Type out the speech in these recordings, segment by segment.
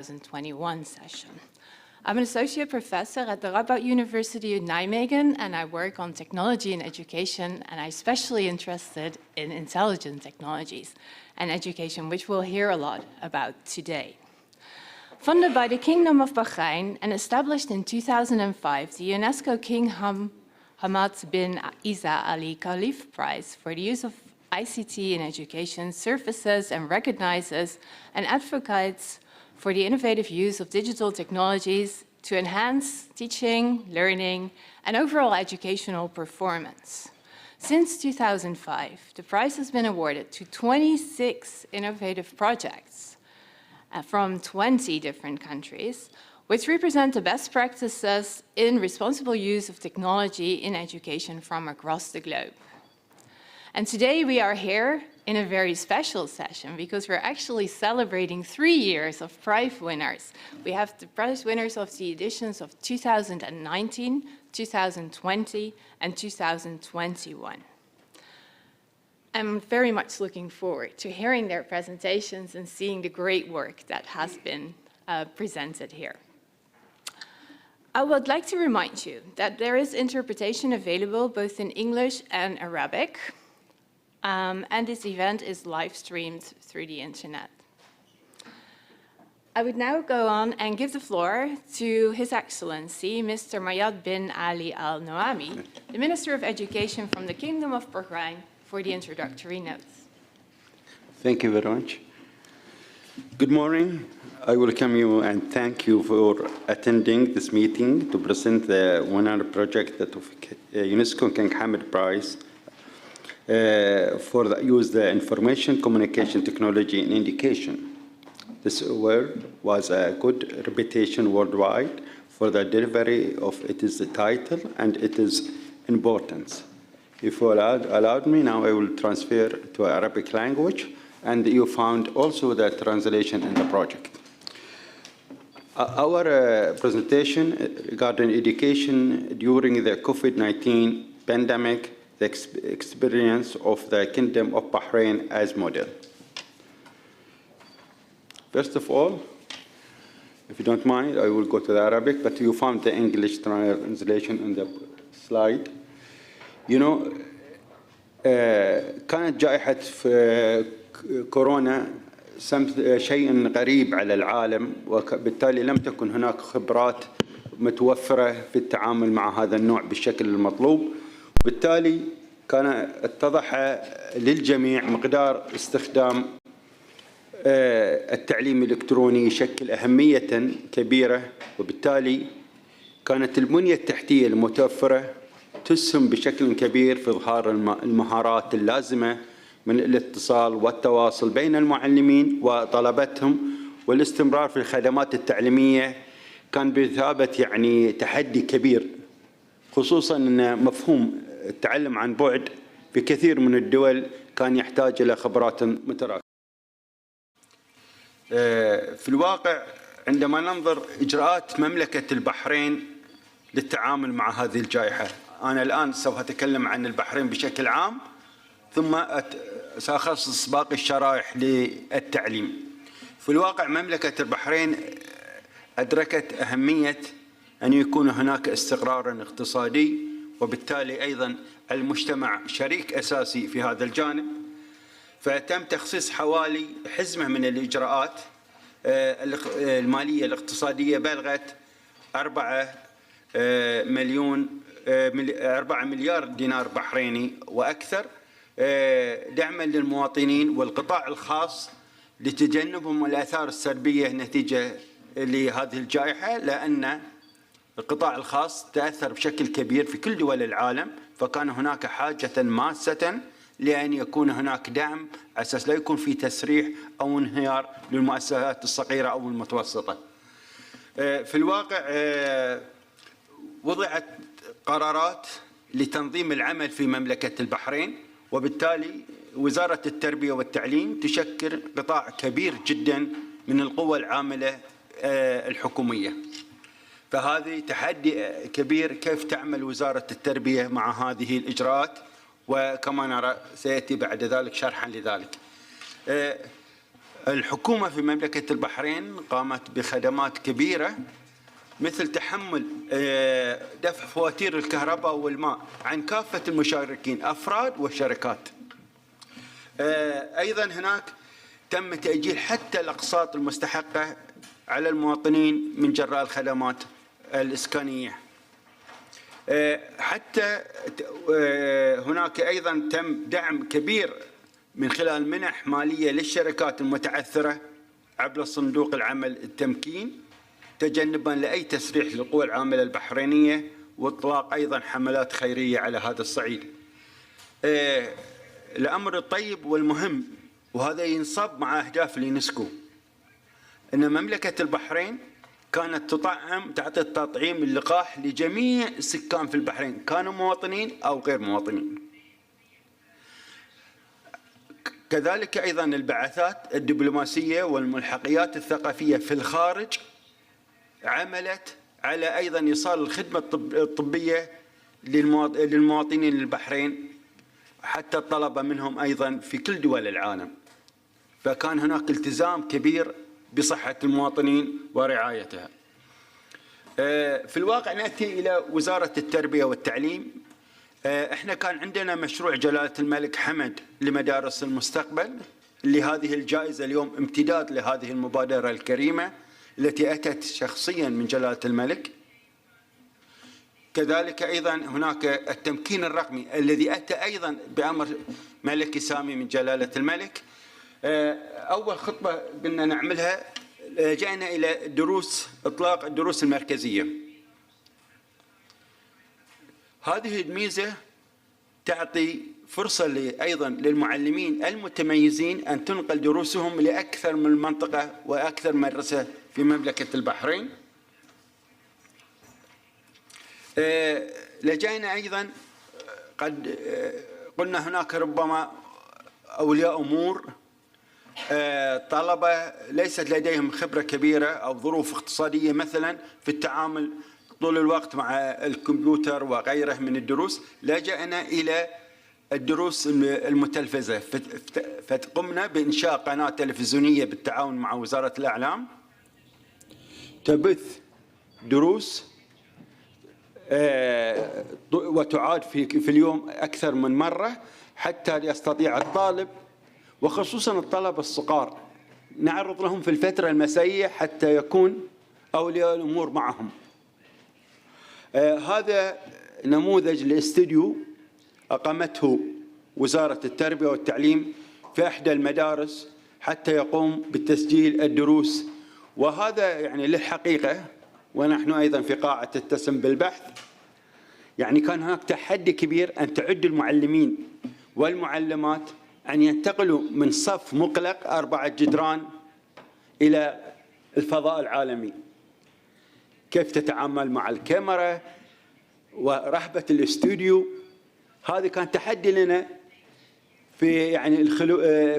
2021 session. I'm an associate professor at the Radboud University in Nijmegen, and I work on technology in education, and I'm especially interested in intelligent technologies and education, which we'll hear a lot about today. Funded by the Kingdom of Bahrain and established in 2005, the UNESCO King Hamad bin Isa Al Khalifa Prize for the use of ICT in education services and recognizes and advocates for the innovative use of digital technologies to enhance teaching, learning, and overall educational performance. Since 2005, the prize has been awarded to 26 innovative projects from 20 different countries, which represent the best practices in responsible use of technology in education from across the globe. And today we are here in a very special session because we're actually celebrating 3 years of prize winners. We have the prize winners of the editions of 2019, 2020, and 2021. I'm very much looking forward to hearing their presentations and seeing the great work that has been presented here. I would like to remind you that there is interpretation available both in English and Arabic. And this event is live streamed through the internet. I would now go on and give the floor to His Excellency, Mr. Mayad bin Ali Al Noami, the Minister of Education from the Kingdom of Bahrain, for the introductory notes. Thank you very much. Good morning. I welcome you and thank you for attending this meeting to present the winner project of UNESCO King Hamad Prize for the use the information communication technology in education. This award was a good reputation worldwide for the delivery of its title and its importance. If you allowed me, now I will transfer to Arabic language, and you found also the translation in the project. Our presentation regarding education during the COVID-19 pandemic, the experience of the Kingdom of Bahrain as model. First of all, if you don't mind, I will go to the Arabic, but you found the English translation in the slide. You know, كانت جائحة كورونا شيء غريب على العالم، وبالتالي لم تكن هناك خبرات متوفرة في التعامل مع هذا النوع بالشكل المطلوب. وبالتالي كان اتضح للجميع مقدار استخدام التعليم الإلكتروني يشكل أهمية كبيرة، وبالتالي كانت البنية التحتية المتوفرة تسهم بشكل كبير في إظهار المهارات اللازمة من الاتصال والتواصل بين المعلمين وطلبتهم، والاستمرار في الخدمات التعليمية كان بمثابة يعني تحدي كبير، خصوصاً أن مفهوم التعلم عن بعد في كثير من الدول كان يحتاج إلى خبرات متراكمة. في الواقع عندما ننظر إجراءات مملكة البحرين للتعامل مع هذه الجائحة، أنا الآن سوف أتكلم عن البحرين بشكل عام ثم سأخصص باقي الشرائح للتعليم. في الواقع مملكة البحرين أدركت أهمية أن يكون هناك استقرار اقتصادي، وبالتالي أيضا المجتمع شريك أساسي في هذا الجانب، فتم تخصيص حوالي حزمة من الإجراءات المالية الاقتصادية بلغت 4 مليار دينار بحريني وأكثر، دعما للمواطنين والقطاع الخاص لتجنبهم الآثار السلبية نتيجة لهذه الجائحة، لأن القطاع الخاص تأثر بشكل كبير في كل دول العالم، فكان هناك حاجة ماسة لأن يكون هناك دعم أساس لا يكون في تسريح أو انهيار للمؤسسات الصغيرة أو المتوسطة. في الواقع وضعت قرارات لتنظيم العمل في مملكة البحرين، وبالتالي وزارة التربية والتعليم تشكل قطاع كبير جدا من القوى العاملة الحكومية. فهذه تحدي كبير كيف تعمل وزارة التربية مع هذه الإجراءات، وكما نرى سيأتي بعد ذلك شرحا لذلك. الحكومة في مملكة البحرين قامت بخدمات كبيرة مثل تحمل دفع فواتير الكهرباء والماء عن كافة المشاركين أفراد وشركات. أيضا هناك تم تأجيل حتى الأقساط المستحقة على المواطنين من جراء الخدمات الإسكانية. حتى هناك أيضا تم دعم كبير من خلال منح مالية للشركات المتعثرة عبر صندوق العمل التمكين، تجنبا لأي تسريح للقوى العاملة البحرينية، واطلاق أيضا حملات خيرية على هذا الصعيد. الأمر الطيب والمهم، وهذا ينصب مع أهداف اليونسكو، أن مملكة البحرين كانت تعطي التطعيم اللقاح لجميع السكان في البحرين، كانوا مواطنين أو غير مواطنين. كذلك أيضا البعثات الدبلوماسية والملحقيات الثقافية في الخارج عملت على أيضا إيصال الخدمة الطبية للمواطنين البحرين، حتى الطلبة منهم أيضا في كل دول العالم. فكان هناك التزام كبير بصحة المواطنين ورعايتها. في الواقع نأتي إلى وزارة التربية والتعليم. احنا كان عندنا مشروع جلالة الملك حمد لمدارس المستقبل، لهذه الجائزة اليوم امتداد لهذه المبادرة الكريمة التي أتت شخصيا من جلالة الملك. كذلك أيضا هناك التمكين الرقمي الذي أتى أيضا بأمر ملكي سامي من جلالة الملك. أول خطوة قلنا نعملها، جاءنا إلى إطلاق الدروس المركزية. هذه الميزة تعطي فرصة أيضا للمعلمين المتميزين أن تنقل دروسهم لأكثر من منطقة وأكثر مدرسة في مملكة البحرين. لجينا أيضا قد قلنا هناك ربما أولياء أمور طلبة ليست لديهم خبرة كبيرة أو ظروف اقتصادية مثلا في التعامل طول الوقت مع الكمبيوتر وغيره من الدروس، لجأنا إلى الدروس المتلفزة، فقمنا بإنشاء قناة تلفزيونية بالتعاون مع وزارة الإعلام تبث دروس وتعاد في اليوم أكثر من مرة، حتى يستطيع الطالب وخصوصا الطلبة الصغار نعرض لهم في الفترة المسائية حتى يكون أولياء الأمور معهم. هذا نموذج لاستوديو أقامته وزارة التربية والتعليم في إحدى المدارس حتى يقوم بتسجيل الدروس. وهذا يعني للحقيقة، ونحن أيضا في قاعة تتسم بالبحث، يعني كان هناك تحدي كبير أن تعد المعلمين والمعلمات أن ينتقلوا من صف مغلق 4 جدران إلى الفضاء العالمي. كيف تتعامل مع الكاميرا ورهبة الاستوديو، هذا كان تحدي لنا في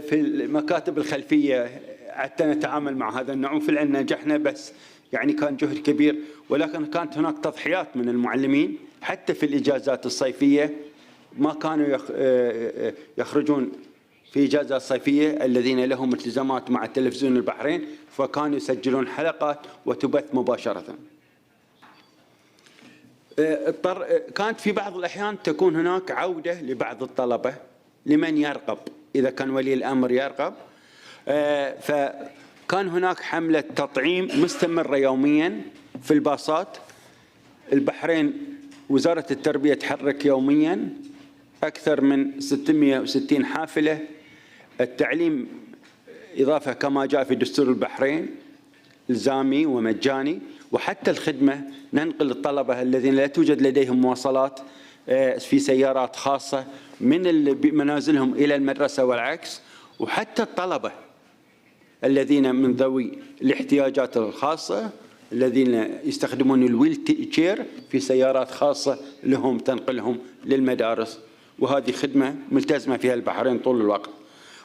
في المكاتب الخلفية حتى نتعامل مع هذا النوع. وفعلا نجحنا، بس يعني كان جهد كبير، ولكن كانت هناك تضحيات من المعلمين حتى في الإجازات الصيفية. ما كانوا يخرجون في إجازة صيفية الذين لهم التزامات مع تلفزيون البحرين، فكانوا يسجلون حلقات وتبث مباشرة. كانت في بعض الأحيان تكون هناك عودة لبعض الطلبة لمن يرغب، إذا كان ولي الأمر يرغب. فكان هناك حملة تطعيم مستمرة يوميا في الباصات. البحرين وزارة التربية تحرك يوميا أكثر من 660 حافلة. التعليم إضافة كما جاء في دستور البحرين إلزامي ومجاني، وحتى الخدمة ننقل الطلبة الذين لا توجد لديهم مواصلات في سيارات خاصة من منازلهم إلى المدرسة والعكس، وحتى الطلبة الذين من ذوي الاحتياجات الخاصة الذين يستخدمون الويل تشير في سيارات خاصة لهم تنقلهم للمدارس. وهذه خدمة ملتزمة فيها البحرين طول الوقت،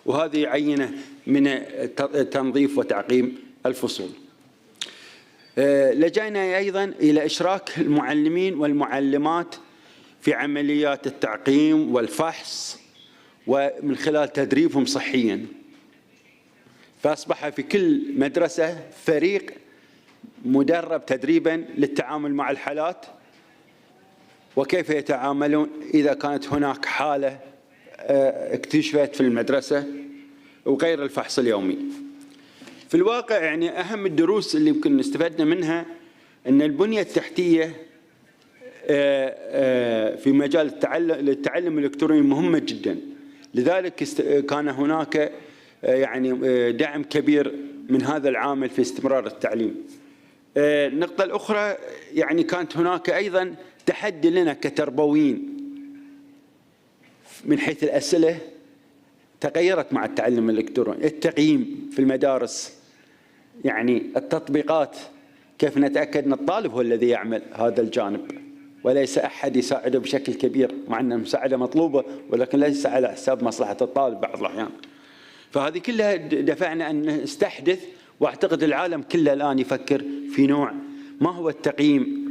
وهذه عينة من تنظيف وتعقيم الفصول. لجأنا أيضا إلى إشراك المعلمين والمعلمات في عمليات التعقيم والفحص، ومن خلال تدريبهم صحيا. فأصبح في كل مدرسة فريق مدرب تدريبا للتعامل مع الحالات وكيف يتعاملون إذا كانت هناك حالة اكتشفت في المدرسة وغير الفحص اليومي. في الواقع يعني أهم الدروس اللي يمكن استفدنا منها أن البنية التحتية في مجال التعلم الإلكتروني مهمة جدا، لذلك كان هناك يعني دعم كبير من هذا العامل في استمرار التعليم. النقطة الأخرى يعني كانت هناك أيضا تحدي لنا كتربويين من حيث الأسئلة تغيرت مع التعلم الإلكتروني، التقييم في المدارس، يعني التطبيقات، كيف نتأكد أن الطالب هو الذي يعمل هذا الجانب وليس أحد يساعده بشكل كبير، مع أن المساعدة مطلوبة ولكن ليس على حساب مصلحة الطالب بعض الأحيان. فهذه كلها دفعنا أن نستحدث، وأعتقد العالم كله الآن يفكر في نوع ما هو التقييم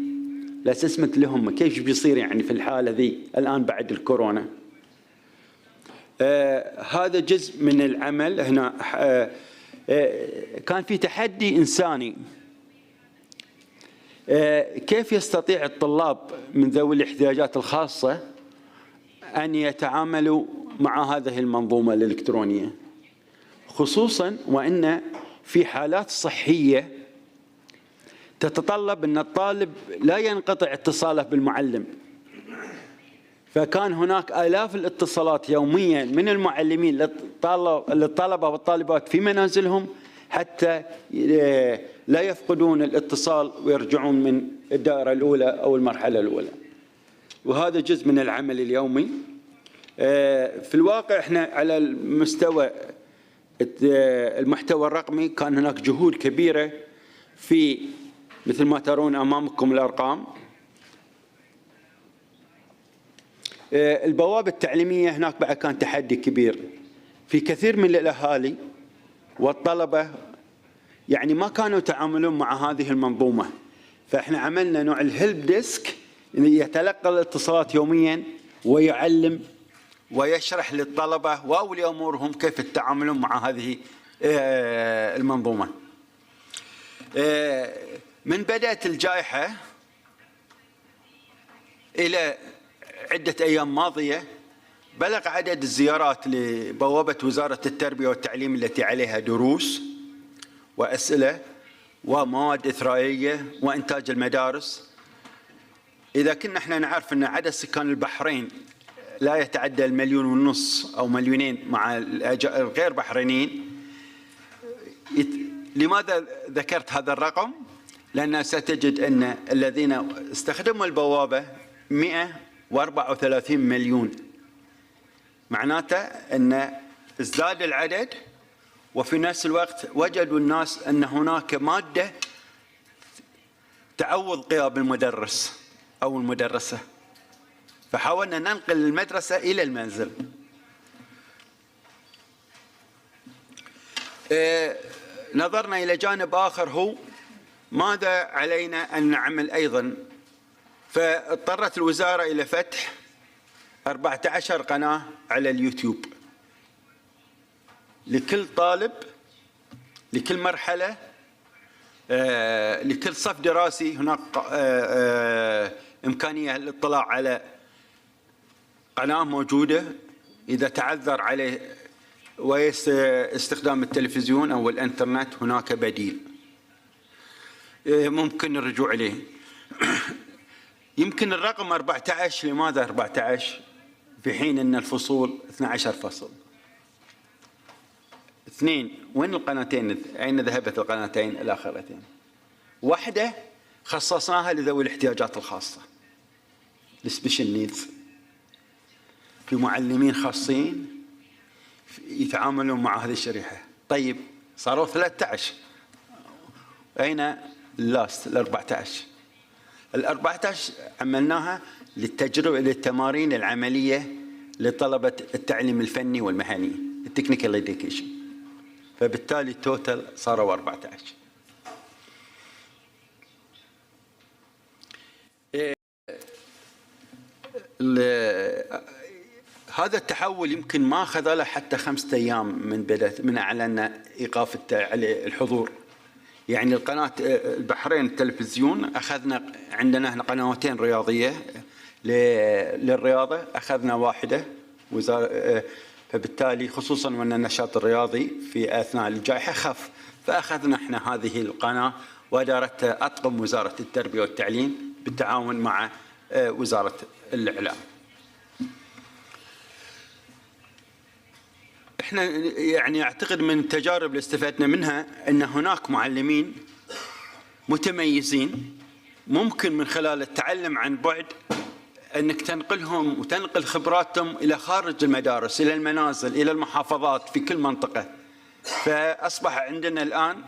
الأسسمنت لهم، كيف بيصير يعني في الحالة ذي الآن بعد الكورونا. هذا جزء من العمل هنا. كان في تحدي إنساني، كيف يستطيع الطلاب من ذوي الاحتياجات الخاصة أن يتعاملوا مع هذه المنظومة الإلكترونية، خصوصا وأن في حالات صحية تتطلب أن الطالب لا ينقطع اتصاله بالمعلم. فكان هناك آلاف الاتصالات يوميا من المعلمين للطلبة والطالبات في منازلهم حتى لا يفقدون الاتصال ويرجعون من الدائرة الأولى أو المرحلة الأولى. وهذا جزء من العمل اليومي. في الواقع احنا على المحتوى الرقمي كان هناك جهود كبيرة في، مثل ما ترون أمامكم الأرقام، البوابة التعليمية هناك بعد كان تحدي كبير في كثير من الأهالي والطلبة، يعني ما كانوا يتعاملون مع هذه المنظومة. فإحنا عملنا نوع الهيلب ديسك يتلقى الاتصالات يوميا ويعلم ويشرح للطلبة وأولياء أمورهم كيف يتعاملون مع هذه المنظومة. من بدأت الجائحة إلى عدة أيام ماضية بلغ عدد الزيارات لبوابة وزارة التربية والتعليم التي عليها دروس وأسئلة ومواد إثرائية وإنتاج المدارس. إذا كنا احنا نعرف أن عدد سكان البحرين لا يتعدى 1.5 مليون أو 2 مليون مع الغير بحرينيين. لماذا ذكرت هذا الرقم؟ لأن ستجد أن الذين استخدموا البوابة 134 مليون، معناته أن ازداد العدد، وفي نفس الوقت وجدوا الناس أن هناك مادة تعوض غياب المدرس أو المدرسة، فحاولنا ننقل المدرسة إلى المنزل. نظرنا إلى جانب آخر، هو ماذا علينا أن نعمل أيضا. فاضطرت الوزارة إلى فتح 14 قناة على اليوتيوب لكل طالب، لكل مرحلة، لكل صف دراسي. هناك إمكانية للاطلاع على قناة موجودة، إذا تعذر عليه واستخدام التلفزيون أو الإنترنت هناك بديل ممكن الرجوع إليه. يمكن الرقم 14، لماذا 14 في حين أن الفصول 12 فصل؟ 2 وين القناتين؟ أين ذهبت القناتين الآخرتين؟ واحدة خصصناها لذوي الاحتياجات الخاصة، السبيشال نيدز، في معلمين خاصين يتعاملون مع هذه الشريحة. طيب صاروا 13، أين اللاست ال14 عملناها للتجربة، للتمارين العملية لطلبة التعليم الفني والمهني، التكنيكال إديوكيشن، فبالتالي التوتال صاروا 14. هذا التحول يمكن ما أخذ له حتى 5 أيام من أعلنا إيقاف الحضور. يعني القناة البحرين التلفزيون أخذنا عندنا هنا قنواتين رياضية للرياضة، أخذنا واحدة فبالتالي خصوصا وأن النشاط الرياضي في أثناء الجائحة خف، فأخذنا احنا هذه القناة وأدارتها أطقم وزارة التربية والتعليم بالتعاون مع وزارة الإعلام. احنا يعني اعتقد من التجارب اللي استفدنا منها ان هناك معلمين متميزين ممكن من خلال التعلم عن بعد انك تنقلهم وتنقل خبراتهم الى خارج المدارس، الى المنازل، الى المحافظات في كل منطقة. فاصبح عندنا الان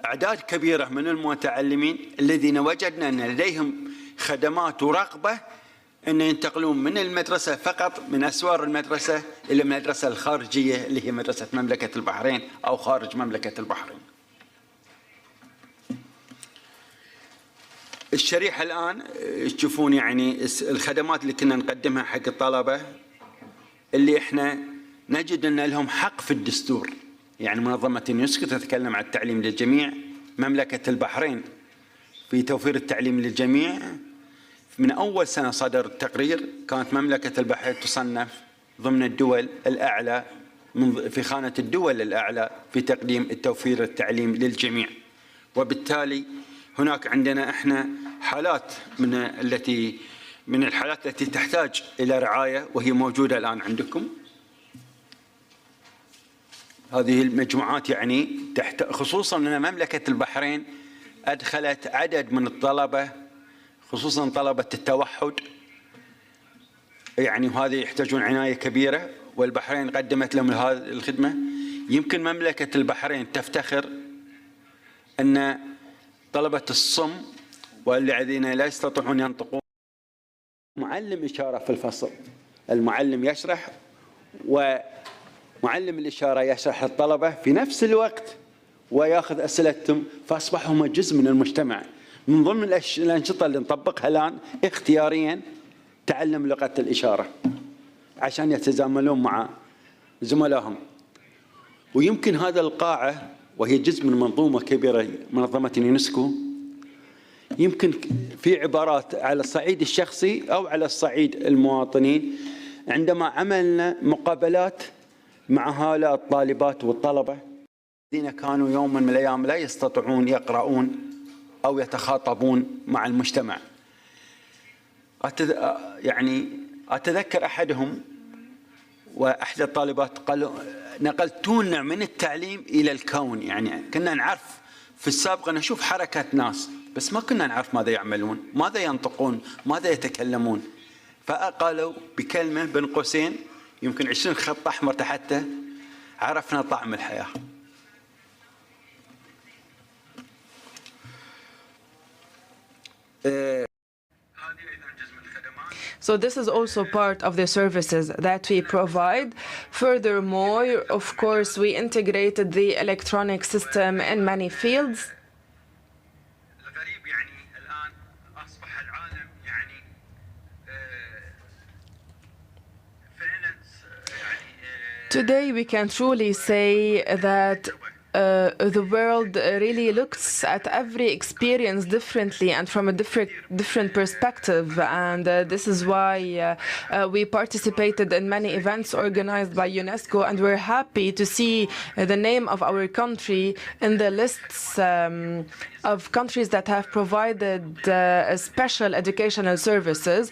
اعداد كبيرة من المتعلمين الذين وجدنا ان لديهم خدمات ورغبة أن ينتقلون من المدرسة فقط، من أسوار المدرسة إلى المدرسة الخارجية اللي هي مدرسة مملكة البحرين أو خارج مملكة البحرين. الشريحة الآن تشوفون يعني الخدمات اللي كنا نقدمها حق الطلبة اللي إحنا نجد أن لهم حق في الدستور. يعني منظمة يونسكو تتكلم عن التعليم للجميع، مملكة البحرين في توفير التعليم للجميع. من أول سنة صدر التقرير كانت مملكة البحرين تصنف ضمن الدول الأعلى في خانة الدول الأعلى في تقديم التوفير التعليم للجميع. وبالتالي هناك عندنا احنا حالات من الحالات التي تحتاج إلى رعاية وهي موجودة الآن عندكم. هذه المجموعات يعني خصوصا أن مملكة البحرين أدخلت عدد من الطلبة خصوصا طلبة التوحد، يعني وهذه يحتاجون عناية كبيرة، والبحرين قدمت لهم هذه الخدمة. يمكن مملكة البحرين تفتخر أن طلبة الصم والذين لا يستطيعون ينطقون معلم إشارة في الفصل، المعلم يشرح ومعلم الإشارة يشرح للطلبة في نفس الوقت ويأخذ أسئلتهم، فأصبحوا هم جزء من المجتمع. من ضمن الأنشطة اللي نطبقها الآن اختياريا تعلم لغة الإشارة عشان يتزاملون مع زملائهم. ويمكن هذا القاعة وهي جزء من منظومة كبيرة منظمة يونسكو، يمكن في عبارات على الصعيد الشخصي أو على الصعيد المواطنين عندما عملنا مقابلات مع هؤلاء الطالبات والطلبة الذين كانوا يوما من الأيام لا يستطيعون يقرؤون أو يتخاطبون مع المجتمع. يعني أتذكر أحدهم وأحد الطالبات قالوا نقلتونا من التعليم إلى الكون. يعني كنا نعرف في السابق نشوف حركة ناس بس ما كنا نعرف ماذا يعملون، ماذا ينطقون، ماذا يتكلمون. فقالوا بكلمة بين قوسين يمكن 20 خط أحمر تحته: عرفنا طعم الحياة. So this is also part of the services that we provide. Furthermore, of course, we integrated the electronic system in many fields. Today we can truly say that the world really looks at every experience differently and from a different perspective, and this is why we participated in many events organized by UNESCO, and we're happy to see the name of our country in the lists of countries that have provided special educational services.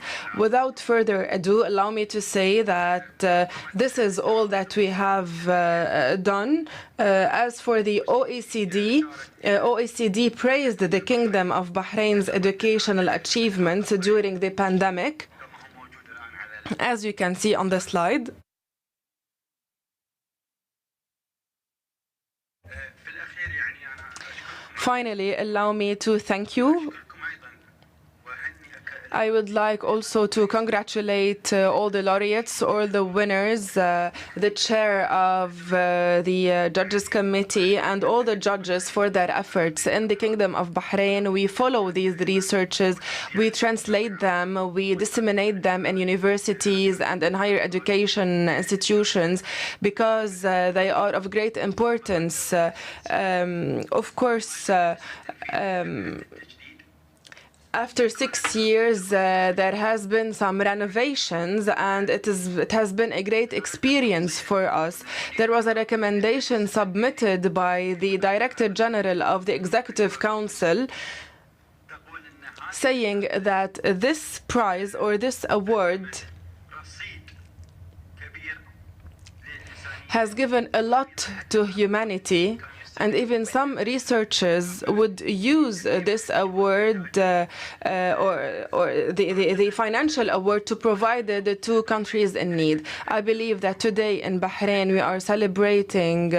Without further ado, allow me to say that this is all that we have done. As for the OECD, OECD praised the Kingdom of Bahrain's educational achievements during the pandemic, as you can see on the slide. Finally, allow me to thank you I would like also to congratulate all the laureates, all the winners, the chair of the Judges Committee, and all the judges for their efforts. In the Kingdom of Bahrain, we follow these researches, we translate them, we disseminate them in universities and in higher education institutions because they are of great importance. Of course, after 6 years, there has been some renovations, and it has been a great experience for us. There was a recommendation submitted by the Director General of the Executive Council saying that this prize or this award has given a lot to humanity. And even some researchers would use this award or the financial award to provide the two countries in need. I believe that today in Bahrain we are celebrating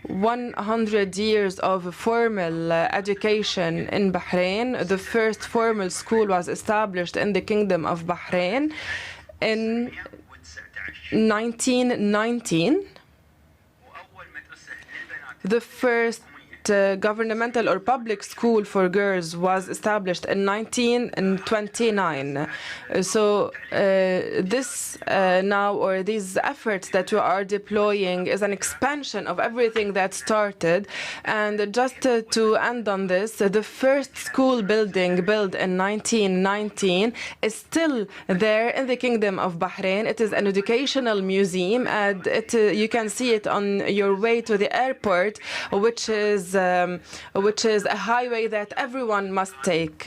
100 years of formal education in Bahrain. The first formal school was established in the Kingdom of Bahrain in 1919. The first governmental or public school for girls was established in 1929. So this now, or these efforts that we are deploying, is an expansion of everything that started. And just to end on this, the first school building built in 1919 is still there in the Kingdom of Bahrain. It is an educational museum, and you can see it on your way to the airport, which is a highway that everyone must take.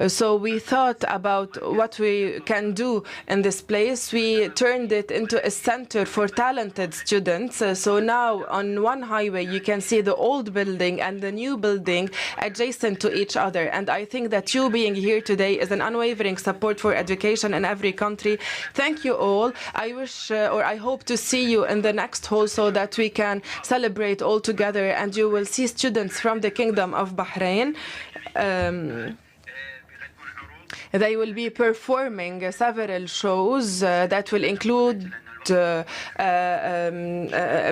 So we thought about what we can do in this place. We turned it into a center for talented students. So now on one highway you can see the old building and the new building adjacent to each other. And I think that you being here today is an unwavering support for education in every country. Thank you all. I wish or I hope to see you in the next hall so that we can celebrate all together, and you will see students from the Kingdom of Bahrain. They will be performing several shows that will include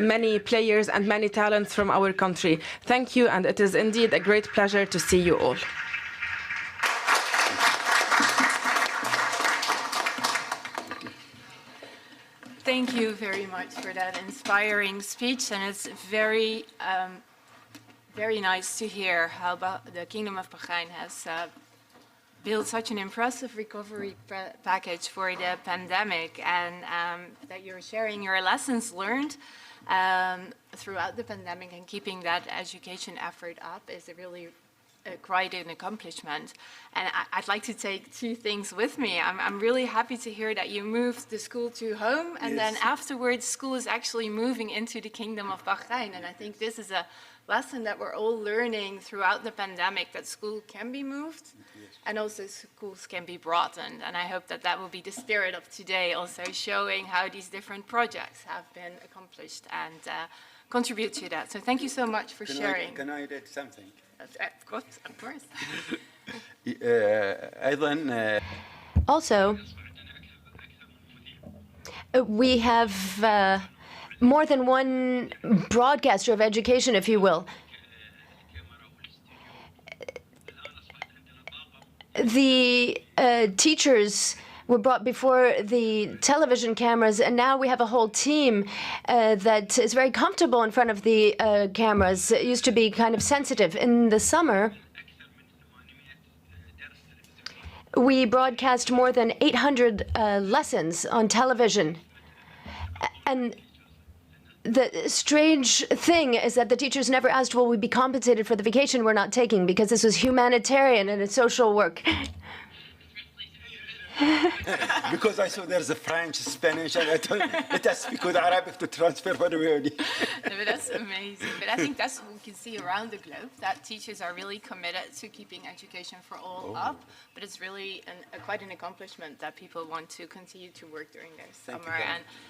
many players and many talents from our country. Thank you, and it is indeed a great pleasure to see you all. Thank you very much for that inspiring speech, and it's very nice to hear how the Kingdom of Bahrain has built such an impressive recovery package for the pandemic, and that you're sharing your lessons learned throughout the pandemic, and keeping that education effort up is really quite an accomplishment. And I'd like to take two things with me. I'm really happy to hear that you moved the school to home, and then afterwards school is actually moving into the Kingdom of Bahrain. And I think this is a lesson that we're all learning throughout the pandemic, that school can be moved and also schools can be broadened. And I hope that that will be the spirit of today, also showing how these different projects have been accomplished and contribute to that. So thank you so much for sharing. Can I add something? Of course, of course. Also, we have more than one broadcaster of education, if you will. The teachers were brought before the television cameras, and now we have a whole team that is very comfortable in front of the cameras. It used to be kind of sensitive. In the summer, we broadcast more than 800 lessons on television. And the strange thing is that the teachers never asked, will we be compensated for the vacation we're not taking, because this was humanitarian and it's social work. Because I saw there's a French, Spanish, and I thought let us speak with Arabic to transfer for the No, but that's amazing. But I think that's what we can see around the globe, that teachers are really committed to keeping education for all up. But it's really quite an accomplishment that people want to continue to work during their summer.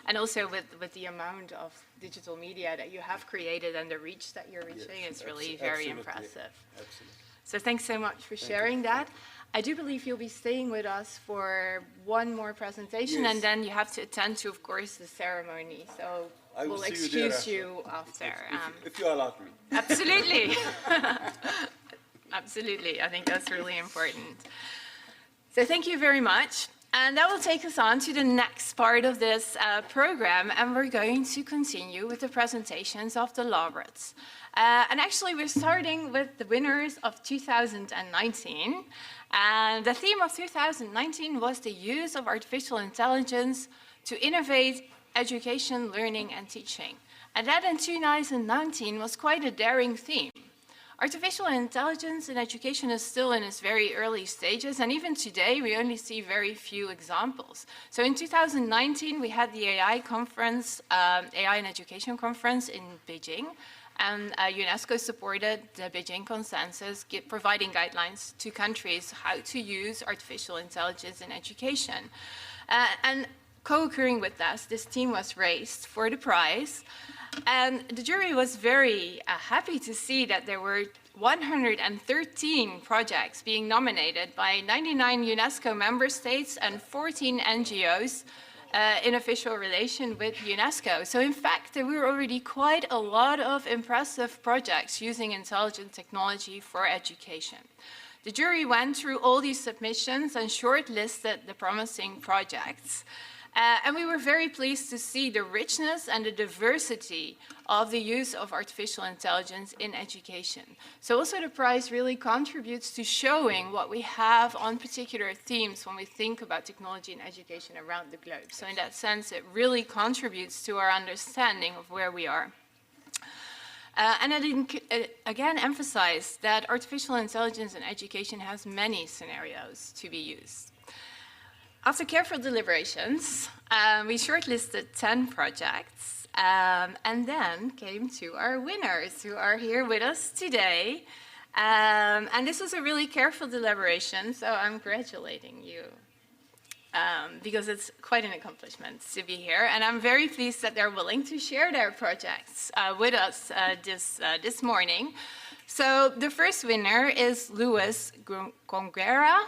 And also with the amount of digital media that you have created and the reach that you're reaching, it's really very impressive. Absolutely. So thanks so much for sharing that. I do believe you'll be staying with us for one more presentation, and then you have to attend to, of course, the ceremony. So we'll excuse you after. If you allow me. Absolutely. Absolutely. I think that's really important. So thank you very much. And that will take us on to the next part of this program, and we're going to continue with the presentations of the laureates. And actually, we're starting with the winners of 2019. And the theme of 2019 was the use of artificial intelligence to innovate education, learning, and teaching. And that in 2019 was quite a daring theme. Artificial intelligence in education is still in its very early stages, and even today we only see very few examples. So in 2019 we had the AI conference, AI in Education conference in Beijing, and UNESCO supported the Beijing Consensus, providing guidelines to countries how to use artificial intelligence in education. And co-occurring with us, this team was raised for the prize. And the jury was very happy to see that there were 113 projects being nominated by 99 UNESCO member states and 14 NGOs in official relation with UNESCO. So in fact, there were already quite a lot of impressive projects using intelligent technology for education. The jury went through all these submissions and shortlisted the promising projects. And we were very pleased to see the richness and the diversity of the use of artificial intelligence in education. So also the prize really contributes to showing what we have on particular themes when we think about technology in education around the globe. So in that sense, it really contributes to our understanding of where we are. And I again emphasize that artificial intelligence in education has many scenarios to be used. After careful deliberations, we shortlisted 10 projects and then came to our winners who are here with us today. And this was a really careful deliberation, so I'm congratulating you because it's quite an accomplishment to be here. And I'm very pleased that they're willing to share their projects with us this morning. So the first winner is Luis Conguera.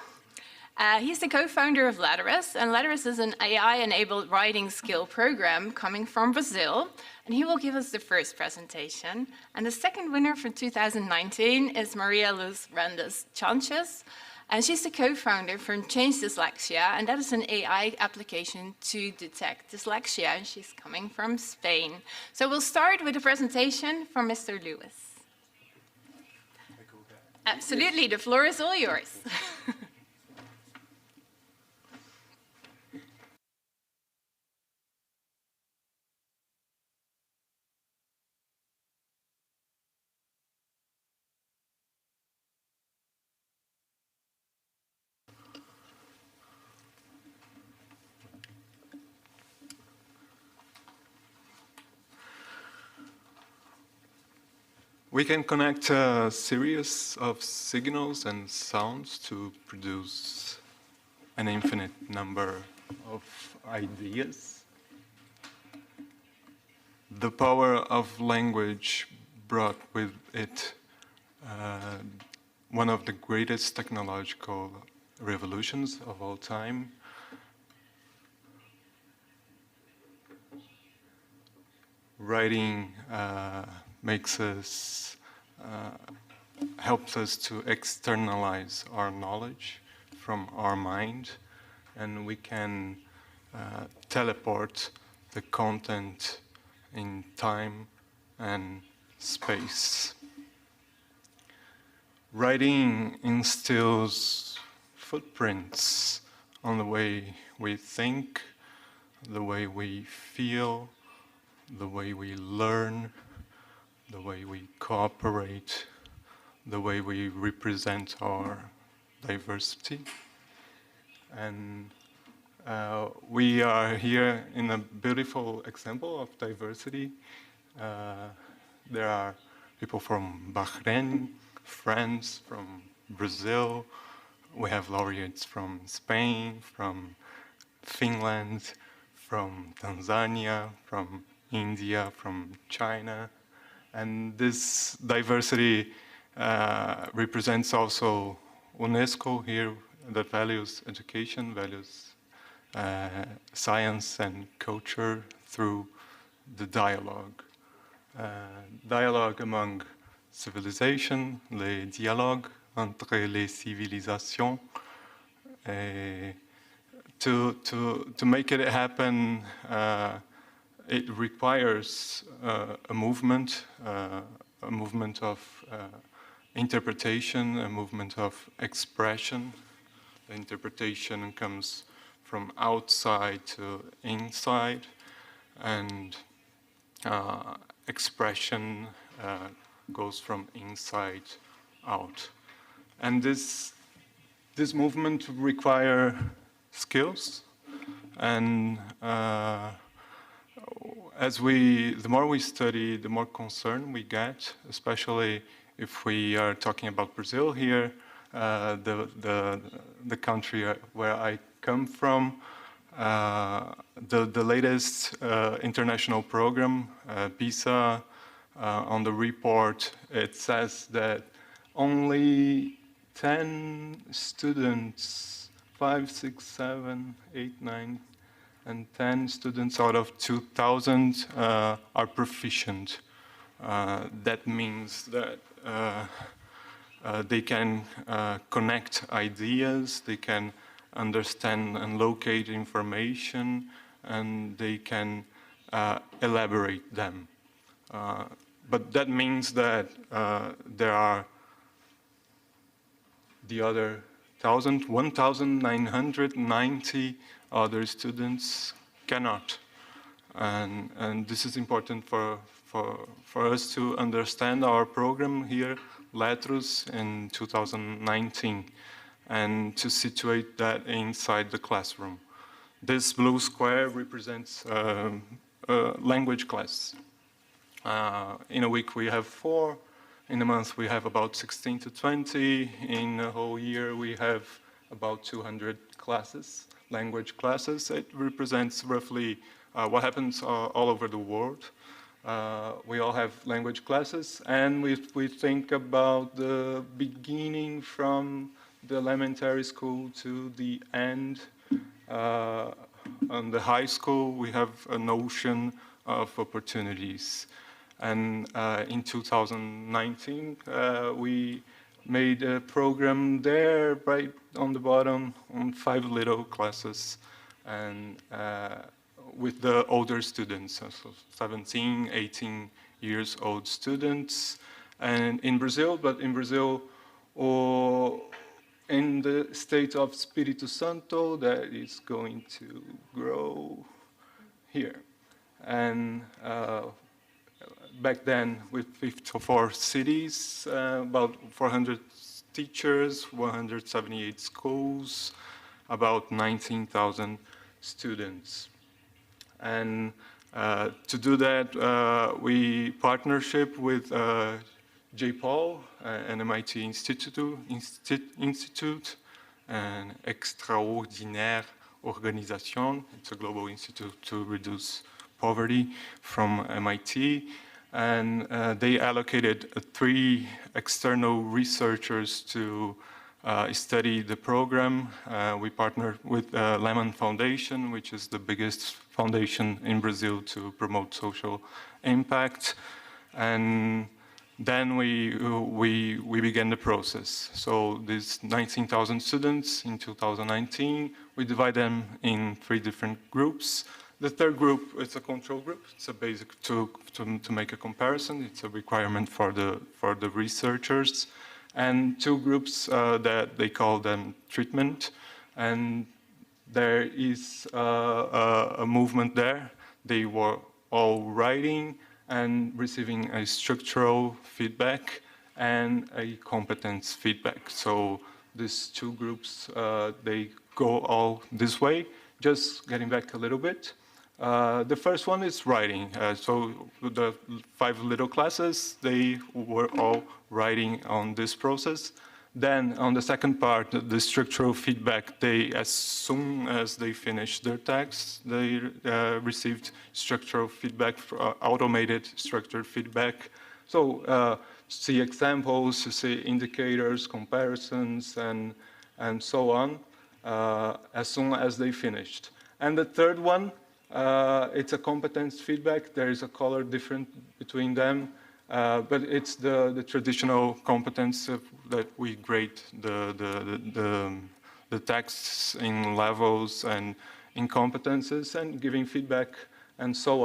He's the co-founder of Lattice, and Lattice is an AI-enabled writing skill program coming from Brazil, and he will give us the first presentation. And the second winner for 2019 is Maria Luz Randes Chanches, and she's the co-founder from Change Dyslexia, and that is an AI application to detect dyslexia, and she's coming from Spain. So we'll start with a presentation from Mr. Lewis. Absolutely, the floor is all yours. We can connect a series of signals and sounds to produce an infinite number of ideas. The power of language brought with it one of the greatest technological revolutions of all time. Writing makes us, helps us to externalize our knowledge from our mind, and we can teleport the content in time and space. Writing instills footprints on the way we think, the way we feel, the way we learn, the way we cooperate, the way we represent our diversity. And we are here in a beautiful example of diversity. There are people from Bahrain, France, from Brazil. We have laureates from Spain, from Finland, from Tanzania, from India, from China. And this diversity represents also UNESCO here that values education, values science and culture through the dialogue. Dialogue among civilization, les dialogues entre les civilisations. To make it happen, it requires a movement of interpretation, a movement of expression. The interpretation comes from outside to inside, and expression goes from inside out. And this movement requires skills, and the more we study, the more concern we get, especially if we are talking about Brazil here, the country where I come from. The latest international program, PISA, on the report, it says that only 10 students, 5, 6, 7, 8, 9, and 10 students out of 2,000 are proficient. That means that they can connect ideas, they can understand and locate information, and they can elaborate them. But that means that there are the other 1,990 other students cannot. And this is important for us to understand our program here, Letros, in 2019, and to situate that inside the classroom. This blue square represents a language class. In a week we have 4. In a month we have about 16 to 20. In a whole year we have about 200 classes, language classes. It represents roughly what happens all over the world. We all have language classes, and we think about the beginning from the elementary school to the end. On the high school, we have a notion of opportunities. And in 2019, we made a program there, right on the bottom, on 5 little classes, and with the older students, so 17, 18 years old students. And in Brazil, in the state of Espírito Santo, that is going to grow here. And back then, with 54 cities, about 400 teachers, 178 schools, about 19,000 students. And to do that, we partnership with J-Paul, an MIT institute, an extraordinaire organisation. It's a global institute to reduce poverty from MIT. And they allocated 3 external researchers to study the program. We partnered with Lemon Foundation, which is the biggest foundation in Brazil to promote social impact. And then we began the process. So these 19,000 students in 2019, we divide them in 3 different groups. The third group is a control group. It's a basic to make a comparison. It's a requirement for the researchers. And 2 groups that they call them treatment. And there is a movement there. They were all writing and receiving a structural feedback and a competence feedback. So these 2 groups, they go all this way. Just getting back a little bit. The first one is writing. So the 5 little classes, they were all writing on this process. Then on the second part, the structural feedback, as soon as they finished their texts, they received structural feedback, automated structured feedback. So see examples, see indicators, comparisons, and and so on, as soon as they finished. And the third one, it's a competence feedback. There is a color different between them, but it's the traditional competence that we grade the texts in levels and in competences, and giving feedback and so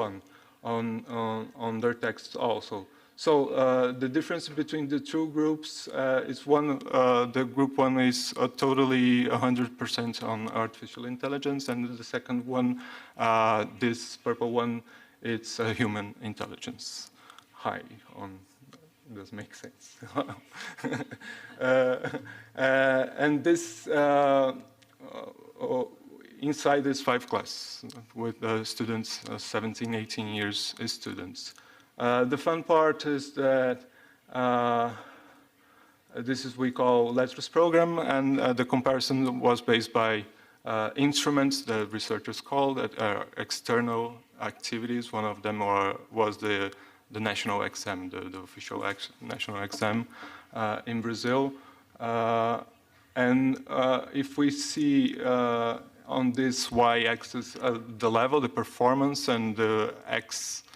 on their texts also. So the difference between the two groups is one, the group one is totally 100% on artificial intelligence, and the second one, this purple one, it's human intelligence. High on, does make sense. And this, inside this 5 class with students, 17, 18 years students. The fun part is that this is we call letters program, and the comparison was based by instruments that researchers call that are external activities. One of them was the national exam, the official national exam in Brazil. And if we see on this y-axis the level, the performance, and the x-axis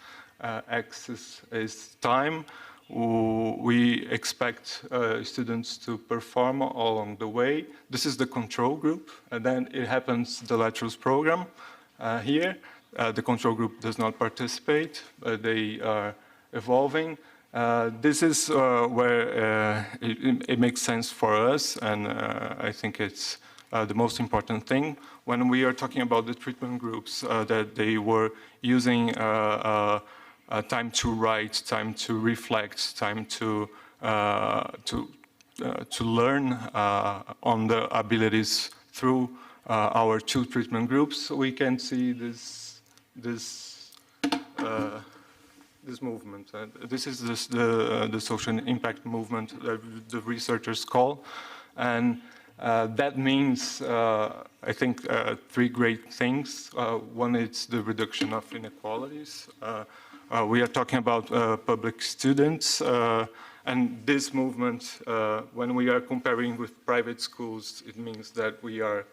is time, we expect students to perform all along the way. This is the control group, and then it happens the laterals program here. The control group does not participate, they are evolving. This is where it makes sense for us, and I think it's the most important thing when we are talking about the treatment groups, that they were using time to write, time to reflect, time to learn on the abilities through our 2 treatment groups. We can see this movement. This is the social impact movement that the researchers call, and that means, I think, 3 great things. One is the reduction of inequalities. We are talking about public students, and this movement, when we are comparing with private schools, it means that we are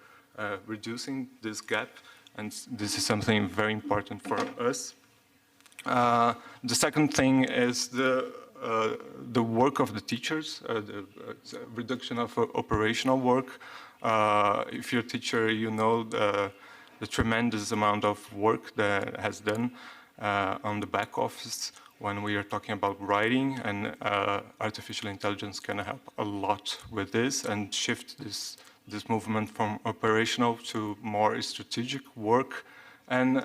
reducing this gap, and this is something very important for us. The second thing is the work of the teachers, the reduction of operational work. If you're a teacher, you know the tremendous amount of work that has done on the back office when we are talking about writing, and artificial intelligence can help a lot with this and shift this movement from operational to more strategic work and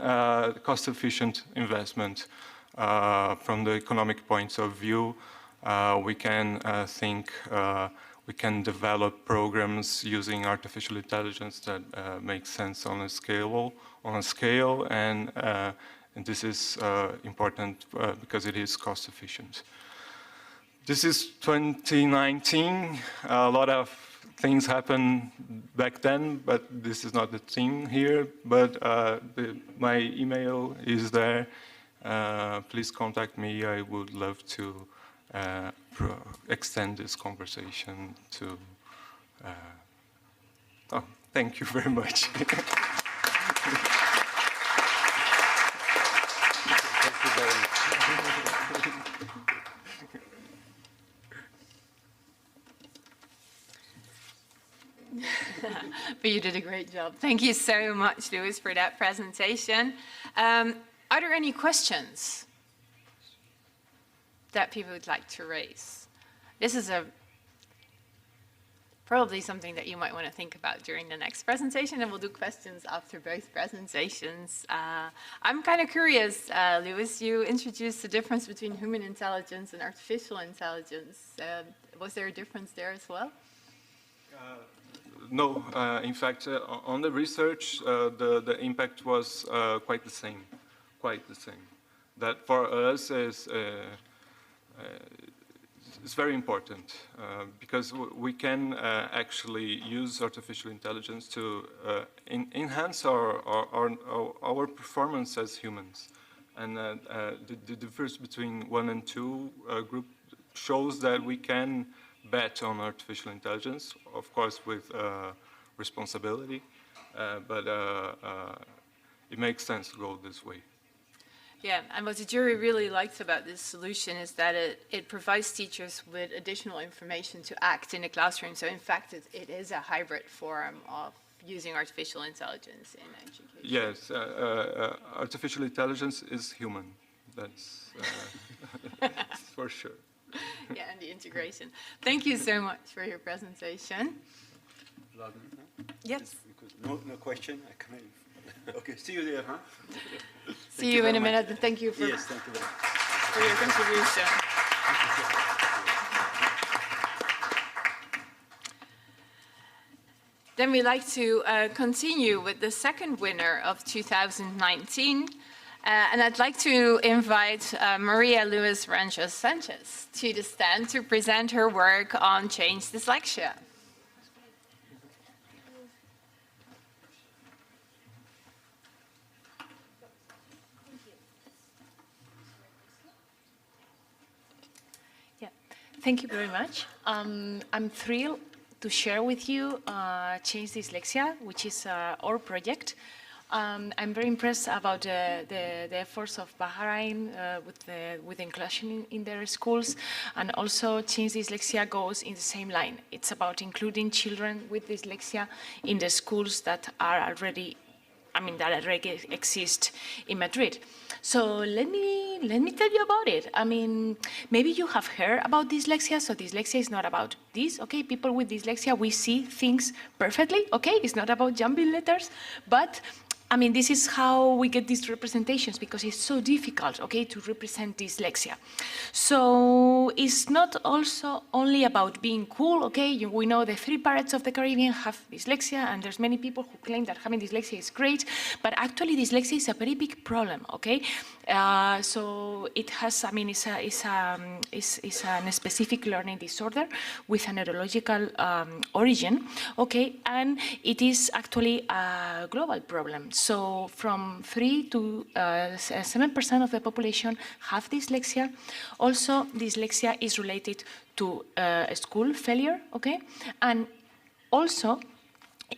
cost-efficient investment. From the economic point of view, we can think, we can develop programs using artificial intelligence that make sense on a scale, and this is important because it is cost efficient. This is 2019. A lot of things happened back then, but this is not the theme here. But my email is there. Please contact me. I would love to extend this conversation to. Oh, thank you very much. But you did a great job. Thank you so much, Louis, for that presentation. Are there any questions that people would like to raise? This is probably something that you might want to think about during the next presentation, and we'll do questions after both presentations. I'm kind of curious, Louis, you introduced the difference between human intelligence and artificial intelligence. Was there a difference there as well? No, in fact, on the research, the impact was quite the same. That for us is it's very important because we can actually use artificial intelligence to enhance our performance as humans. And the difference between 1 and 2 group shows that we can bet on artificial intelligence, of course with responsibility, but it makes sense to go this way. Yeah, and what the jury really liked about this solution is that it provides teachers with additional information to act in the classroom. So in fact, it is a hybrid form of using artificial intelligence in education. Yes, artificial intelligence is human. That's for sure. Yeah, and the integration. Thank you so much for your presentation. Yes. No question. I can. Okay. See you there, huh? See you in a minute. And thank you for, Yes, thank you very much. for your contribution. Then we'd like to continue with the second winner of 2019. And I'd like to invite Maria Luis Rancho Sanchez to the stand to present her work on change dyslexia. Thank you very much. I'm thrilled to share with you Change Dyslexia, which is our project. I'm very impressed about the efforts of Bahrain with inclusion in their schools, and also Change Dyslexia goes in the same line. It's about including children with dyslexia in the schools that are already exist in Madrid. So let me tell you about it. I mean, maybe you have heard about dyslexia. So dyslexia is not about this, okay? People with dyslexia, we see things perfectly, okay? It's not about jumping letters, but I mean, this is how we get these representations, because it's so difficult, okay, to represent dyslexia. So it's not also only about being cool, okay? We know the 3 parrots of the Caribbean have dyslexia, and there's many people who claim that having dyslexia is great, but actually dyslexia is a very big problem, okay? So it has, I mean, it's a specific learning disorder with a neurological origin, okay? And it is actually a global problem. So from 3 to 7% of the population have dyslexia. Also, dyslexia is related to school failure, okay? And also,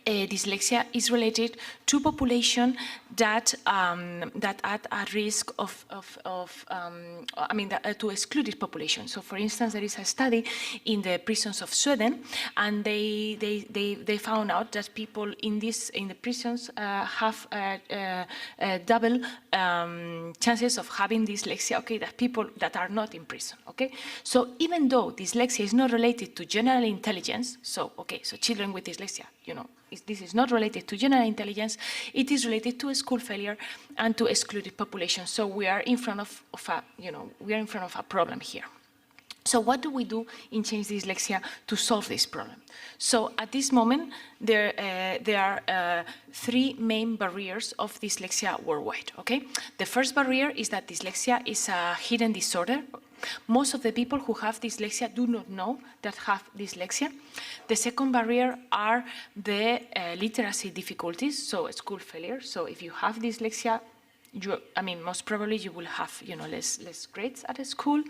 dyslexia is related to population that that are at risk of to excluded population. So, for instance, there is a study in the prisons of Sweden, and they found out that people in the prisons have double chances of having dyslexia. Okay, that people that are not in prison. Okay, so even though dyslexia is not related to general intelligence, so children with dyslexia, you know, this is not related to general intelligence, it is related to school failure and to excluded population. So we are in front of a problem here. So what do we do in Change Dyslexia to solve this problem? So at this moment, there are 3 main barriers of dyslexia worldwide, okay? The first barrier is that dyslexia is a hidden disorder. Most of the people who have dyslexia do not know that have dyslexia. The second barrier are the literacy difficulties, so school failure. So if you have dyslexia, most probably you will have, less grades at a school.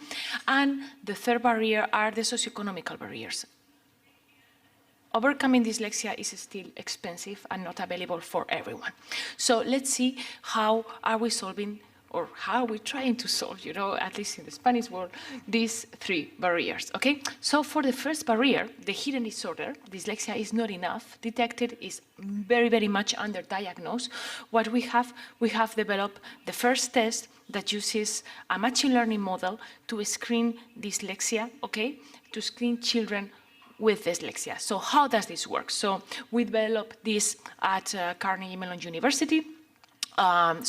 And the third barrier are the socioeconomical barriers. Overcoming dyslexia is still expensive and not available for everyone. So let's see how are we solving, or how are we trying to solve, at least in the Spanish world, these 3 barriers, okay? So for the first barrier, the hidden disorder, dyslexia is not enough detected, is very, very much underdiagnosed. What we have developed the first test that uses a machine learning model to screen dyslexia, okay? To screen children with dyslexia. So how does this work? So we developed this at Carnegie Mellon University. Some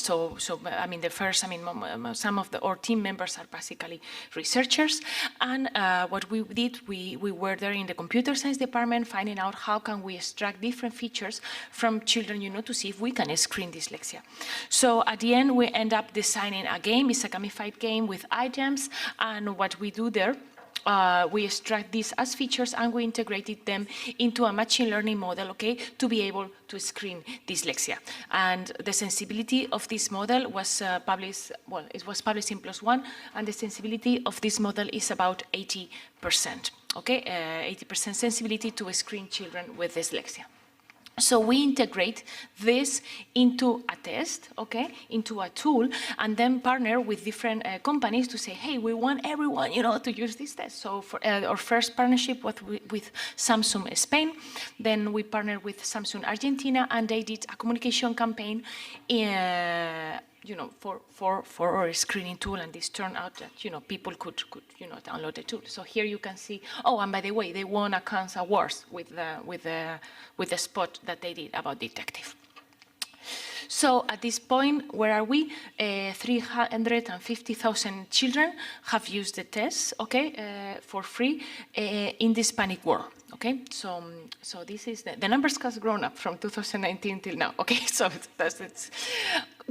of our team members are basically researchers, and what we did, we were there in the computer science department, finding out how can we extract different features from children, to see if we can screen dyslexia. So at the end, we end up designing a game. It's a gamified game with items, and what we do there, we extract these as features and we integrated them into a machine learning model, okay, to be able to screen dyslexia. And the sensibility of this model was published in PLOS ONE, and the sensibility of this model is about 80%. okay, 80% sensibility to screen children with dyslexia. So we integrate this into a test, okay, into a tool, and then partner with different companies to say, hey, we want everyone, to use this test. So for our first partnership was with Samsung Spain, then we partnered with Samsung Argentina, and they did a communication campaign for our screening tool, and this turned out that, people could download the tool. So here you can see, oh, and by the way, they won a Cannes Awards with the spot that they did about detective. So at this point, where are we? 350,000 children have used the test, okay, for free in the Hispanic world. Okay, so this is the numbers has grown up from 2019 till now. Okay, so it's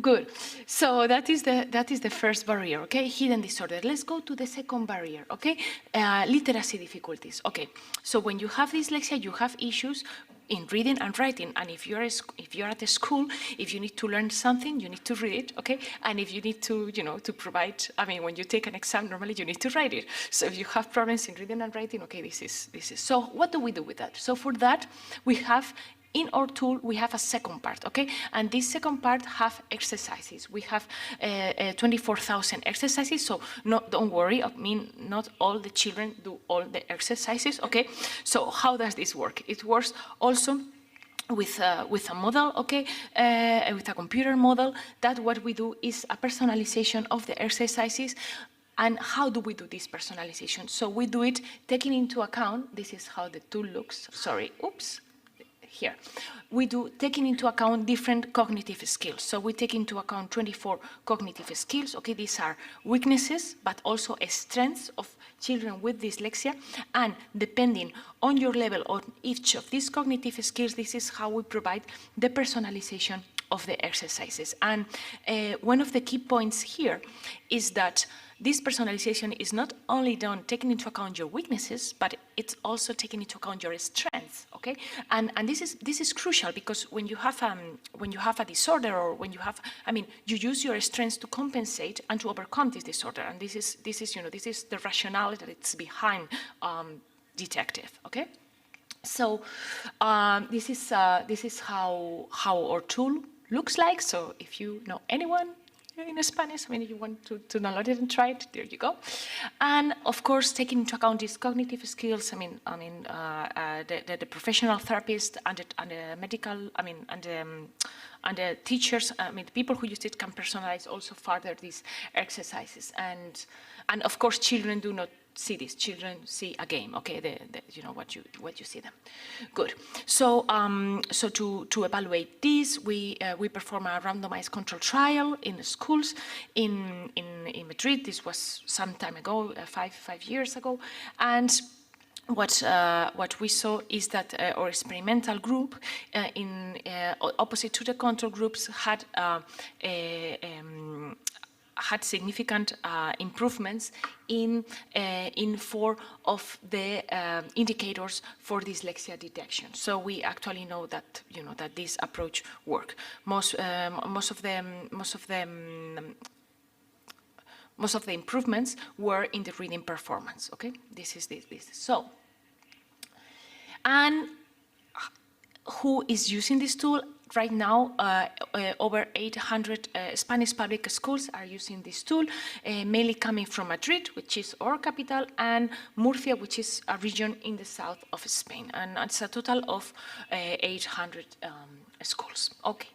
good. So that is the first barrier. Okay, hidden disorder. Let's go to the second barrier. Okay, literacy difficulties. Okay, so when you have dyslexia, you have issues in reading and writing, and if you're at the school, if you need to learn something, you need to read it, okay? And if you need to, to provide, when you take an exam, normally you need to write it. So if you have problems in reading and writing, okay, this is. So what do we do with that? So for that, we have, in our tool, we have a second part, okay? And this second part have exercises. We have 24,000 exercises, so don't worry, not all the children do all the exercises, okay? So how does this work? It works also with a model, okay, with a computer model, that what we do is a personalization of the exercises. And how do we do this personalization? So we do it taking into account, this is how the tool looks, sorry, oops. Here, we do taking into account different cognitive skills. So we take into account 24 cognitive skills. Okay, these are weaknesses, but also strengths of children with dyslexia. And depending on your level on each of these cognitive skills, this is how we provide the personalization of the exercises. And one of the key points here is that this personalization is not only done taking into account your weaknesses, but it's also taking into account your strengths. Okay, and this is crucial, because when you have a disorder, or when you have, you use your strengths to compensate and to overcome this disorder. And this is the rationale that it's behind detective. Okay, so this is how our tool looks like. So if you know anyone in Spanish, you want to download it and try it, there you go. And of course, taking into account these cognitive skills, the professional therapist and the medical, and the teachers, the people who use it can personalize also further these exercises. And of course, children do not see this. Children see a game, okay? What you see them. Good. So to evaluate this, we perform a randomized control trial in the schools in Madrid. This was some time ago, 5 years ago, and what we saw is that our experimental group, opposite to the control groups, had significant improvements in 4 of the indicators for dyslexia detection. So we actually know that that this approach works. Most of the improvements were in the reading performance. Okay, this is this. So, and who is using this tool? Right now, over 800 Spanish public schools are using this tool, mainly coming from Madrid, which is our capital, and Murcia, which is a region in the south of Spain. And it's a total of 800 schools. Okay.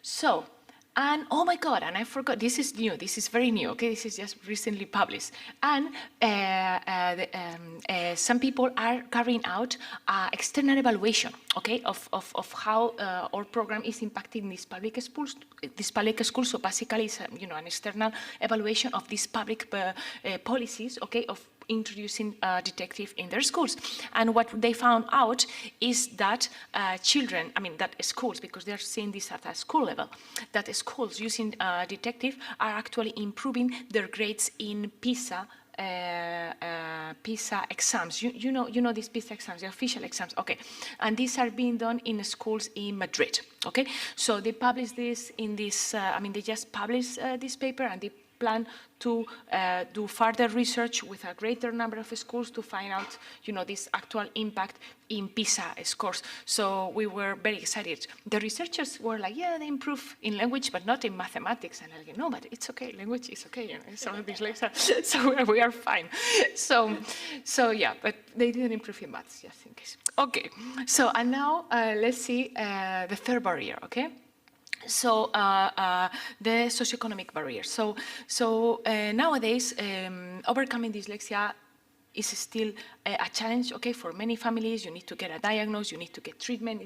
So, and oh my God, and I forgot, this is new, this is very new, okay, this is just recently published. And some people are carrying out external evaluation, okay, of how our program is impacting these public schools. So basically, it's an external evaluation of these public policies, okay, of introducing detective in their schools. And what they found out is that children, that schools, because they're seeing this at a school level, that schools using detective are actually improving their grades in PISA exams. You know these PISA exams, the official exams, okay. And these are being done in schools in Madrid, okay. So they published this in this, they just published this paper, and they plan to do further research with a greater number of schools to find out, this actual impact in PISA scores. So we were very excited. The researchers were like, yeah, they improve in language, but not in mathematics. And I like, no, but it's okay. Language is okay. Some of these so we are fine. So yeah, but they didn't improve in maths, just in case. Okay. So and now let's see the third barrier. Okay. So the socioeconomic barriers. So nowadays, overcoming dyslexia is still a challenge. Okay, for many families, you need to get a diagnosis, you need to get treatment.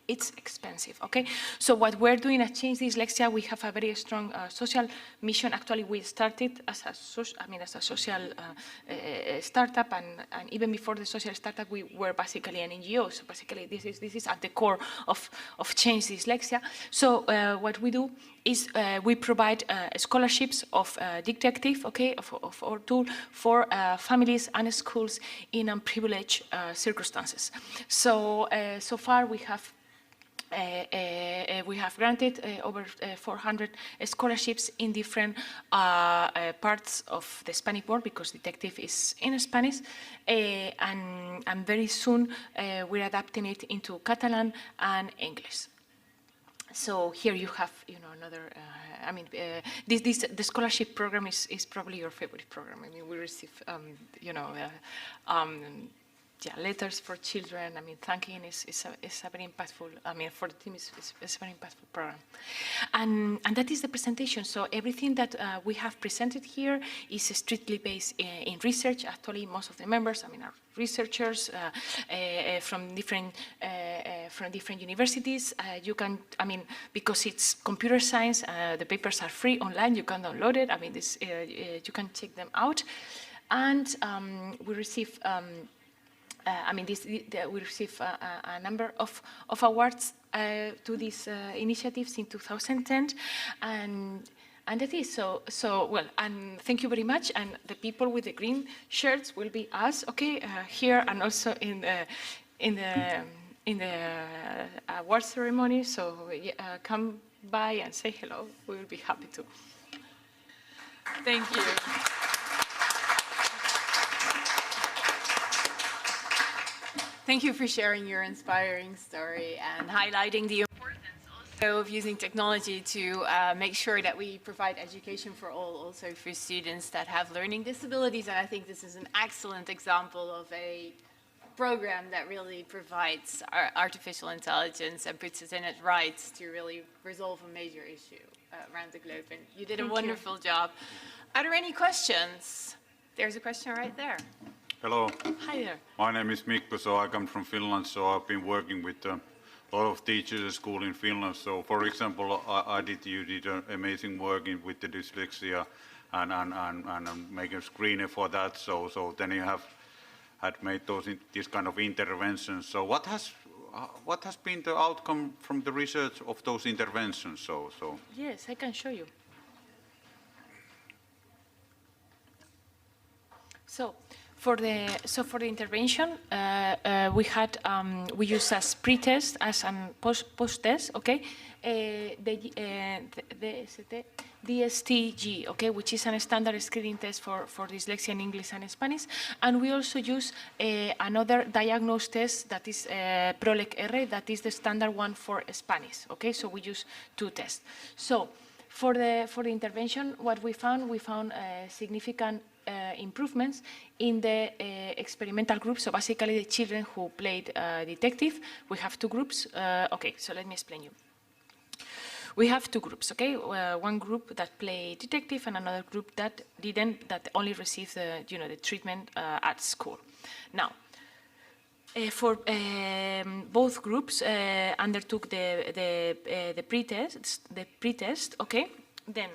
It's expensive. Okay, so what we're doing at Change Dyslexia, we have a very strong social mission. Actually, we started as a social startup, and even before the social startup, we were basically an NGO. So basically, this is at the core of Change Dyslexia. So what we do is we provide scholarships of detective, okay, of our tool for families and schools in unprivileged circumstances. So so far we have granted over 400 scholarships in different parts of the Spanish world, because detective is in Spanish, and very soon we're adapting it into Catalan and English. So here you have, another. The scholarship program is probably your favorite program. I mean, we receive, letters for children. I mean, thanking is a very impactful. I mean, for the team is a very impactful program, and that is the presentation. So everything that we have presented here is strictly based in research. Actually, most of the members, are researchers from different universities. You can, because it's computer science, the papers are free online. You can download it. You can check them out, and we receive. We receive a number of awards to these initiatives in 2010, and that is so well. And thank you very much. And the people with the green shirts will be us, okay, here and also in the award ceremony. So come by and say hello. We will be happy to. Thank you. Thank you for sharing your inspiring story and highlighting the importance also of using technology to make sure that we provide education for all, also for students that have learning disabilities. And I think this is an excellent example of a program that really provides artificial intelligence and puts it in its rights to really resolve a major issue around the globe. And you did a wonderful job. Are there any questions? There's a question right there. Hello. Hi there. My name is Mikko, so I come from Finland, so I've been working with a lot of teachers at school in Finland. So, for example, you did amazing work with the dyslexia and making a screener for that. So then you had made these kind of interventions. So what has been the outcome from the research of those interventions? So Yes, I can show you. So for the intervention, we use as pre-test, as a post-test, okay, the DSTG, okay, which is a standard screening test for dyslexia in English and Spanish, and we also use another diagnosed test that is PROLEC-R, that is the standard one for Spanish, okay. So we use two tests. So for the intervention, what we found significant improvements in the experimental group. So basically the children who played detective. We have two groups. Okay, so let me explain you. We have two groups, okay? One group that played detective and another group that didn't, that only received the treatment at school. Now, for both groups undertook the pre-test, okay? Then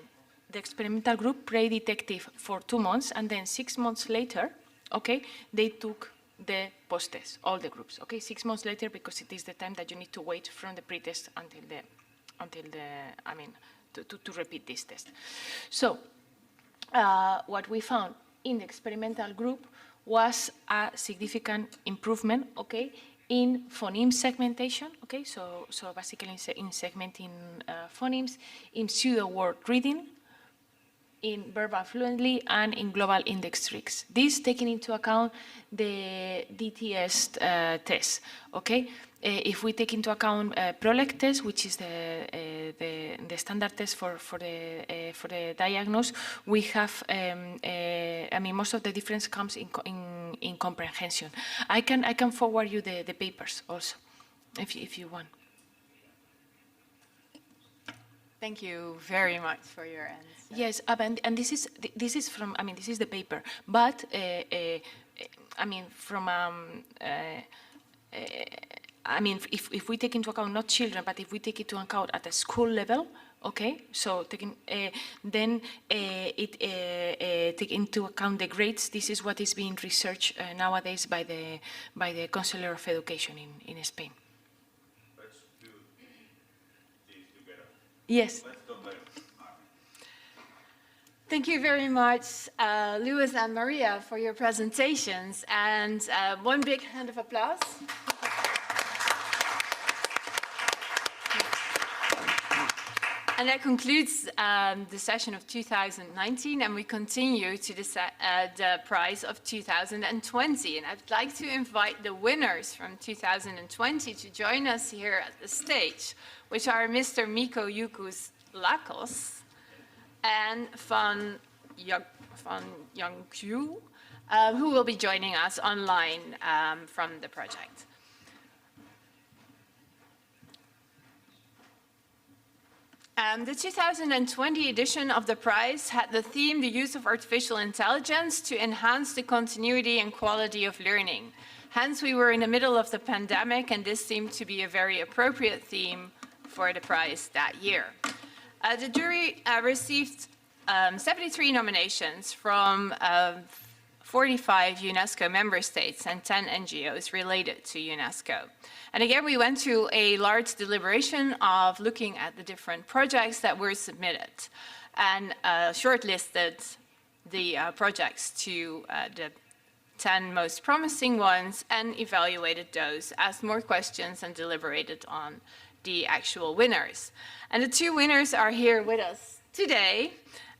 the experimental group played detective for 2 months, and then 6 months later, okay, they took the post-test, all the groups, okay? 6 months later, because it is the time that you need to wait from the pre-test to repeat this test. So what we found in the experimental group was a significant improvement, okay, in phoneme segmentation, okay, so basically in segmenting phonemes, in pseudo-word reading, in verbal fluently, and in global index tricks. This taking into account the DTS test, okay? If we take into account PROLEC test, which is the standard test for the diagnosis, we have, I mean, most of the difference comes in comprehension. I can forward you the papers also, if you want. Thank you very much for your answer. Yes, and this is from, I mean, this is the paper, but I mean, from I mean, if we take into account not children, but if we take into account at a school level, okay, so taking then it take into account the grades. This is what is being researched nowadays by the Councillor of Education in Spain. Let's do these together. Yes. Let's do later. Thank you very much, Luis and Maria, for your presentations, and one big hand of applause. And that concludes the session of 2019, and we continue to the prize of 2020. And I'd like to invite the winners from 2020 to join us here at the stage, which are Mr. Miko Yukus Lakos and Van Young-Kyu, who will be joining us online from the project. The 2020 edition of the prize had the theme, the use of artificial intelligence to enhance the continuity and quality of learning. Hence, we were in the middle of the pandemic, and this seemed to be a very appropriate theme for the prize that year. The jury received 73 nominations from 45 UNESCO member states and 10 NGOs related to UNESCO. And again, we went through a large deliberation of looking at the different projects that were submitted and shortlisted the projects to the 10 most promising ones and evaluated those, asked more questions, and deliberated on the actual winners. And the two winners are here with us today.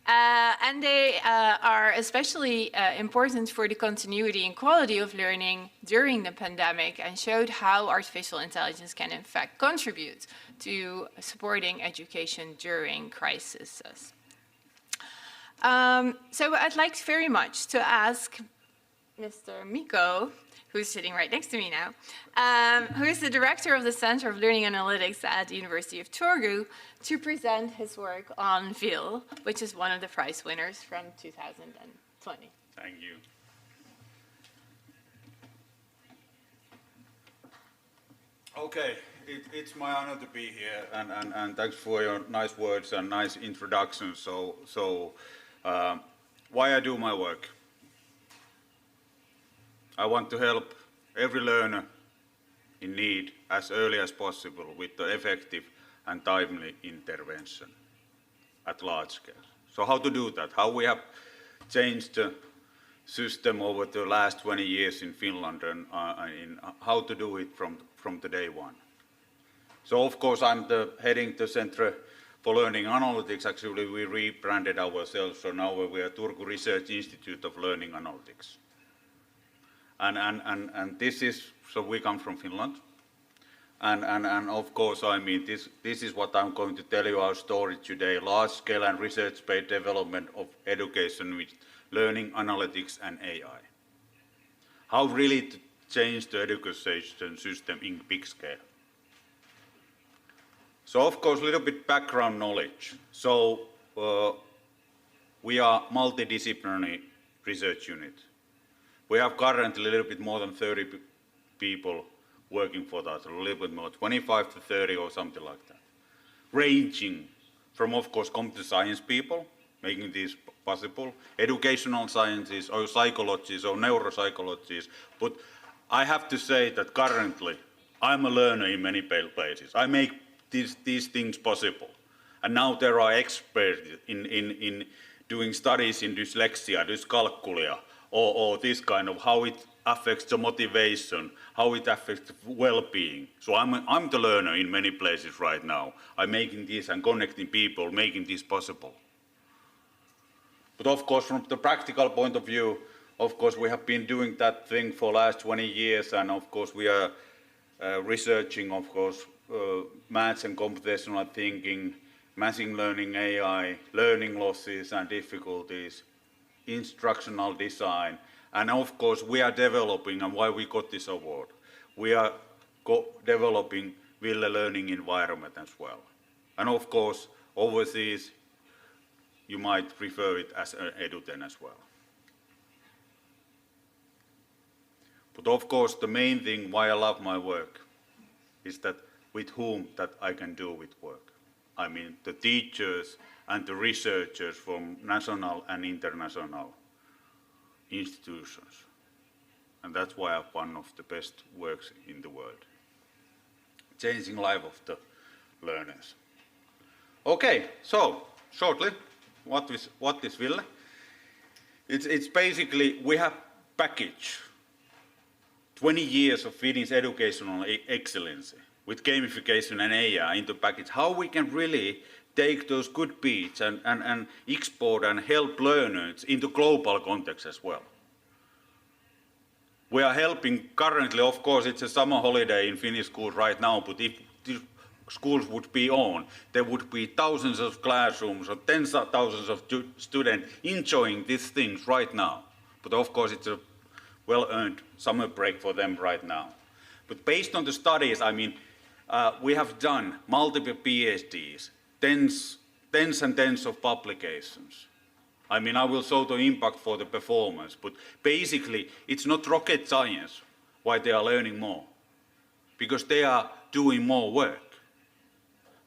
And they are especially important for the continuity and quality of learning during the pandemic, and showed how artificial intelligence can in fact contribute to supporting education during crises. So I'd like very much to ask Mr. Miko, who's sitting right next to me now, who is the director of the Center of Learning Analytics at the University of Turku, to present his work on VIL, which is one of the prize winners from 2020. Thank you. Okay, it's my honor to be here, and thanks for your nice words and nice introduction. So why I do my work? I want to help every learner in need as early as possible with the effective and timely intervention at large scale. So how to do that? How we have changed the system over the last 20 years in Finland, and in how to do it from the day one. So of course I'm heading the Center for Learning Analytics. Actually we rebranded ourselves, so now we are Turku Research Institute of Learning Analytics. And this is, so we come from Finland. And of course, I mean, this is what I'm going to tell you our story today, large-scale and research-based development of education with learning, analytics, and AI. How really to change the education system in big scale. So of course, a little bit background knowledge. So we are multidisciplinary research unit. We have currently a little bit more than 30 people working for that, a little bit more, 25 to 30 or something like that. Ranging from, of course, computer science people, making this possible, educational sciences or psychologists or neuropsychologists. But I have to say that currently, I'm a learner in many places. I make these things possible. And now there are experts in doing studies in dyslexia, dyscalculia, or this kind of how it affects the motivation, how it affects well-being. So I'm the learner in many places right now. I'm making this and connecting people, making this possible. But of course, from the practical point of view, of course, we have been doing that thing for the last 20 years, and of course, we are researching, of course, maths and computational thinking, machine learning, AI, learning losses and difficulties, instructional design, and of course, we are developing, and why we got this award, we are developing Ville learning environment as well. And of course, overseas, you might refer it as an EduTen as well. But of course, the main thing why I love my work is that with whom that I can do with work. I mean, the teachers and the researchers from national and international institutions. And that's why I have one of the best works in the world. Changing life of the learners. Okay, so shortly, what is Ville? It's basically, we have packaged 20 years of Finnish educational excellence with gamification and AI into package. How we can really take those good bits and export and help learners into global context as well. We are helping currently, of course, it's a summer holiday in Finnish schools right now, but if the schools would be on, there would be thousands of classrooms or tens of thousands of students enjoying these things right now. But of course, it's a well-earned summer break for them right now. But based on the studies, I mean, we have done multiple PhDs, tens and tens of publications. I mean, I will show the impact for the performance, but basically, it's not rocket science why they are learning more, because they are doing more work.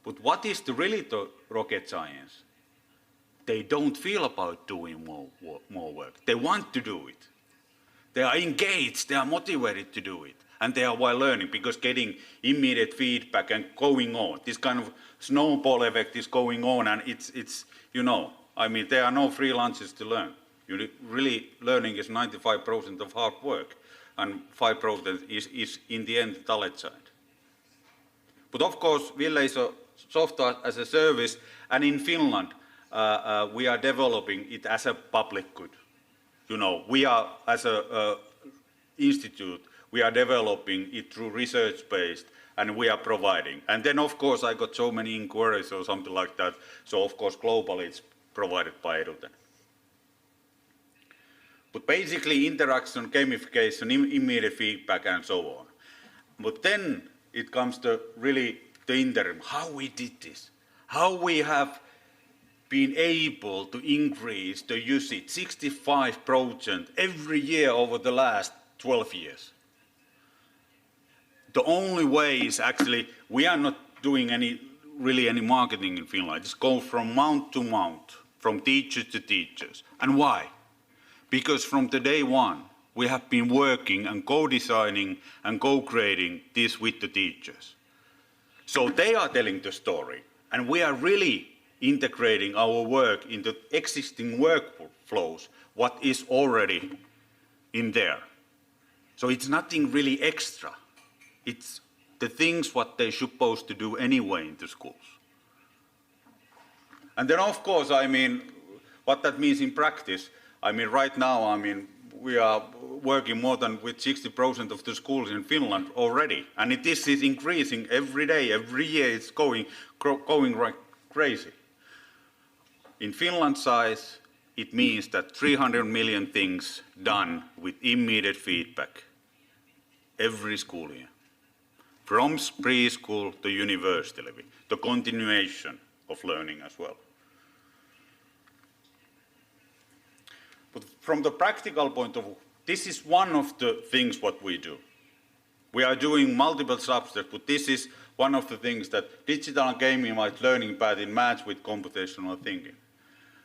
But what is really the rocket science? They don't feel about doing more work. They want to do it. They are engaged, they are motivated to do it. And they are while learning, because getting immediate feedback and going on. This kind of snowball effect is going on, and it's you know, I mean, there are no free lunches to learn. Really, learning is 95% of hard work, and 5% is in the end, talent side. But of course, Ville is a software as a service, and in Finland, we are developing it as a public good. You know, we are, as a institute, we are developing it through research-based, and we are providing. And then, of course, I got so many inquiries or something like that. So, of course, globally, it's provided by EduTen. But basically, interaction, gamification, immediate feedback, and so on. But then it comes to really the interim, how we did this, how we have been able to increase the usage 65% every year over the last 12 years. The only way is actually, we are not doing really any marketing in Finland. Just go from mount to mount, from teachers to teachers. And why? Because from the day one, we have been working and co-designing and co-creating this with the teachers. So they are telling the story, and we are really integrating our work into existing workflows, what is already in there. So it's nothing really extra. It's the things what they're supposed to do anyway in the schools. And then, of course, I mean, what that means in practice, I mean, right now, I mean, we are working more than with 60% of the schools in Finland already. And this is increasing every day, every year it's going like crazy. In Finland's size, it means that 300 million things done with immediate feedback every school year. From preschool to university level, the continuation of learning as well. But from the practical point of view, this is one of the things what we do. We are doing multiple subjects, but this is one of the things that digital and gamified learning path in match with computational thinking.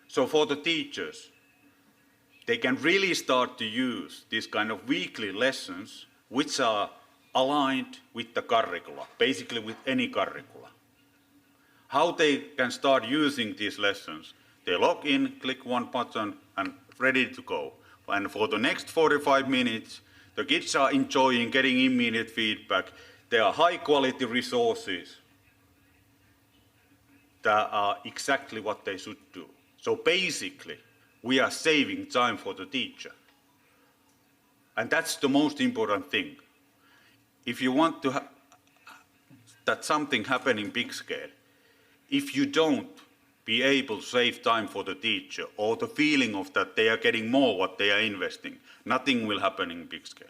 So for the teachers, they can really start to use these kind of weekly lessons which are aligned with the curricula, basically with any curricula. How they can start using these lessons, they log in, click one button, and ready to go. And for the next 45 minutes, the kids are enjoying getting immediate feedback. There are high quality resources that are exactly what they should do. So basically, we are saving time for the teacher. And that's the most important thing. If you want to that something happen in big scale, if you don't be able to save time for the teacher or the feeling of that they are getting more what they are investing, nothing will happen in big scale.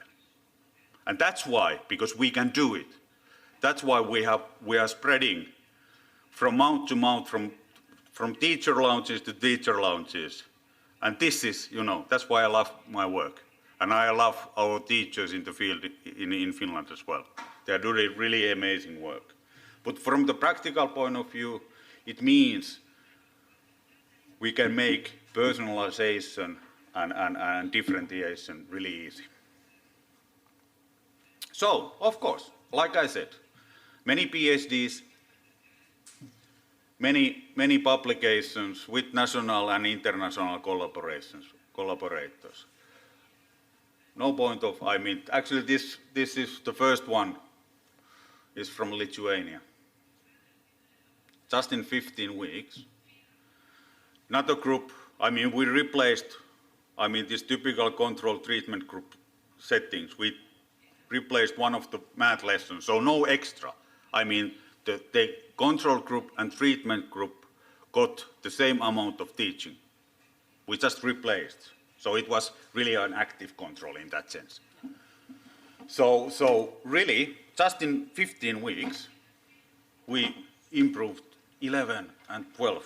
And that's why, because we can do it. That's why we are spreading from mouth to mouth, from teacher lounges to teacher lounges. And this is, that's why I love my work. And I love our teachers in the field in Finland as well. They are doing really amazing work. But from the practical point of view, it means we can make personalization and differentiation really easy. So, of course, like I said, many PhDs, many publications with national and international collaborators. No point of, actually this is the first one, is from Lithuania. Just in 15 weeks. Another group, we replaced, this typical control treatment group settings. We replaced one of the math lessons, so no extra. The control group and treatment group got the same amount of teaching. We just replaced. So it was really an active control in that sense. So really, just in 15 weeks, we improved 11 and 12%.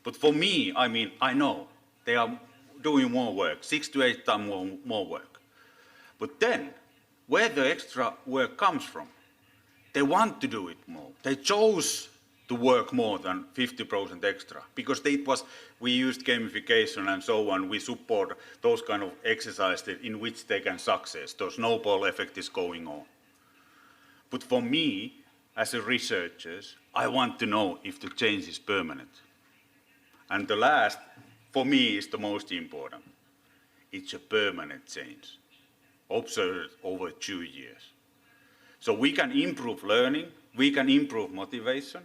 But for me, I know they are doing more work, 6 to 8 times more work. But then, where the extra work comes from, they want to do it more. They chose to work more than 50% extra because we used gamification and so on. We support those kind of exercises in which they can success. The snowball effect is going on. But for me, as a researcher, I want to know if the change is permanent. And the last, for me, is the most important. It's a permanent change, observed over 2 years. So we can improve learning, we can improve motivation,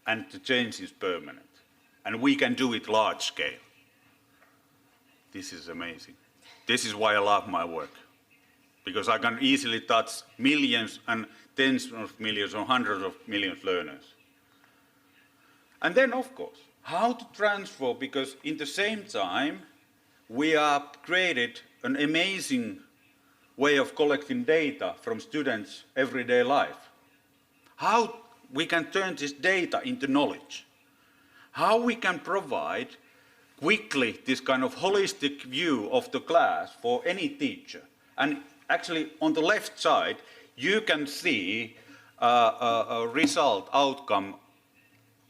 and the change is permanent. And we can do it large scale. This is amazing. This is why I love my work. Because I can easily touch millions and tens of millions or hundreds of millions of learners. And then, of course, how to transfer, because in the same time, we have created an amazing way of collecting data from students' everyday life. How we can turn this data into knowledge. How we can provide quickly this kind of holistic view of the class for any teacher. And actually, on the left side, you can see a result outcome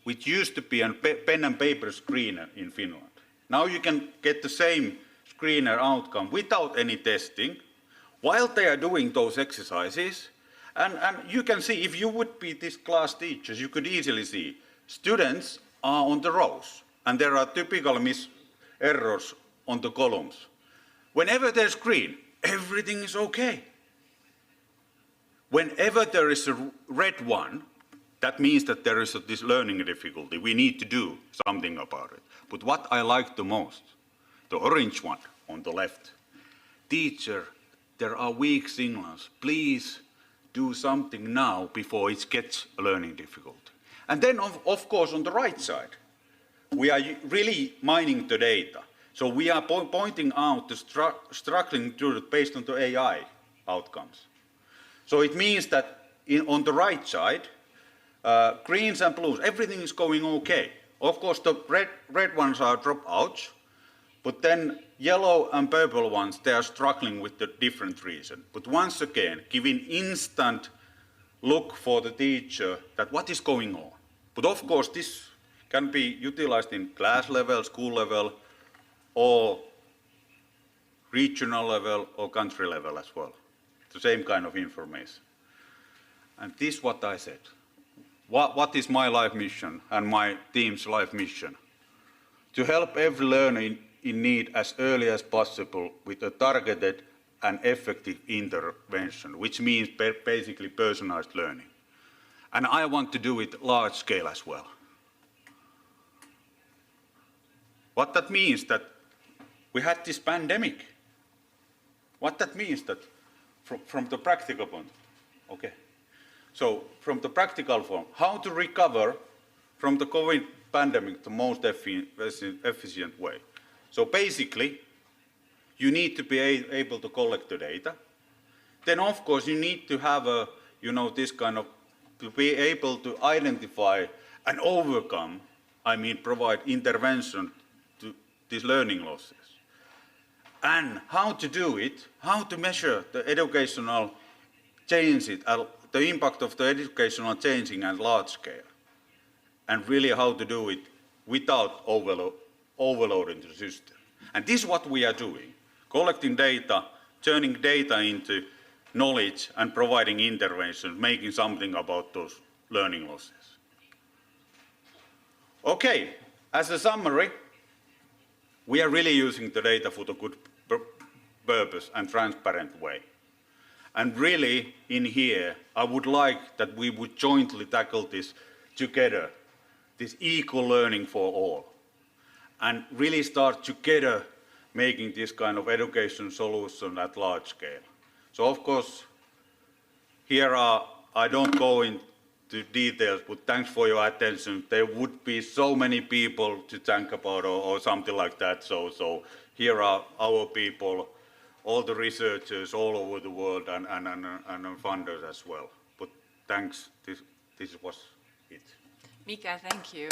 which used to be a pen and paper screener in Finland. Now you can get the same screener outcome without any testing while they are doing those exercises. And you can see, if you would be this class teachers, you could easily see students are on the rows and there are typical errors on the columns. Whenever there's green, everything is okay. Whenever there is a red one, that means that there is this learning difficulty. We need to do something about it. But what I like the most, the orange one on the left, teacher, there are weak signals. Please do something now before it gets a learning difficulty. And then, of course, on the right side, we are really mining the data. So we are pointing out the struggling based on the AI outcomes. So it means that on the right side, greens and blues, everything is going okay. Of course, the red ones are dropouts, but then yellow and purple ones, they are struggling with the different reason. But once again, giving instant look for the teacher that what is going on. But of course, this can be utilized in class level, school level, or regional level, or country level as well. The same kind of information. And this is what I said. What is my life mission and my team's life mission? To help every learner in need as early as possible with a targeted and effective intervention, which means basically personalized learning. And I want to do it large scale as well. What that means that we had this pandemic. What that means that from the practical point, okay. So from the practical form, how to recover from the COVID pandemic the most efficient way. So basically, you need to be able to collect the data. Then of course you need to have a, this kind of, to be able to identify and overcome, provide intervention to these learning losses. And how to do it, how to measure the educational changes, the impact of the educational changing at large scale. And really how to do it without overloading the system. And this is what we are doing, collecting data, turning data into knowledge and providing intervention, making something about those learning losses. Okay, as a summary, we are really using the data for the good purpose and transparent way. And really, in here, I would like that we would jointly tackle this together, this equal learning for all, and really start together making this kind of education solution at large scale. So of course, here I don't go into details, but thanks for your attention. There would be so many people to think about or something like that. So here are our people, all the researchers all over the world and funders as well. But thanks, this was it. Mika, thank you.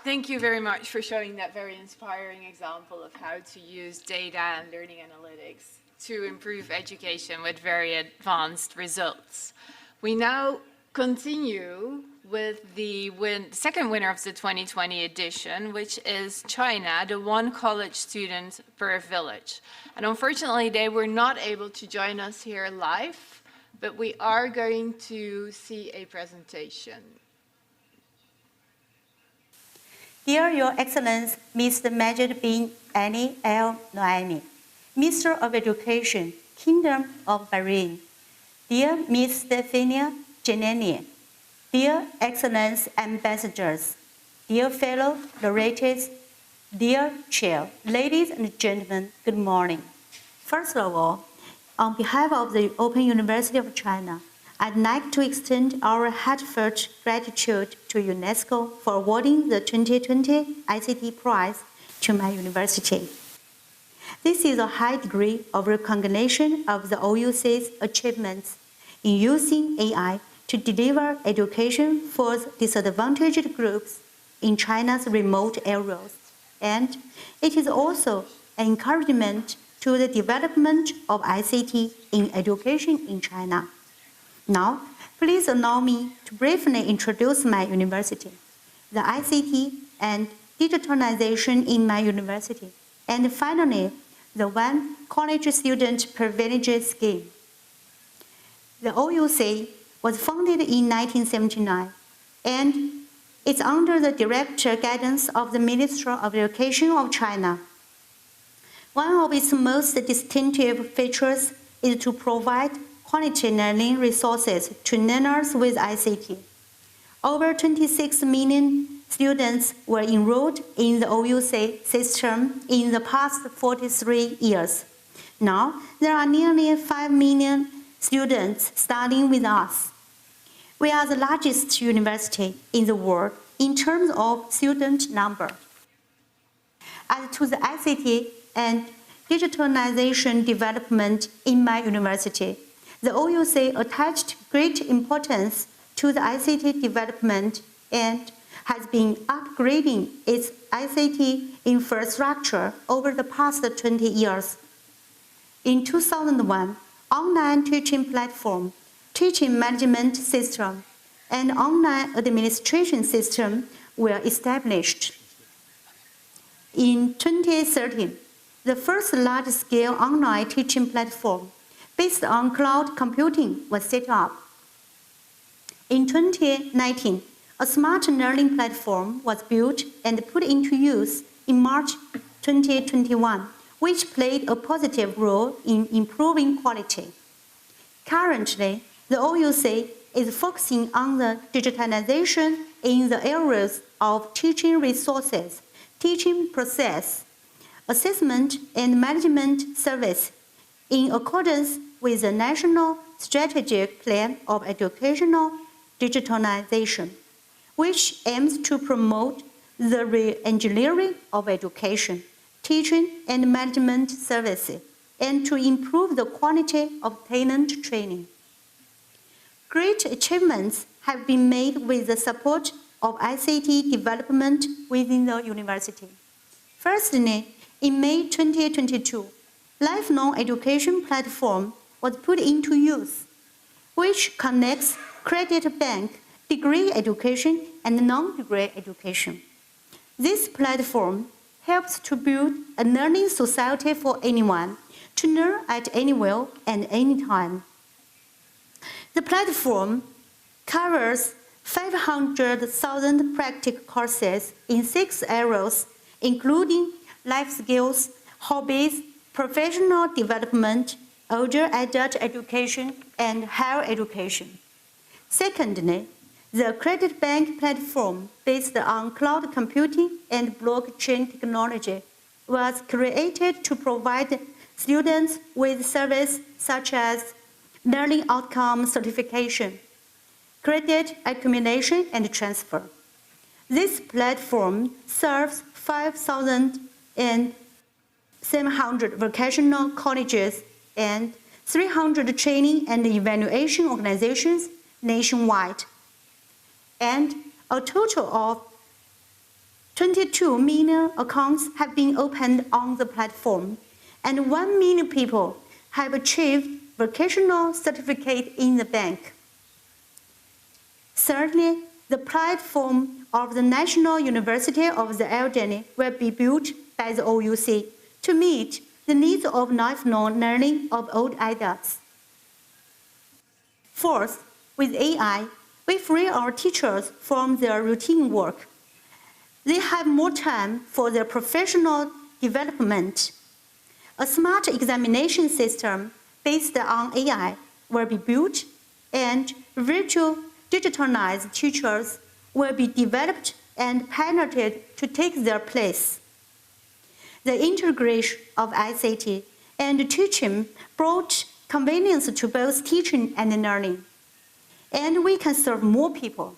Thank you very much for showing that very inspiring example of how to use data and learning analytics to improve education with very advanced results. We now continue with the second winner of the 2020 edition, which is China, the one college student per village. And unfortunately, they were not able to join us here live, but we are going to see a presentation. Dear Your Excellence, Mr. Majid bin Ali Al Noaimi, Minister of Education, Kingdom of Bahrain, dear Ms. Stefania Janani, dear Excellence Ambassadors, dear fellow laureates, dear Chair, ladies and gentlemen, good morning. First of all, on behalf of the Open University of China, I'd like to extend our heartfelt gratitude to UNESCO for awarding the 2020 ICT Prize to my university. This is a high degree of recognition of the OUC's achievements in using AI to deliver education for disadvantaged groups in China's remote areas. And it is also an encouragement to the development of ICT in education in China. Now, please allow me to briefly introduce my university, the ICT and digitalization in my university, and finally, the one college student per village scheme. The OUC was founded in 1979, and it's under the direct guidance of the Ministry of Education of China. One of its most distinctive features is to provide quality learning resources to learners with ICT. Over 26 million students were enrolled in the OUC system in the past 43 years. Now, there are nearly 5 million students studying with us. We are the largest university in the world in terms of student number. As to the ICT and digitalization development in my university, the OUC attached great importance to the ICT development and has been upgrading its ICT infrastructure over the past 20 years. In 2001, online teaching platform, teaching management system, and online administration system were established. In 2013, the first large-scale online teaching platform based on cloud computing was set up. In 2019, a smart learning platform was built and put into use in March 2021, which played a positive role in improving quality. Currently, the OUC is focusing on the digitalization in the areas of teaching resources, teaching process, assessment and management service in accordance with the National Strategic Plan of Educational Digitalization, which aims to promote the re-engineering of education, teaching and management services, and to improve the quality of talent training. Great achievements have been made with the support of ICT development within the university. Firstly, in May 2022, Lifelong Education Platform was put into use, which connects credit bank, degree education, and non-degree education. This platform helps to build a learning society for anyone to learn at anywhere and anytime. The platform covers 500,000 practical courses in 6 areas, including life skills, hobbies, professional development, older adult education, and higher education. Secondly, the Credit Bank platform, based on cloud computing and blockchain technology, was created to provide students with services such as learning outcome certification, credit accumulation and transfer. This platform serves 5,700 vocational colleges and 300 training and evaluation organizations nationwide. And a total of 22 million accounts have been opened on the platform, and 1 million people have achieved vocational certificate in the bank. Thirdly, the platform of the National University of the Elderly will be built by the OUC to meet the needs of lifelong learning of old adults. Fourth, with AI, we free our teachers from their routine work. They have more time for their professional development. A smart examination system based on AI will be built, and virtual digitalized teachers will be developed and piloted to take their place. The integration of ICT and teaching brought convenience to both teaching and learning, and we can serve more people.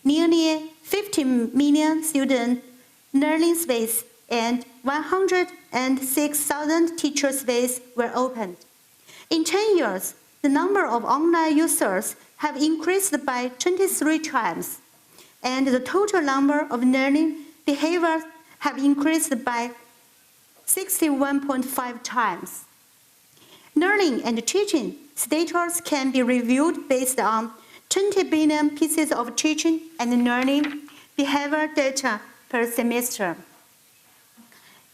Nearly 50 million student learning space and 106,000 teacher space were opened. In 10 years, the number of online users have increased by 23 times, and the total number of learning behaviors have increased by 61.5 times. Learning and teaching status can be reviewed based on 20 billion pieces of teaching and learning behavior data per semester.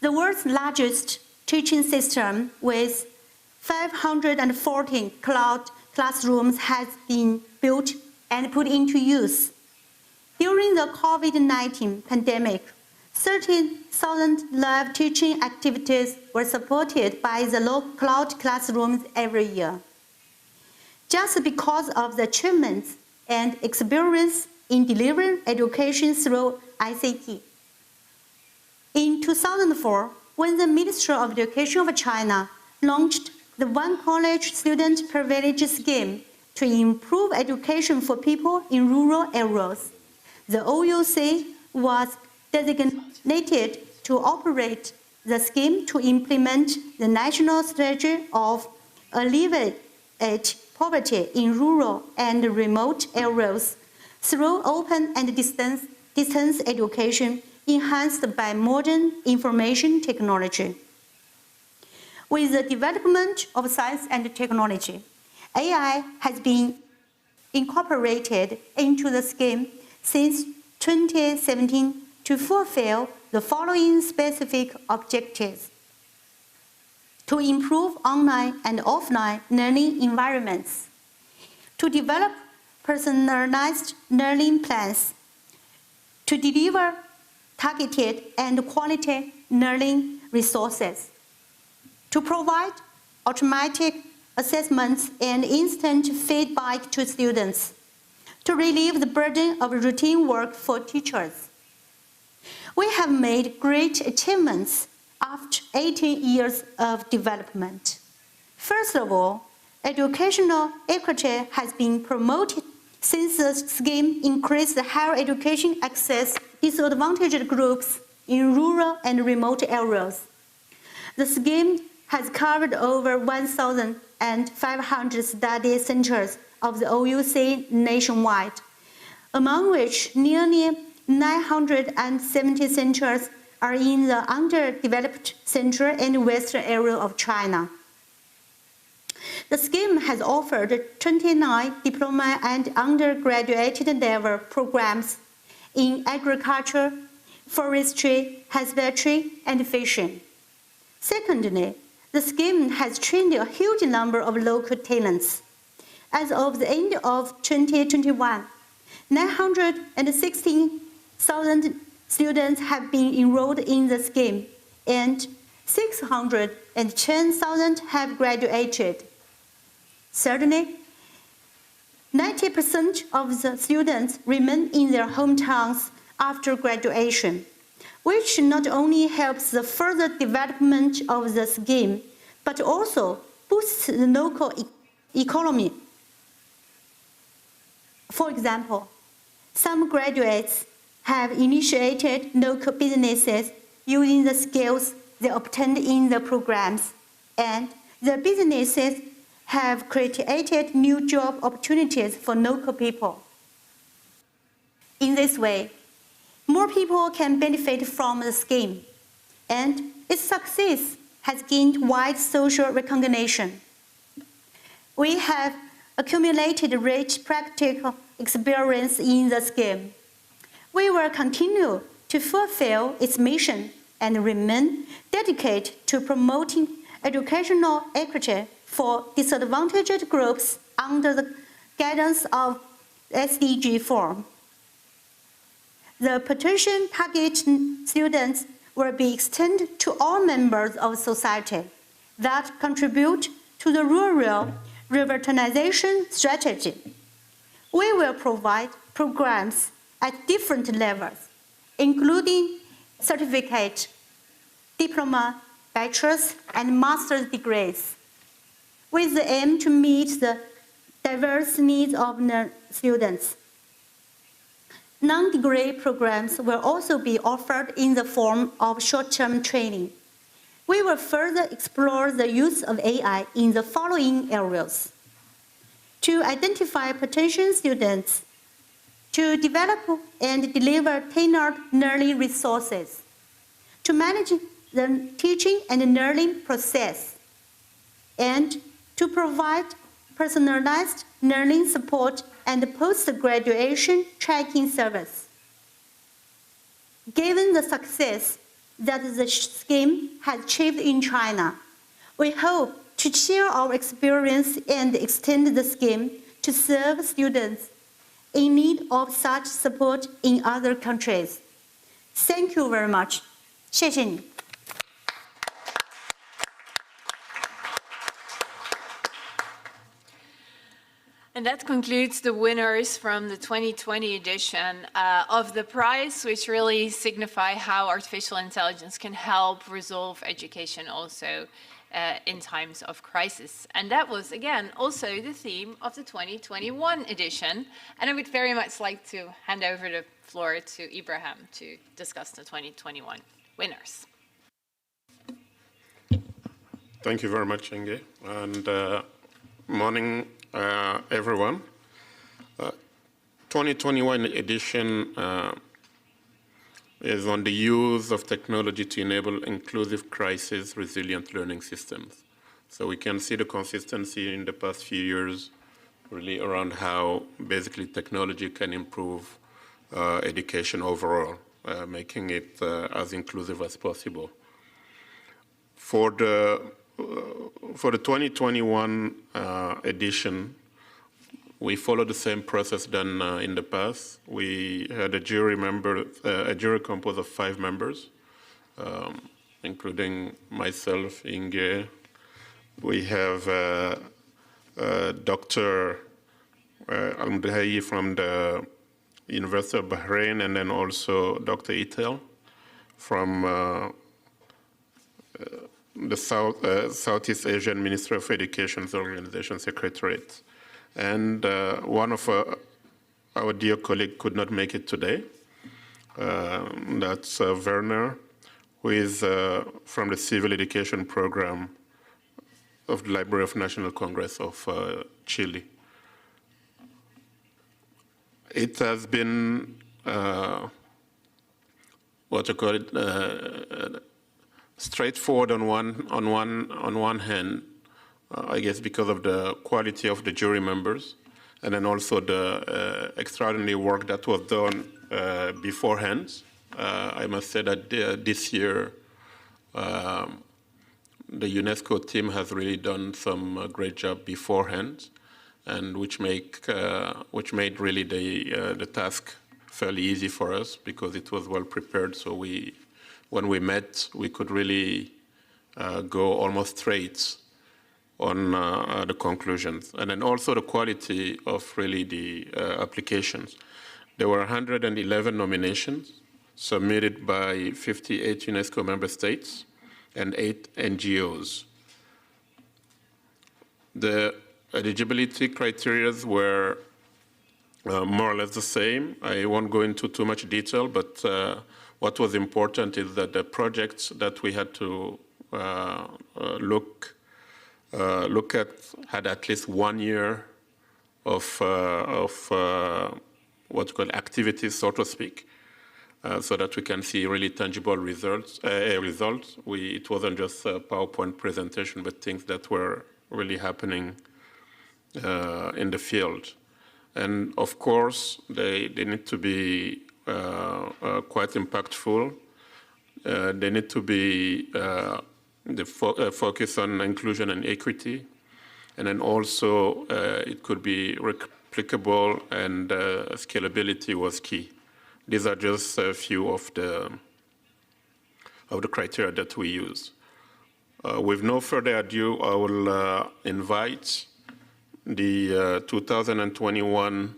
The world's largest teaching system with 514 cloud classrooms has been built and put into use. During the COVID-19 pandemic, 30,000 live teaching activities were supported by the cloud classrooms every year. Just because of the achievements and experience in delivering education through ICT. In 2004, when the Ministry of Education of China launched the One College Student Privilege Scheme to improve education for people in rural areas, the OUC was designated to operate the scheme to implement the national strategy of alleviate poverty in rural and remote areas through open and distance education enhanced by modern information technology. With the development of science and technology, AI has been incorporated into the scheme since 2017 to fulfill the following specific objectives: to improve online and offline learning environments, to develop personalized learning plans, to deliver targeted and quality learning resources, to provide automatic assessments and instant feedback to students, to relieve the burden of routine work for teachers. We have made great achievements after 18 years of development. First of all, educational equity has been promoted since the scheme increased higher education access to disadvantaged groups in rural and remote areas. The scheme has covered over 1,500 study centers of the OUC nationwide, among which nearly 970 centers are in the underdeveloped central and western area of China. The scheme has offered 29 diploma and undergraduate level programs in agriculture, forestry, husbandry, and fishing. Secondly, the scheme has trained a huge number of local talents. As of the end of 2021, 916,000 students have been enrolled in the scheme, and 610,000 have graduated. Thirdly, 90% of the students remain in their hometowns after graduation, which not only helps the further development of the scheme, but also boosts the local economy. For example, some graduates have initiated local businesses using the skills they obtained in the programs, and the businesses have created new job opportunities for local people. In this way, more people can benefit from the scheme, and its success has gained wide social recognition. We have accumulated rich practical experience in the scheme. We will continue to fulfill its mission and remain dedicated to promoting educational equity for disadvantaged groups under the guidance of SDG 4. The petition target students will be extended to all members of society that contribute to the rural revitalization strategy. We will provide programs at different levels, including certificate, diploma, bachelor's, and master's degrees, with the aim to meet the diverse needs of the students. Non-degree programs will also be offered in the form of short-term training. We will further explore the use of AI in the following areas: to identify potential students, to develop and deliver tailored learning resources, to manage the teaching and learning process, and to provide personalized learning support and post-graduation tracking service. Given the success that the scheme has achieved in China, we hope to share our experience and extend the scheme to serve students in need of such support in other countries. Thank you very much. 谢谢你。And that concludes the winners from the 2020 edition of the prize, which really signify how artificial intelligence can help resolve education also in times of crisis. And that was, again, also the theme of the 2021 edition. And I would very much like to hand over the floor to Ibrahim to discuss the 2021 winners. Thank you very much, Inge. And morning, everyone. 2021 edition is on the use of technology to enable inclusive crisis-resilient learning systems. So we can see the consistency in the past few years really around how basically technology can improve education overall, making it as inclusive as possible. For the 2021 edition, we followed the same process done in the past. We had a jury composed of 5 members, including myself, Inge. We have Dr. Al-Mudhayi from the University of Bahrain, and then also Dr. Itel from the Southeast Asian Ministry of Education's Organization Secretariat. And one of our dear colleague could not make it today. That's Werner, who is from the Civil Education Program of the Library of National Congress of Chile. It has been, straightforward on one hand, I guess because of the quality of the jury members, and then also the extraordinary work that was done beforehand. I must say that this year, the UNESCO team has really done some great job beforehand, and which made really the task fairly easy for us because it was well prepared. So when we met, we could really go almost straight on the conclusions, and then also the quality of really the applications. There were 111 nominations submitted by 58 UNESCO member states and 8 NGOs. The eligibility criteria were more or less the same. I won't go into too much detail, but what was important is that the projects that we had to look at had at least 1 year of what's called activities, so to speak, so that we can see really tangible results. It wasn't just a PowerPoint presentation, but things that were really happening in the field. And of course, they need to be quite impactful. They need to be focus on inclusion and equity, and then also it could be replicable, and scalability was key. These are just a few of the criteria that we use. With no further ado, I will invite the 2021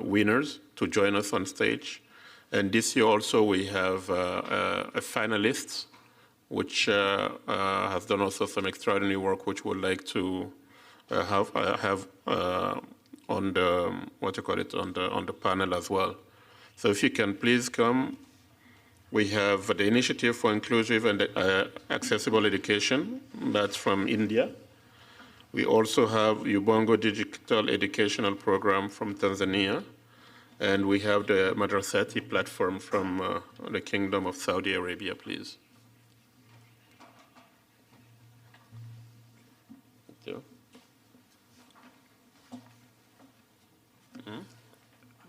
winners to join us on stage. And this year also we have a finalist, which has done also some extraordinary work, which we'd like to have on the on the panel as well. So if you can please come. We have the Initiative for Inclusive and Accessible Education, that's from India. We also have Ubongo Digital Educational Program from Tanzania, and we have the Madrasati platform from the Kingdom of Saudi Arabia, please. Thank you.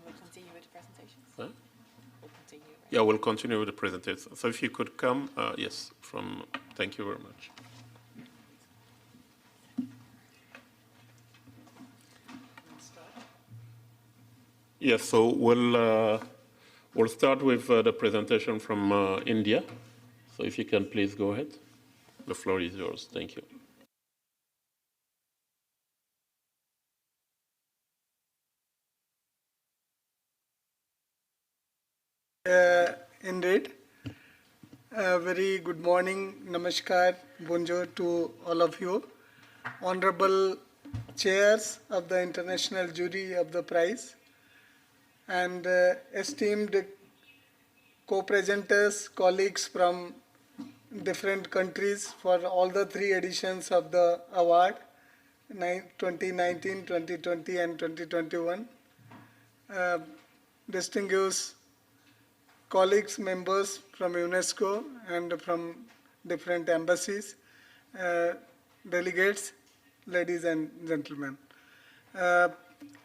We'll continue with the presentations. Huh? We'll continue. Yeah, we'll continue with the presentation. So if you could come, yes, thank you very much. Yes, so we'll start with the presentation from India. So if you can please go ahead. The floor is yours. Thank you. Indeed. Very good morning, namaskar, bonjour to all of you. Honorable chairs of the international jury of the prize, and esteemed co-presenters, colleagues from different countries for all the 3 editions of the award, 2019, 2020, and 2021. Distinguished colleagues, members from UNESCO and from different embassies, delegates, ladies and gentlemen.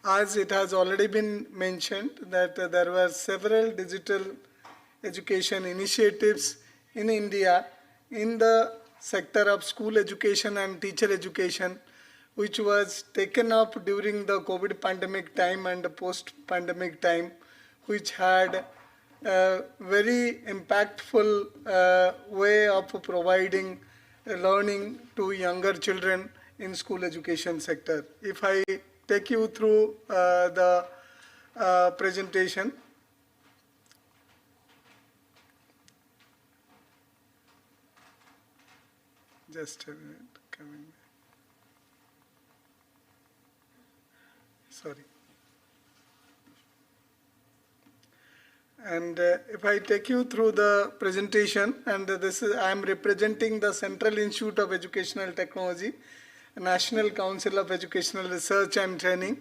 As it has already been mentioned that there were several digital education initiatives in India in the sector of school education and teacher education, which was taken up during the COVID pandemic time and the post-pandemic time, which had a very impactful way of providing learning to younger children in school education sector. If I take you through the presentation. Just a minute, coming back. Sorry. And if I take you through the presentation, and this is, I am representing the Central Institute of Educational Technology, National Council of Educational Research and Training,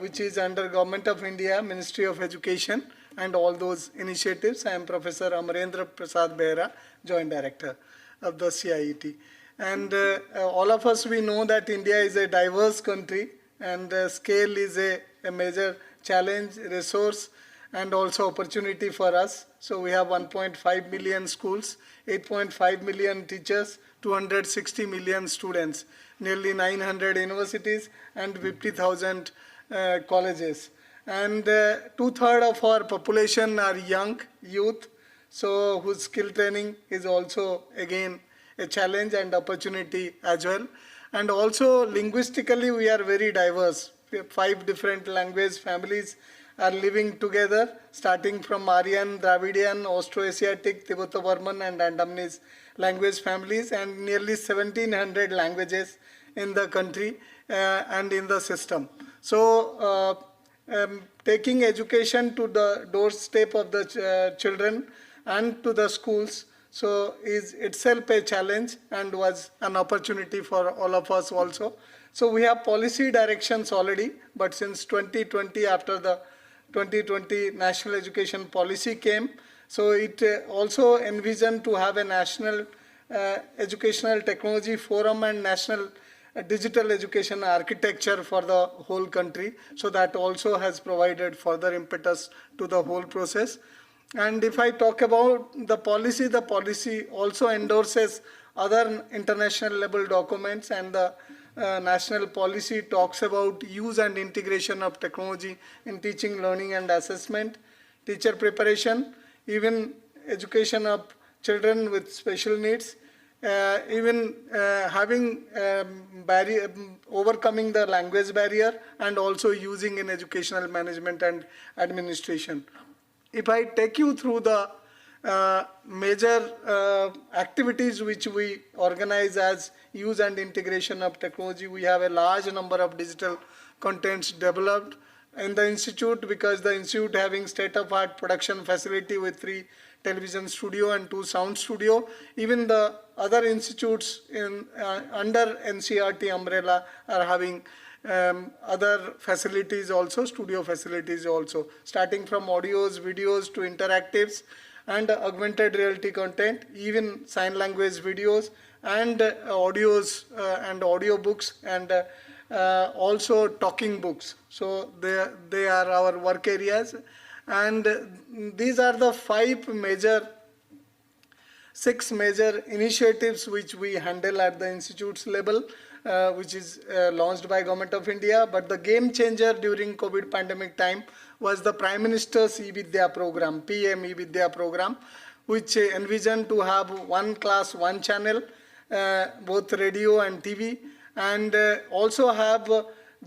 which is under Government of India, Ministry of Education, and all those initiatives. I am Professor Amarendra Prasad Behra, Joint Director of the CIET. And all of us, we know that India is a diverse country, and scale is a major challenge, resource, and also opportunity for us. So we have 1.5 million schools, 8.5 million teachers, 260 million students, nearly 900 universities, and 50,000 colleges. And 2/3 of our population are young youth, so whose skill training is also, again, a challenge and opportunity as well. And also linguistically, we are very diverse. We have 5 different language families are living together, starting from Aryan, Dravidian, Austroasiatic, Tibeto-Burman, and Andamanese language families, and nearly 1,700 languages in the country and in the system. So taking education to the doorstep of the children and to the schools, so is itself a challenge and was an opportunity for all of us also. So we have policy directions already, but since 2020, after the 2020 National Education Policy came, so it also envisioned to have a National Educational Technology Forum and National Digital Education Architecture for the whole country. So that also has provided further impetus to the whole process. And if I talk about the policy also endorses other international level documents, and the national policy talks about use and integration of technology in teaching, learning, and assessment, teacher preparation, even education of children with special needs, even having overcoming the language barrier, and also using in educational management and administration. If I take you through the major activities which we organize as use and integration of technology, we have a large number of digital contents developed in the institute, because the institute having state-of-art production facility with 3 television studio and 2 sound studio. Even the other institutes in under NCERT umbrella are having other facilities also, studio facilities also, starting from audios, videos to interactives and augmented reality content, even sign language videos and audios and audio books, and also talking books. So they are our work areas, and these are the 6 major initiatives which we handle at the institute's level, which is launched by Government of India. But the game changer during COVID pandemic time was the Prime Minister's E-Vidya program, PM E-Vidya program, which envisioned to have 1 class, 1 channel, both radio and TV, and also have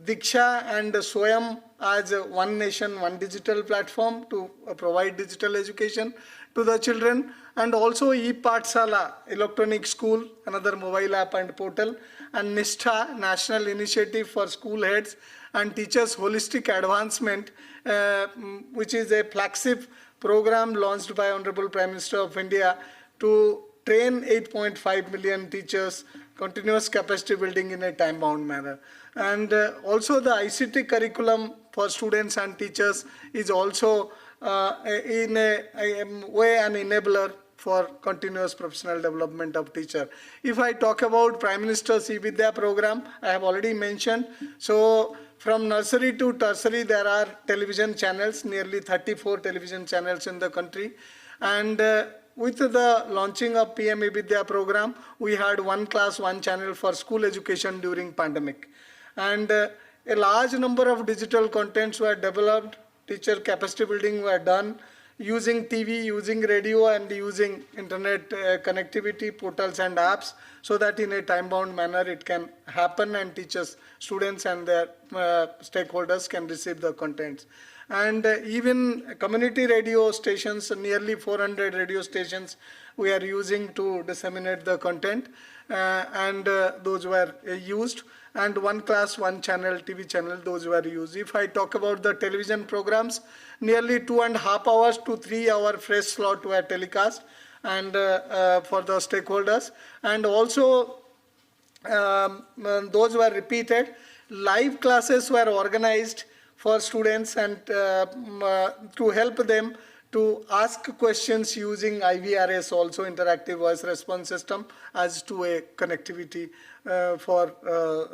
Diksha and Swayam as one nation, one digital platform to provide digital education to the children, and also E-Pathshala, electronic school, another mobile app and portal, and Nishtha, national initiative for school heads and teachers' holistic advancement, which is a flagship program launched by Honorable Prime Minister of India to train 8.5 million teachers, continuous capacity building in a time-bound manner. And also the ICT curriculum for students and teachers is also in a way an enabler for continuous professional development of teacher. If I talk about Prime Minister's E-Vidya program, I have already mentioned. So from nursery to tertiary, there are television channels, nearly 34 television channels in the country. And with the launching of PM E-Vidya program, we had 1 class, 1 channel for school education during pandemic. And a large number of digital contents were developed, teacher capacity building were done, using TV, using radio, and using internet connectivity, portals and apps, so that in a time-bound manner it can happen and teachers, students and their stakeholders can receive the contents. And even community radio stations, nearly 400 radio stations we are using to disseminate the content, and those were used. And one class, one channel, TV channel, those were used. If I talk about the television programs, nearly 2.5 hours to 3 hour fresh slot were telecast and for the stakeholders. And also those were repeated. Live classes were organized for students and to help them to ask questions using IVRS, also interactive voice response system, as to a connectivity for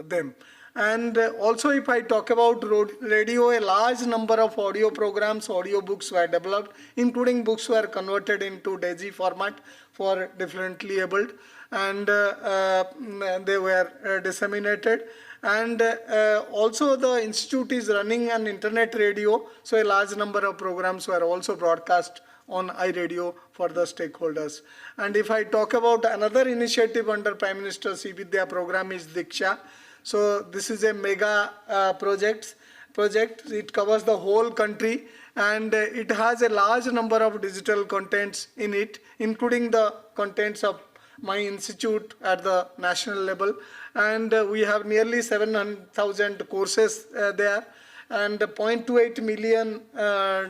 them. And also, if I talk about radio, a large number of audio programs, audio books were developed, including books were converted into DAISY format for differently abled, and they were disseminated. And also the institute is running an internet radio, so a large number of programs were also broadcast on iRadio for the stakeholders. And if I talk about another initiative under Prime Minister's e-Vidya program is Diksha. So this is a mega project. It covers the whole country, and it has a large number of digital contents in it, including the contents of my institute at the national level. And we have nearly 700,000 courses there, and 0.28 million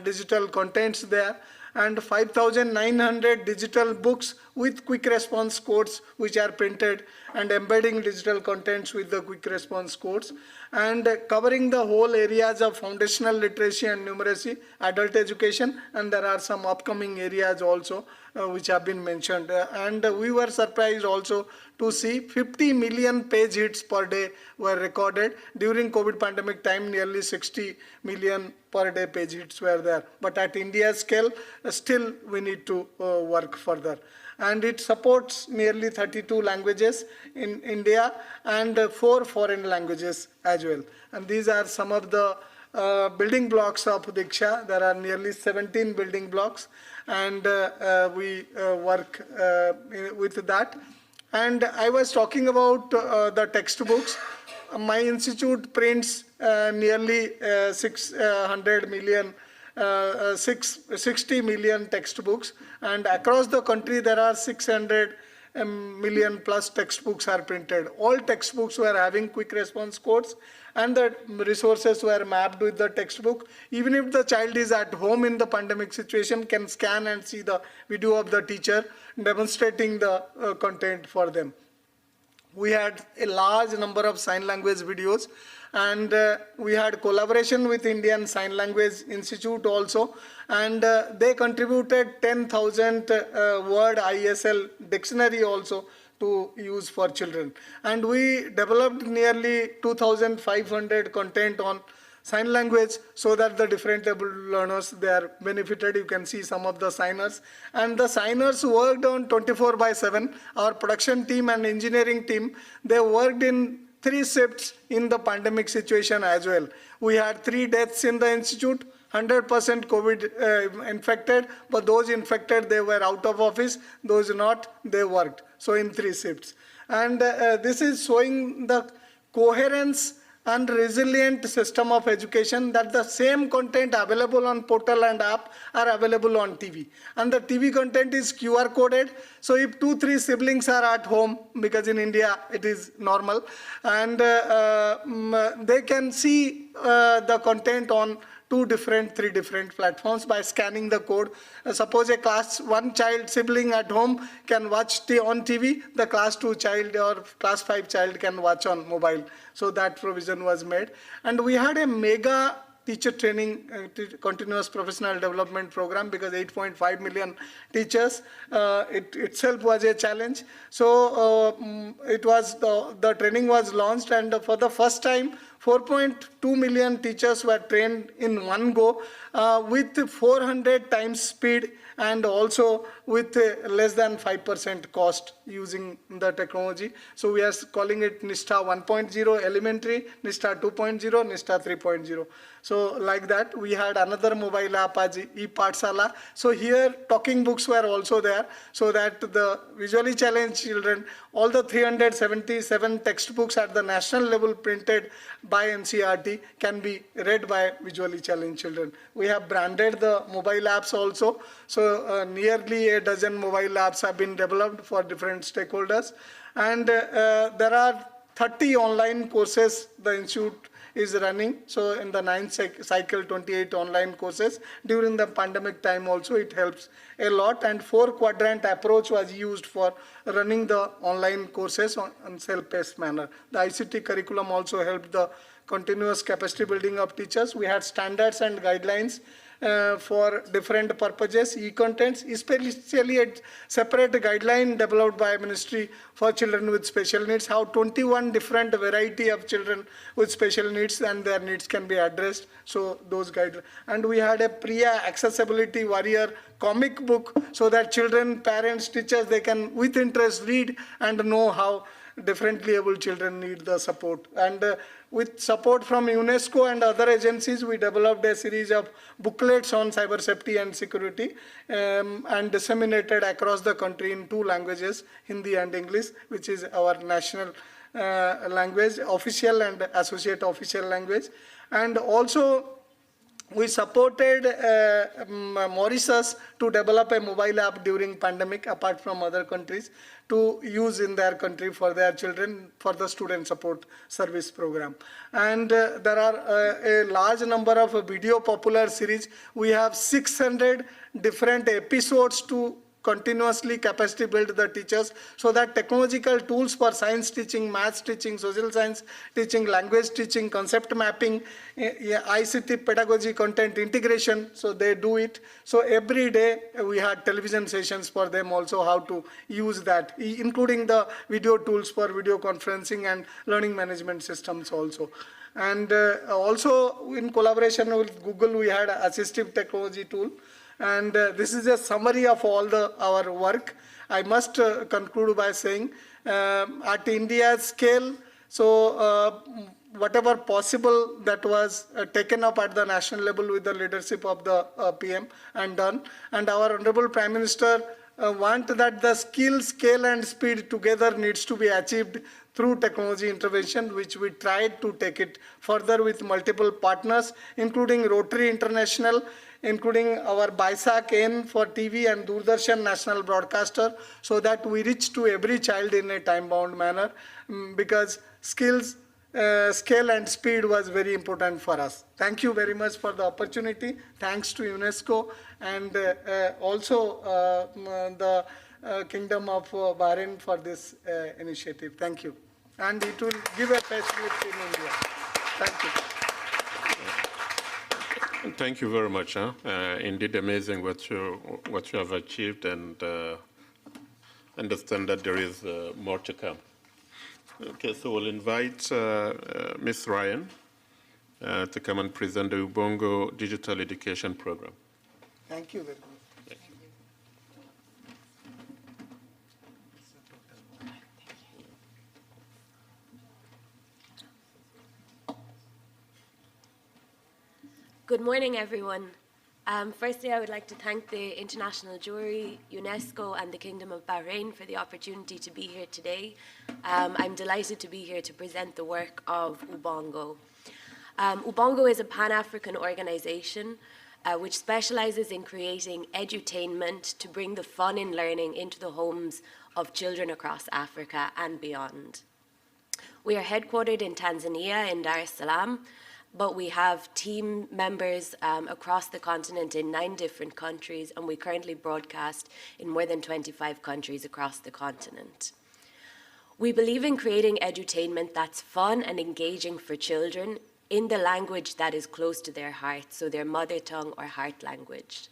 digital contents there, and 5,900 digital books with quick response codes which are printed and embedding digital contents with the quick response codes, and covering the whole areas of foundational literacy and numeracy, adult education, and there are some upcoming areas also which have been mentioned. And we were surprised also to see 50 million page hits per day were recorded. During COVID pandemic time, nearly 60 million per day page hits were there. But at India scale, still we need to work further. And it supports nearly 32 languages in India and 4 foreign languages as well. And these are some of the building blocks of Diksha. There are nearly 17 building blocks, and we work with that. And I was talking about the textbooks. My institute prints nearly 60 million textbooks, and across the country there are 600 million plus textbooks are printed. All textbooks were having quick response codes, and the resources were mapped with the textbook. Even if the child is at home in the pandemic situation, can scan and see the video of the teacher demonstrating the content for them. We had a large number of sign language videos, and we had collaboration with Indian Sign Language Institute also, and they contributed 10,000 word ISL dictionary also to use for children. And we developed nearly 2,500 content on sign language so that the different able learners, they are benefited. You can see some of the signers. And the signers worked on 24/7. Our production team and engineering team, they worked in 3 shifts in the pandemic situation as well. We had 3 deaths in the institute, 100% COVID infected, but those infected, they were out of office. Those not, they worked. So in 3 shifts. And this is showing the coherence and resilient system of education, that the same content available on portal and app are available on TV. And the TV content is QR coded. So if 2-3 siblings are at home, because in India it is normal, and they can see the content on 3 different platforms by scanning the code. Suppose a class 1 child sibling at home can watch on TV, the class 2 child or class 5 child can watch on mobile. So that provision was made. And we had a mega teacher training, continuous professional development program, because 8.5 million teachers, it itself was a challenge. So it was the training was launched, and for the first time 4.2 million teachers were trained in one go with 400 times speed and also with less than 5% cost using the technology. So we are calling it NISTA 1.0 elementary, NISTA 2.0, NISTA 3.0. So like that, we had another mobile app as e-Pathshala. So here talking books were also there, so that the visually challenged children, all the 377 textbooks at the national level printed by NCERT can be read by visually challenged children. We have branded the mobile apps also. So nearly a dozen mobile apps have been developed for different stakeholders. And there are 30 online courses the institute is running. So in the 9th cycle, 28 online courses. During the pandemic time also, it helps a lot. And 4-quadrant approach was used for running the online courses on self-paced manner. The ICT curriculum also helped the continuous capacity building of teachers. We had standards and guidelines for different purposes, e-contents, especially a separate guideline developed by Ministry for Children with Special Needs, how 21 different variety of children with special needs and their needs can be addressed. So those guidelines. And we had a Priya Accessibility Warrior comic book, so that children, parents, teachers, they can with interest read and know how differently able children need the support. And with support from UNESCO and other agencies, we developed a series of booklets on cyber safety and security and disseminated across the country in 2 languages, Hindi and English, which is our national language, official and associate official language. And also we supported Mauritius to develop a mobile app during pandemic, apart from other countries, to use in their country for their children for the student support service program. And there are a large number of video popular series. We have 600 different episodes to continuously capacity build the teachers, so that technological tools for science teaching, maths teaching, social science teaching, language teaching, concept mapping, ICT pedagogy, content integration, so they do it. So every day we had television sessions for them also, how to use that, including the video tools for video conferencing and learning management systems also. And also in collaboration with Google, we had an assistive technology tool. And this is a summary of all our work. I must conclude by saying, at India's scale, so whatever possible that was taken up at the national level with the leadership of the PM and done. And our Honorable Prime Minister want that the skill, scale and speed together needs to be achieved through technology intervention, which we tried to take it further with multiple partners, including Rotary International, including our BISAC N for TV and Doordarshan national broadcaster, so that we reach to every child in a time-bound manner, because skills, scale and speed was very important for us. Thank you very much for the opportunity. Thanks to UNESCO and also the Kingdom of Bahrain for this initiative. Thank you. And it will give a facelift in India. Thank you. Thank you very much. Indeed amazing what you have achieved, and understand that there is more to come. Okay, so we'll invite Ms. Ryan to come and present the Ubongo Digital Education Program. Thank you very much. Good morning, everyone. Firstly, I would like to thank the international jury, UNESCO, and the Kingdom of Bahrain for the opportunity to be here today. I'm delighted to be here to present the work of Ubongo. Ubongo is a Pan-African organization which specializes in creating edutainment to bring the fun in learning into the homes of children across Africa and beyond. We are headquartered in Tanzania, in Dar es Salaam, but we have team members across the continent in 9 different countries, and we currently broadcast in more than 25 countries across the continent. We believe in creating edutainment that's fun and engaging for children in the language that is close to their heart, so their mother tongue or heart language.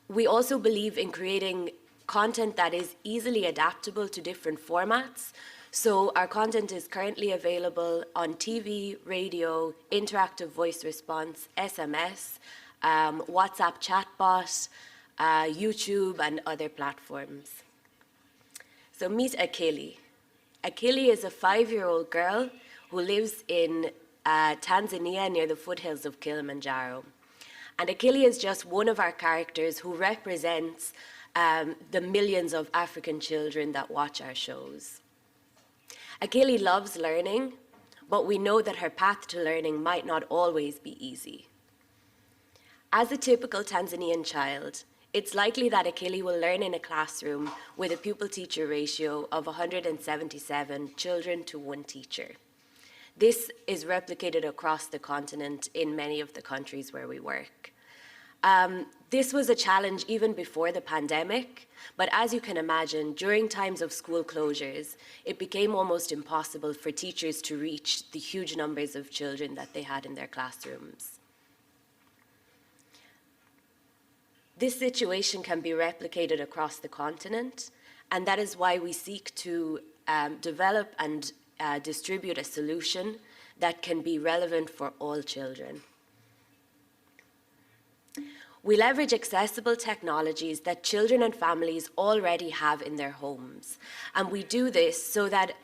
We also believe in creating content that is easily adaptable to different formats. So our content is currently available on TV, radio, interactive voice response, SMS, WhatsApp chatbot, YouTube, and other platforms. So meet Akili. Akili is a 5-year-old girl who lives in Tanzania near the foothills of Kilimanjaro. And Akili is just one of our characters who represents the millions of African children that watch our shows. Akili loves learning, but we know that her path to learning might not always be easy. As a typical Tanzanian child, it's likely that Akili will learn in a classroom with a pupil-teacher ratio of 177 children to 1 teacher. This is replicated across the continent in many of the countries where we work. This was a challenge even before the pandemic, but as you can imagine, during times of school closures, it became almost impossible for teachers to reach the huge numbers of children that they had in their classrooms. This situation can be replicated across the continent, and that is why we seek to develop and distribute a solution that can be relevant for all children. We leverage accessible technologies that children and families already have in their homes. And we do this so that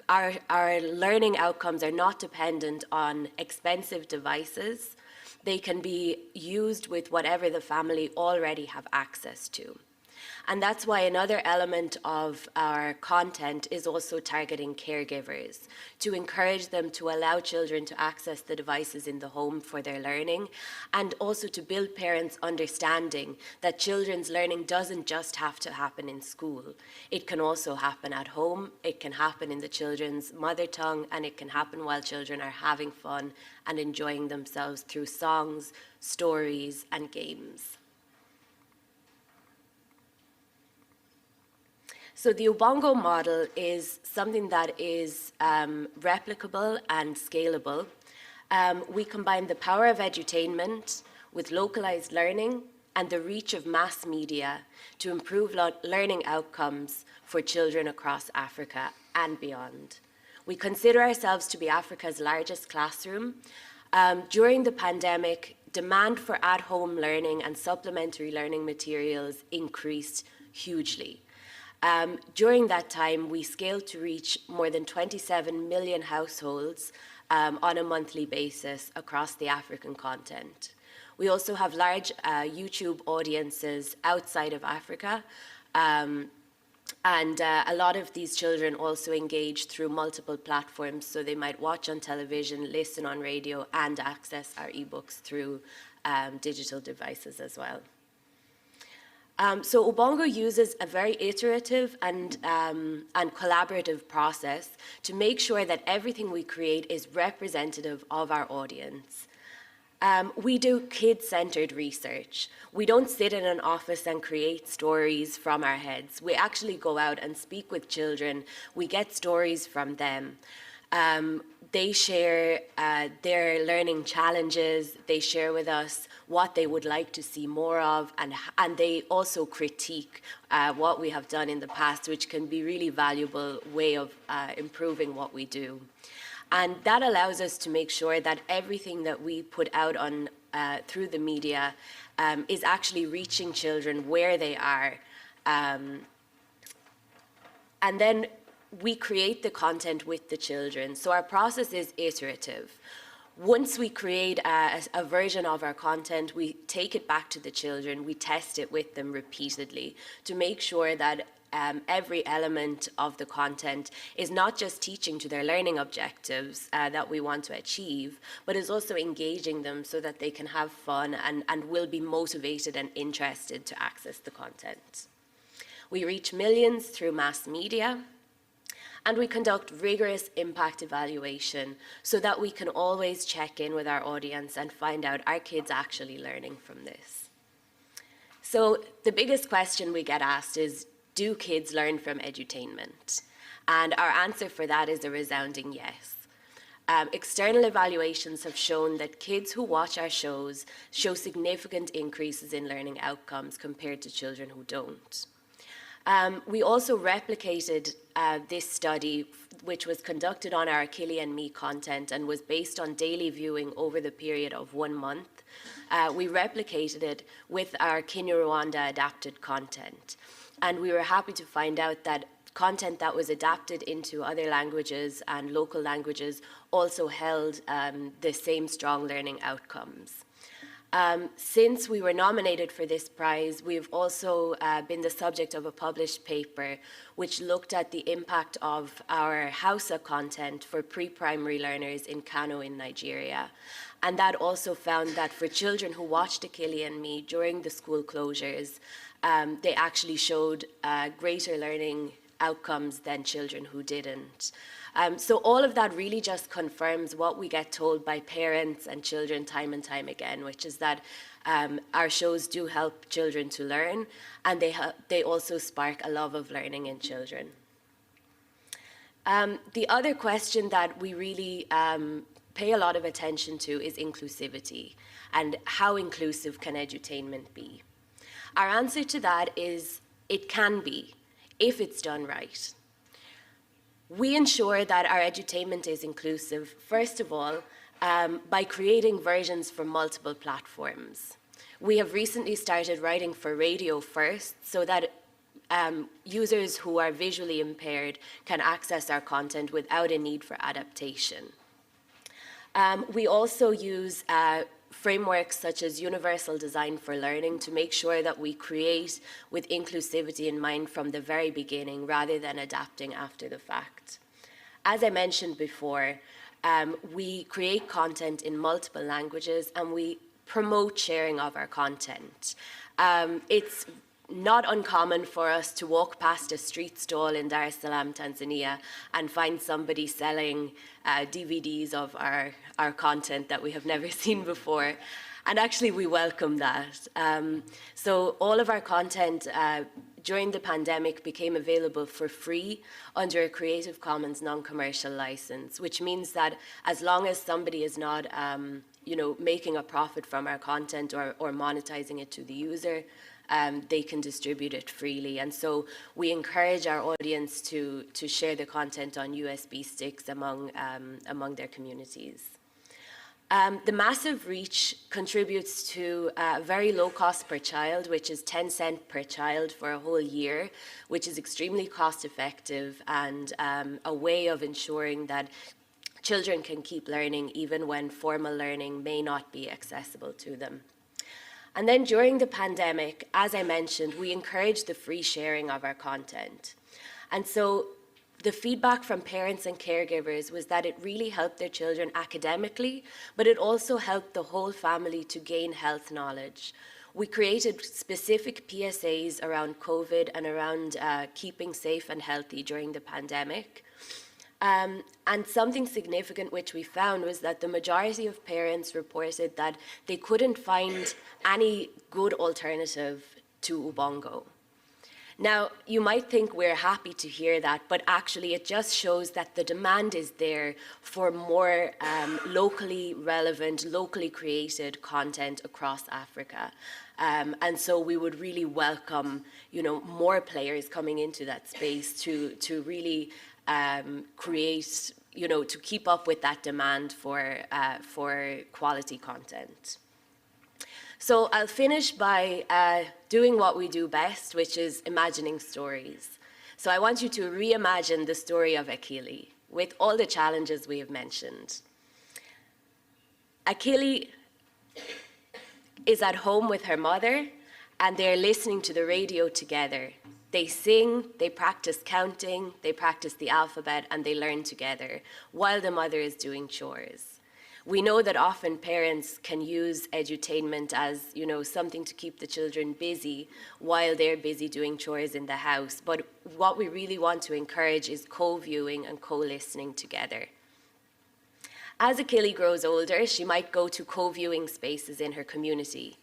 our learning outcomes are not dependent on expensive devices. They can be used with whatever the family already have access to. And that's why another element of our content is also targeting caregivers, to encourage them to allow children to access the devices in the home for their learning, and also to build parents' understanding that children's learning doesn't just have to happen in school. It can also happen at home, it can happen in the children's mother tongue, and it can happen while children are having fun and enjoying themselves through songs, stories, and games. So the Ubongo model is something that is replicable and scalable. We combine the power of edutainment with localized learning and the reach of mass media to improve learning outcomes for children across Africa and beyond. We consider ourselves to be Africa's largest classroom. During the pandemic, demand for at-home learning and supplementary learning materials increased hugely. During that time, we scaled to reach more than 27 million households on a monthly basis across the African continent. We also have large YouTube audiences outside of Africa, and a lot of these children also engage through multiple platforms, so they might watch on television, listen on radio, and access our ebooks through digital devices as well. So Ubongo uses a very iterative and collaborative process to make sure that everything we create is representative of our audience. We do kid-centered research. We don't sit in an office and create stories from our heads. We actually go out and speak with children. We get stories from them. They share their learning challenges. They share with us what they would like to see more of, and they also critique what we have done in the past, which can be really valuable way of improving what we do. And that allows us to make sure that everything that we put out on through the media is actually reaching children where they are. And then we create the content with the children. So our process is iterative. Once we create a version of our content, we take it back to the children, we test it with them repeatedly to make sure that every element of the content is not just teaching to their learning objectives that we want to achieve, but is also engaging them so that they can have fun and will be motivated and interested to access the content. We reach millions through mass media, and we conduct rigorous impact evaluation so that we can always check in with our audience and find out, are kids actually learning from this? So the biggest question we get asked is, do kids learn from edutainment? And our answer for that is a resounding yes. External evaluations have shown that kids who watch our shows show significant increases in learning outcomes compared to children who don't. We also replicated this study, which was conducted on our Akili and Me content and was based on daily viewing over the period of 1 month. We replicated it with our Kinyarwanda adapted content. And we were happy to find out that content that was adapted into other languages and local languages also held the same strong learning outcomes. Since we were nominated for this prize, we've also been the subject of a published paper which looked at the impact of our Hausa content for pre-primary learners in Kano in Nigeria. And that also found that for children who watched Akili and Me during the school closures, they actually showed greater learning outcomes than children who didn't. So all of that really just confirms what we get told by parents and children time and time again, which is that our shows do help children to learn, and they also spark a love of learning in children. The other question that we really pay a lot of attention to is inclusivity, and how inclusive can edutainment be? Our answer to that is it can be, if it's done right. We ensure that our edutainment is inclusive, first of all, by creating versions for multiple platforms. We have recently started writing for radio first, so that users who are visually impaired can access our content without a need for adaptation. We also use frameworks such as universal design for learning to make sure that we create with inclusivity in mind from the very beginning rather than adapting after the fact. As I mentioned before, we create content in multiple languages and we promote sharing of our content. It's not uncommon for us to walk past a street stall in Dar es Salaam, Tanzania, and find somebody selling DVDs of our content that we have never seen before. And actually, we welcome that. So all of our content during the pandemic became available for free under a Creative Commons non-commercial license, which means that as long as somebody is not making a profit from our content or monetizing it to the user, they can distribute it freely. And so we encourage our audience to share the content on USB sticks among their communities. The massive reach contributes to very low cost per child, which is 10 cents per child for a whole year, which is extremely cost effective and a way of ensuring that children can keep learning even when formal learning may not be accessible to them. And then during the pandemic, as I mentioned, we encouraged the free sharing of our content. And so the feedback from parents and caregivers was that it really helped their children academically, but it also helped the whole family to gain health knowledge. We created specific PSAs around COVID and around keeping safe and healthy during the pandemic. And something significant which we found was that the majority of parents reported that they couldn't find any good alternative to Ubongo. Now, you might think we're happy to hear that, but actually it just shows that the demand is there for more locally relevant, locally created content across Africa. And so we would really welcome, more players coming into that space to really create, to keep up with that demand for quality content. So I'll finish by doing what we do best, which is imagining stories. So I want you to reimagine the story of Akili with all the challenges we have mentioned. Akili is at home with her mother, and they're listening to the radio together. They sing, they practice counting, they practice the alphabet, and they learn together while the mother is doing chores. We know that often parents can use edutainment as, something to keep the children busy while they're busy doing chores in the house. But what we really want to encourage is co-viewing and co-listening together. As Akili grows older, she might go to co-viewing spaces in her community.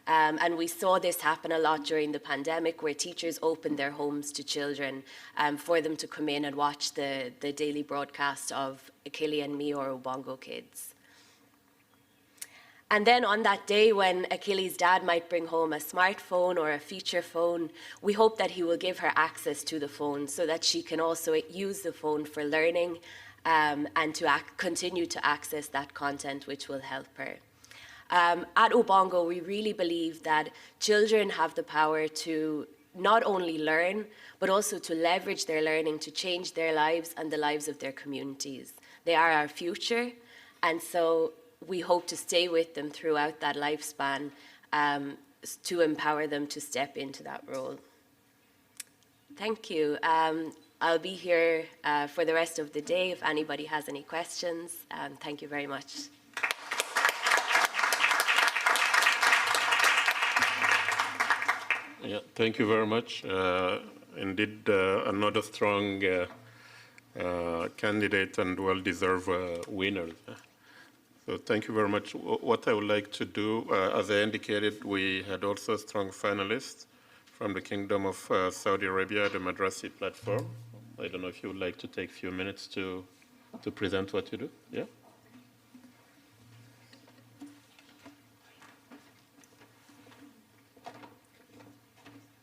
And we saw this happen a lot during the pandemic, where teachers opened their homes to children for them to come in and watch the daily broadcast of Akili and Me or Ubongo Kids. And then on that day when Achilles' dad might bring home a smartphone or a feature phone, we hope that he will give her access to the phone so that she can also use the phone for learning and to continue to access that content which will help her. At Ubongo, we really believe that children have the power to not only learn, but also to leverage their learning to change their lives and the lives of their communities. They are our future, and so we hope to stay with them throughout that lifespan to empower them to step into that role. Thank you. I'll be here for the rest of the day if anybody has any questions. Thank you very much. Yeah, thank you very much. Indeed, another strong candidate and well-deserved winner. So thank you very much. What I would like to do, as I indicated, we had also a strong finalist from the Kingdom of Saudi Arabia, the Madrasi platform. I don't know if you would like to take a few minutes to present what you do. Yeah.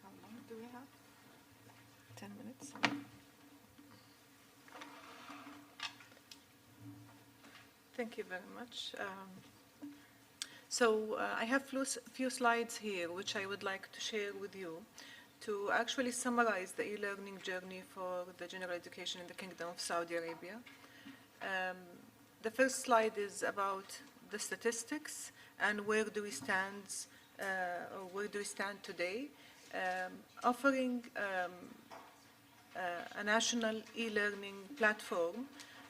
How long do we have? 10 minutes. Thank you very much. I have few slides here which I would like to share with you to actually summarize the e-learning journey for the general education in the Kingdom of Saudi Arabia. The first slide is about the statistics and where do we stand today, offering a national e-learning platform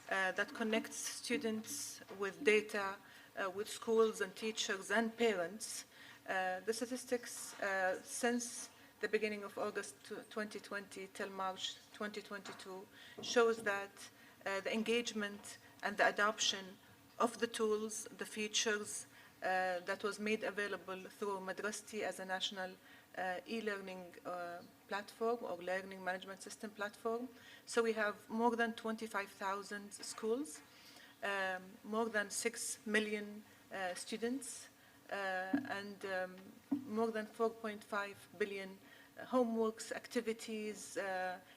that connects students with data, with schools and teachers and parents. The statistics since the beginning of August 2020 till March 2022 shows that the engagement and the adoption of the tools, the features that was made available through Madrasti as a national e-learning platform or learning management system platform. So we have more than 25,000 schools, more than 6 million students, and more than 4.5 billion homeworks, activities,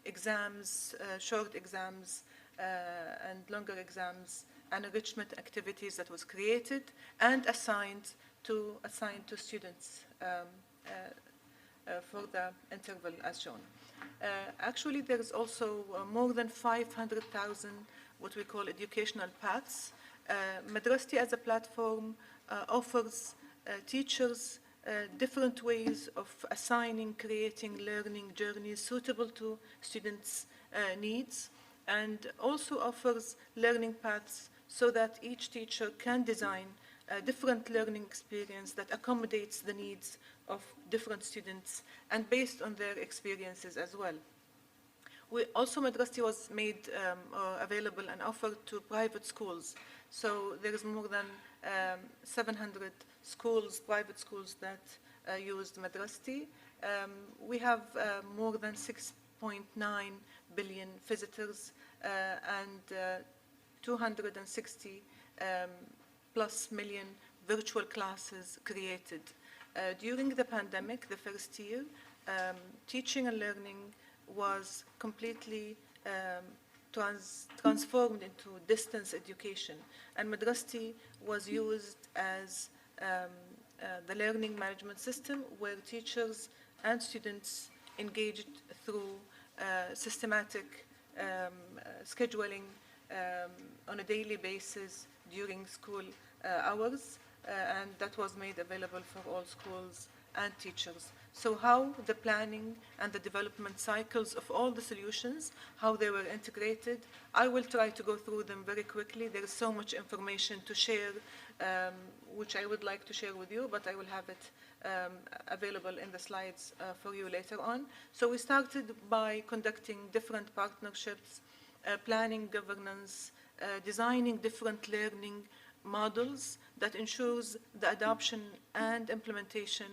exams, short exams, and longer exams, and enrichment activities that was created and assigned to students for the interval as shown. Actually, there is also more than 500,000 what we call educational paths. Madrasti as a platform offers teachers different ways of assigning, creating learning journeys suitable to students' needs, and also offers learning paths so that each teacher can design a different learning experience that accommodates the needs of different students and based on their experiences as well. Madrasti was made available and offered to private schools. So there is more than 700 schools, private schools that used Madrasti. We have more than 6.9 billion visitors and 260 plus million virtual classes created. During the pandemic, the first year, teaching and learning was completely transformed into distance education, and Madrasti was used as the learning management system where teachers and students engaged through systematic scheduling on a daily basis during school hours, and that was made available for all schools and teachers. So how the planning and the development cycles of all the solutions, how they were integrated, I will try to go through them very quickly. There is so much information to share, which I would like to share with you, but I will have it available in the slides for you later on. So we started by conducting different partnerships, planning governance, designing different learning models that ensures the adoption and implementation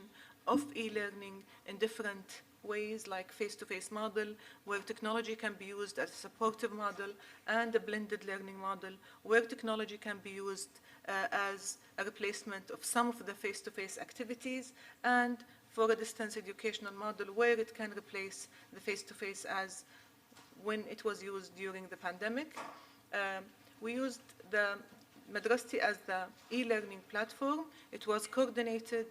of e-learning in different ways like face-to-face model, where technology can be used as a supportive model, and a blended learning model, where technology can be used as a replacement of some of the face-to-face activities, and for a distance educational model where it can replace the face-to-face as when it was used during the pandemic. We used the Madrasti as the e-learning platform. It was coordinated,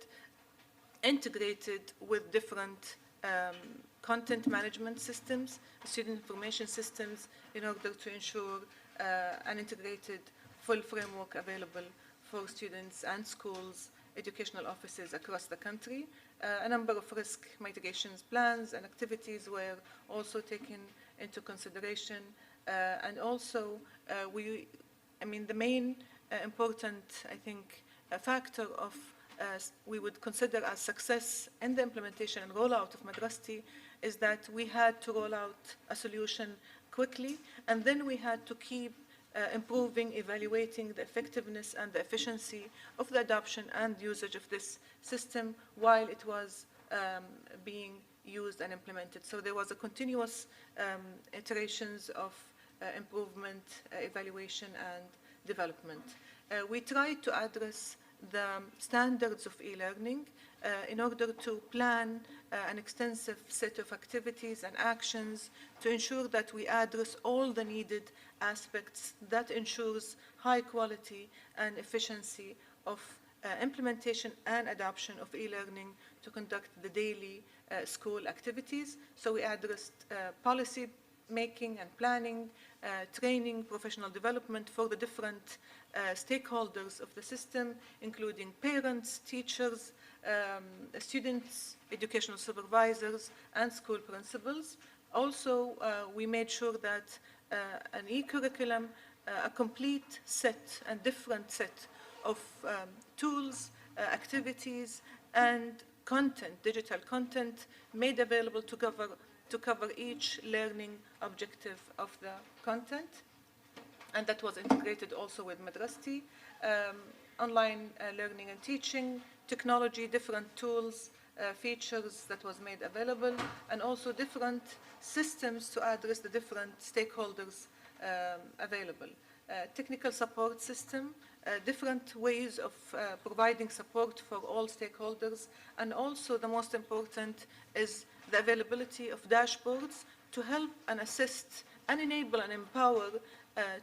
integrated with different content management systems, student information systems, in order to ensure an integrated full framework available for students and schools, educational offices across the country. A number of risk mitigation plans and activities were also taken into consideration. And also, the main important, I think, factor of we would consider as success in the implementation and rollout of Madrasti is that we had to roll out a solution quickly, and then we had to keep improving, evaluating the effectiveness and the efficiency of the adoption and usage of this system while it was being used and implemented. So there was a continuous iterations of improvement, evaluation, and development. We tried to address the standards of e-learning in order to plan an extensive set of activities and actions to ensure that we address all the needed aspects that ensures high quality and efficiency of implementation and adoption of e-learning to conduct the daily school activities. So we addressed policy making and planning, training, professional development for the different stakeholders of the system, including parents, teachers, students, educational supervisors, and school principals. Also, we made sure that an e-curriculum, a complete set and different set of tools, activities, and content, digital content, made available to cover each learning objective of the content. And that was integrated also with Madrasti, online learning and teaching, technology, different tools, features that was made available, and also different systems to address the different stakeholders available. Technical support system, different ways of providing support for all stakeholders, and also the most important is the availability of dashboards to help and assist and enable and empower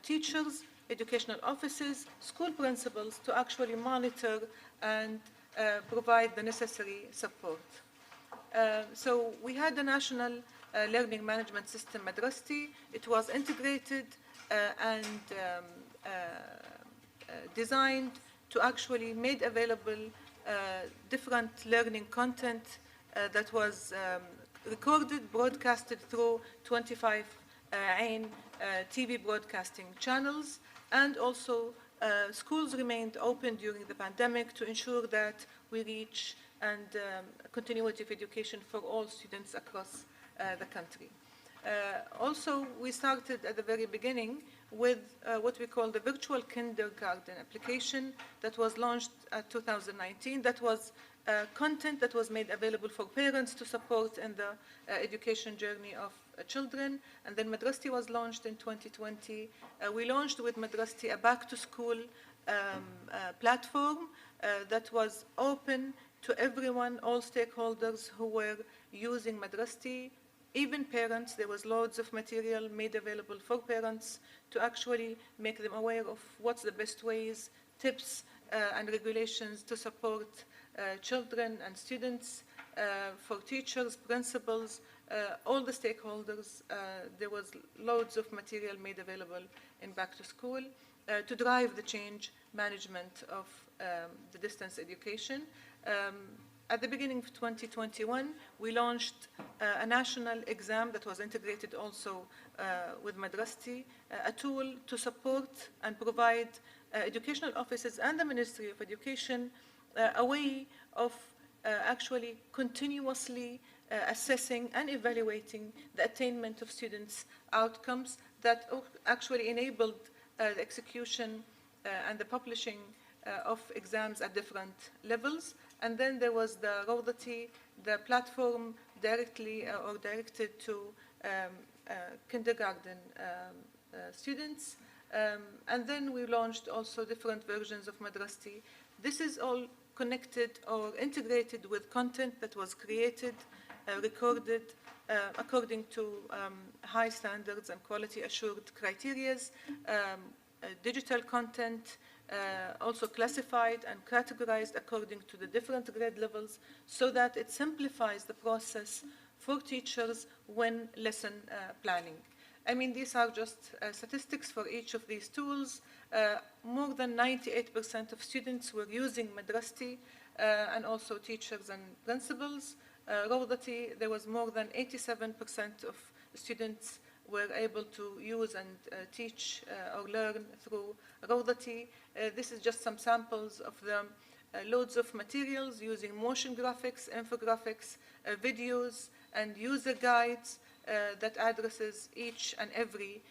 teachers, educational offices, school principals to actually monitor and provide the necessary support. So we had the National Learning Management System, Madrasti. It was integrated and designed to actually make available different learning content that was recorded, broadcasted through 25 AIN TV broadcasting channels, and also schools remained open during the pandemic to ensure that we reach and continuity of education for all students across the country. Also, we started at the very beginning with what we call the virtual kindergarten application that was launched at 2019. That was content that was made available for parents to support in the education journey of children. And then Madrasti was launched in 2020. We launched with Madrasti a back-to-school platform that was open to everyone, all stakeholders who were using Madrasti, even parents. There was loads of material made available for parents to actually make them aware of what's the best ways, tips, and regulations to support children and students, for teachers, principals, all the stakeholders. There was loads of material made available in Back to School to drive the change management of the distance education. At the beginning of 2021, we launched a national exam that was integrated also with Madrasti, a tool to support and provide educational offices and the Ministry of Education a way of actually continuously assessing and evaluating the attainment of students' outcomes that actually enabled the execution and the publishing of exams at different levels. And then there was the Rawdati, the platform directly or directed to kindergarten students. And then we launched also different versions of Madrasti. This is all connected or integrated with content that was created, recorded according to high standards and quality assured criteria, digital content, also classified and categorized according to the different grade levels, so that it simplifies the process for teachers when lesson planning. I mean, these are just statistics for each of these tools. More than 98% of students were using Madrasti, and also teachers and principals. Rawdati, there was more than 87% of students were able to use and teach or learn through Rawdati. This is just some samples of the loads of materials using motion graphics, infographics, videos, and user guides that addresses each and every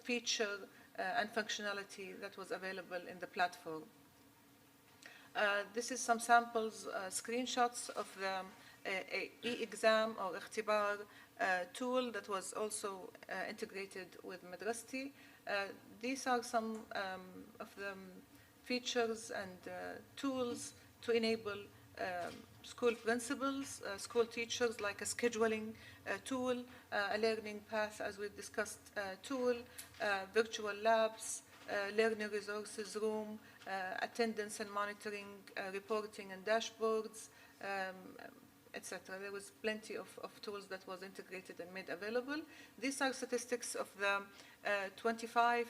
feature and functionality that was available in the platform. This is some samples, screenshots of the e-exam or اختبار tool that was also integrated with Madrasti. These are some of the features and tools to enable school principals, school teachers, like a scheduling tool, a learning path, as we discussed, tool, virtual labs, learning resources room, attendance and monitoring, reporting and dashboards, etc. There was plenty of tools that was integrated and made available. These are statistics of the 25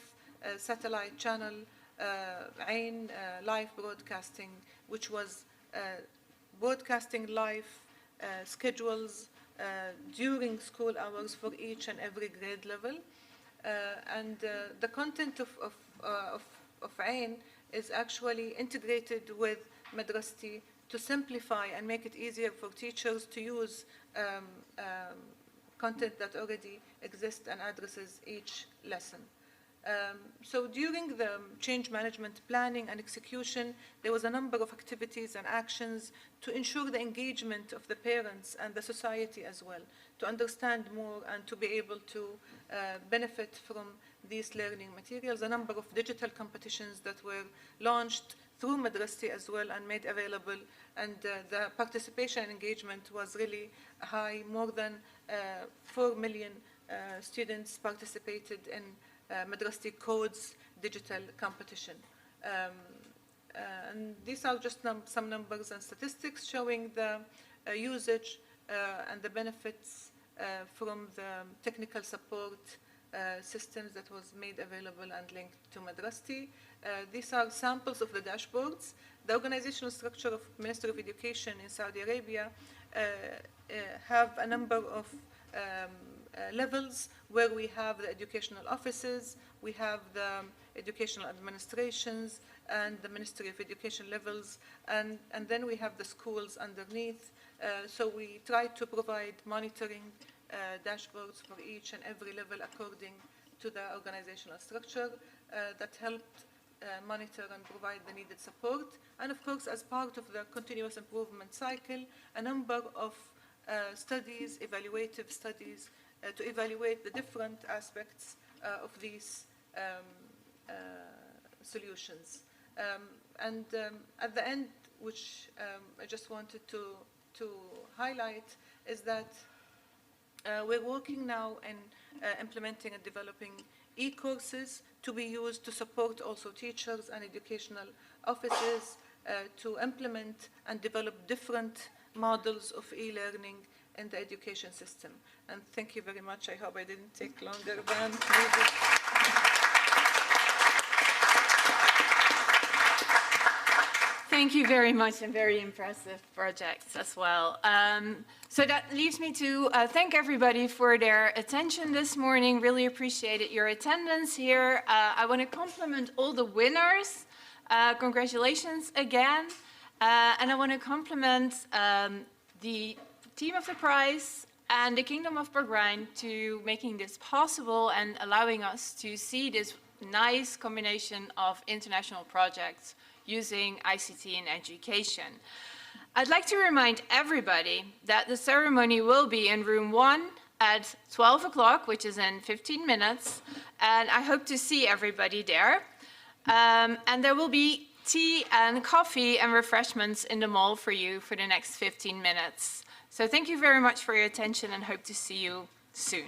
satellite channel Ain live broadcasting, which was broadcasting live schedules during school hours for each and every grade level. And the content of Ain is actually integrated with Madrasti to simplify and make it easier for teachers to use content that already exists and addresses each lesson. So during the change management planning and execution, there was a number of activities and actions to ensure the engagement of the parents and the society as well, to understand more and to be able to benefit from these learning materials. A number of digital competitions that were launched through Madrasti as well and made available, and the participation and engagement was really high. More than 4 million students participated in Madrasti Codes digital competition. And these are just some numbers and statistics showing the usage and the benefits from the technical support systems that was made available and linked to Madrasti. These are samples of the dashboards. The organizational structure of Ministry of Education in Saudi Arabia have a number of levels where we have the educational offices, we have the educational administrations and the Ministry of Education levels, and then we have the schools underneath. So we try to provide monitoring dashboards for each and every level according to the organizational structure that helped monitor and provide the needed support. And of course, as part of the continuous improvement cycle, a number of studies, evaluative studies, to evaluate the different aspects of these solutions. And at the end, which I just wanted to highlight, is that we're working now in implementing and developing e-courses to be used to support also teachers and educational offices to implement and develop different models of e-learning in the education system. And thank you very much. I hope I didn't take longer than needed. Thank you very much, and very impressive projects as well. So that leaves me to thank everybody for their attention this morning. Really appreciated your attendance here. I want to compliment all the winners. Congratulations again. And I want to compliment the team of the prize and the Kingdom of Bahrain to making this possible and allowing us to see this nice combination of international projects using ICT in education. I'd like to remind everybody that the ceremony will be in room 1 at 12 o'clock, which is in 15 minutes, and I hope to see everybody there. And there will be tea and coffee and refreshments in the mall for you for the next 15 minutes. So thank you very much for your attention and hope to see you soon.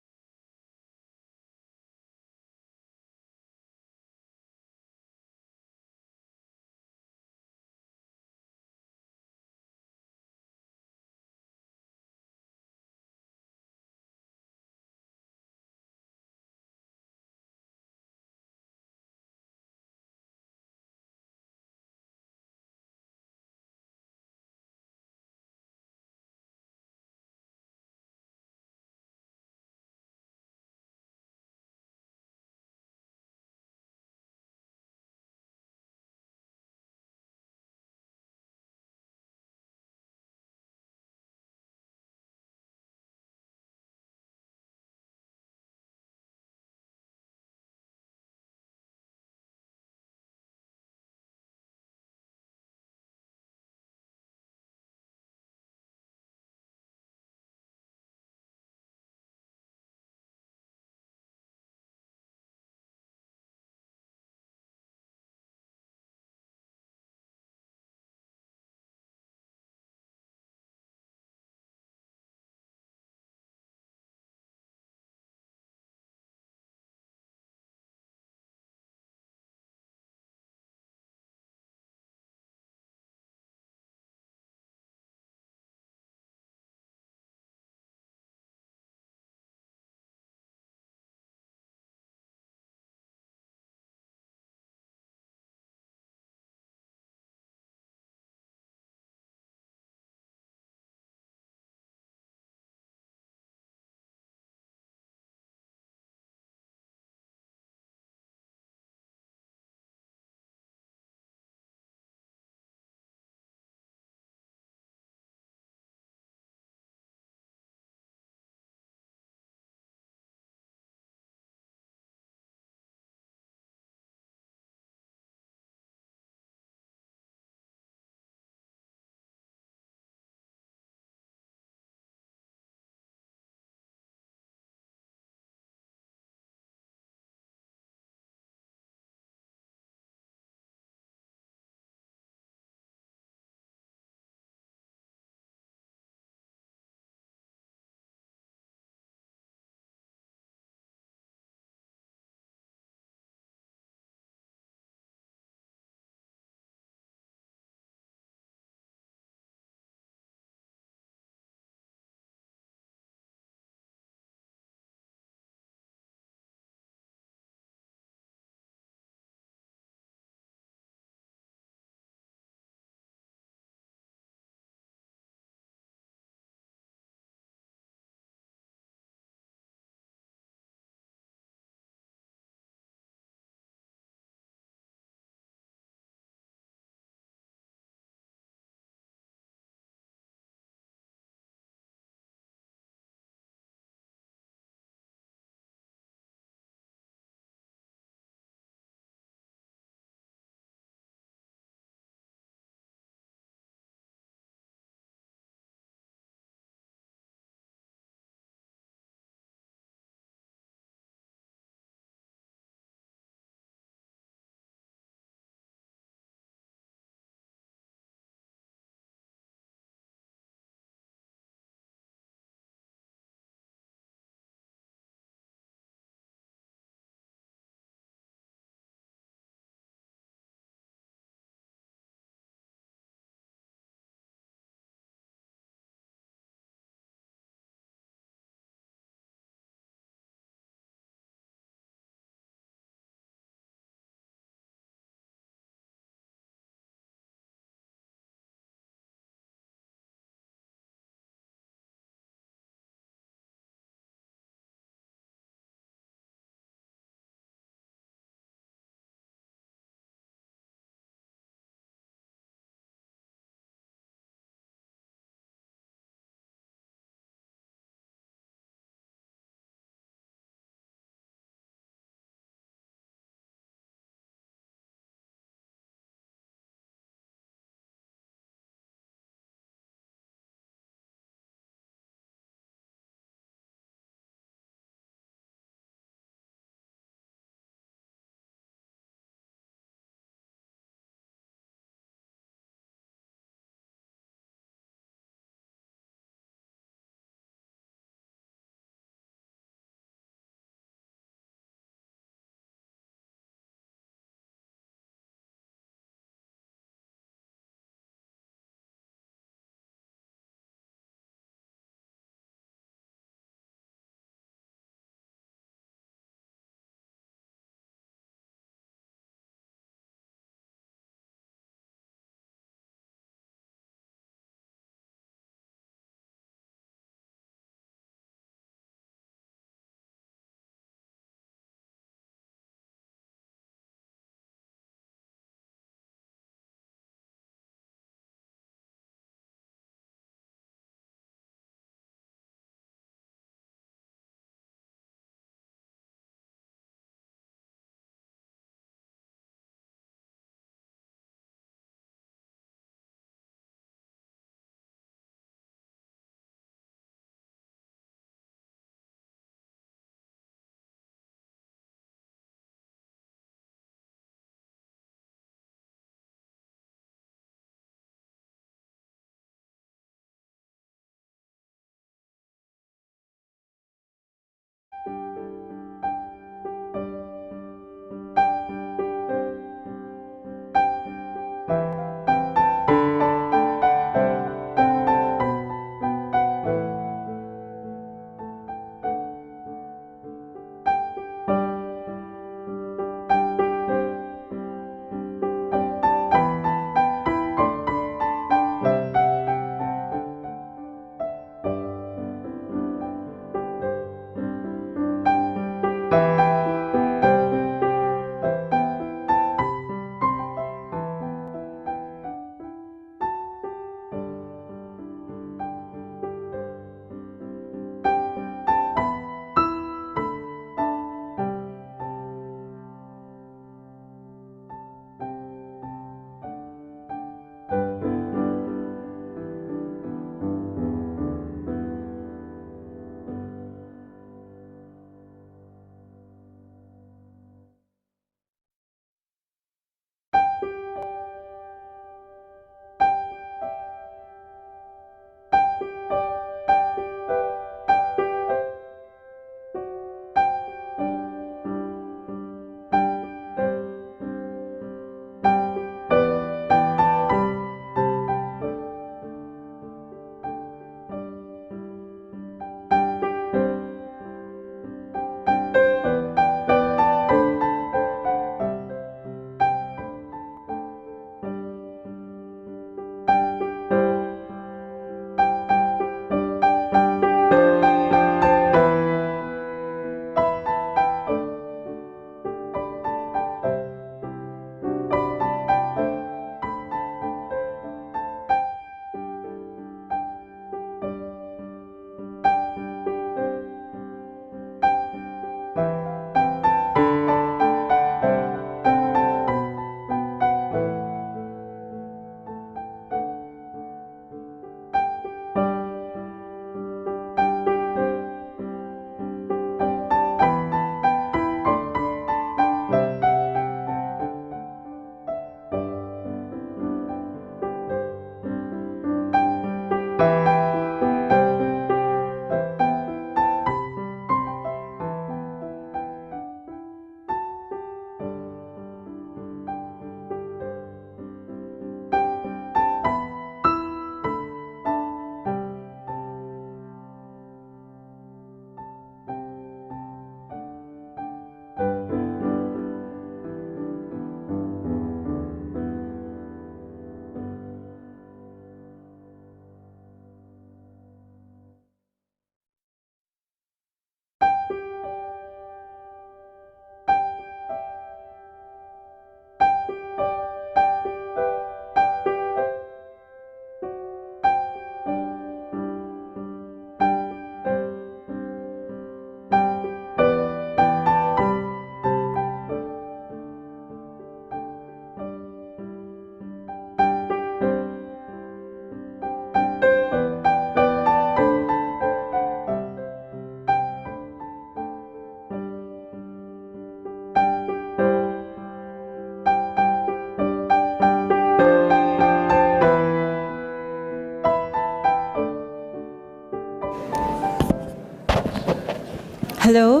Hello,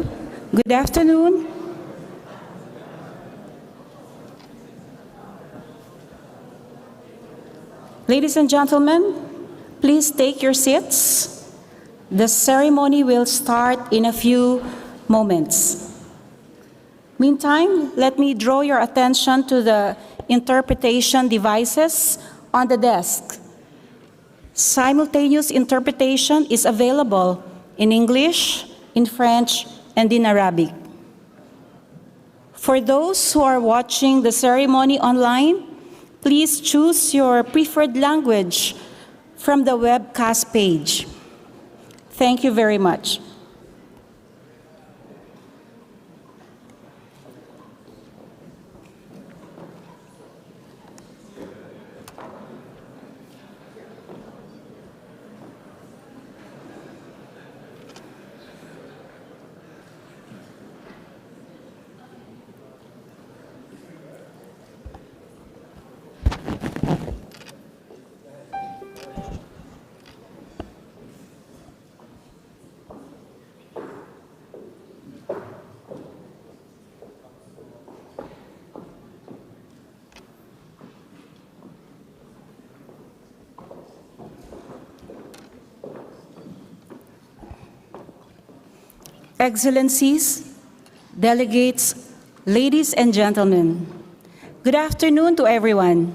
good afternoon. Ladies and gentlemen, please take your seats. The ceremony will start in a few moments. Meantime, let me draw your attention to the interpretation devices on the desk. Simultaneous interpretation is available in English, in French, and in Arabic. For those who are watching the ceremony online, please choose your preferred language from the webcast page. Thank you very much. Excellencies, delegates, ladies and gentlemen, good afternoon to everyone,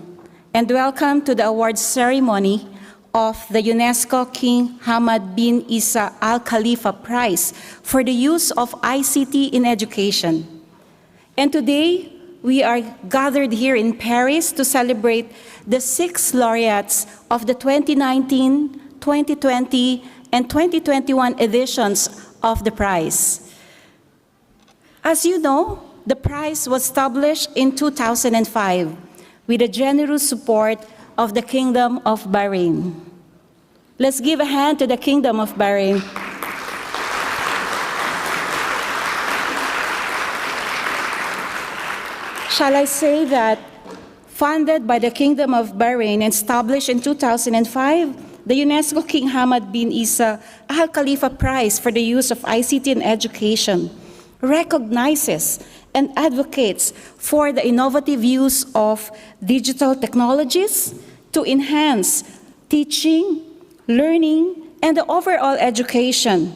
and welcome to the awards ceremony of the UNESCO King Hamad bin Isa Al Khalifa Prize for the use of ICT in education. And today, we are gathered here in Paris to celebrate the 6 laureates of the 2019, 2020, and 2021 editions of the prize. As you know, the prize was established in 2005 with the generous support of the Kingdom of Bahrain. Let's give a hand to the Kingdom of Bahrain. Shall I say that, funded by the Kingdom of Bahrain and established in 2005, the UNESCO King Hamad bin Isa Al Khalifa Prize for the use of ICT in education recognizes and advocates for the innovative use of digital technologies to enhance teaching, learning, and the overall education.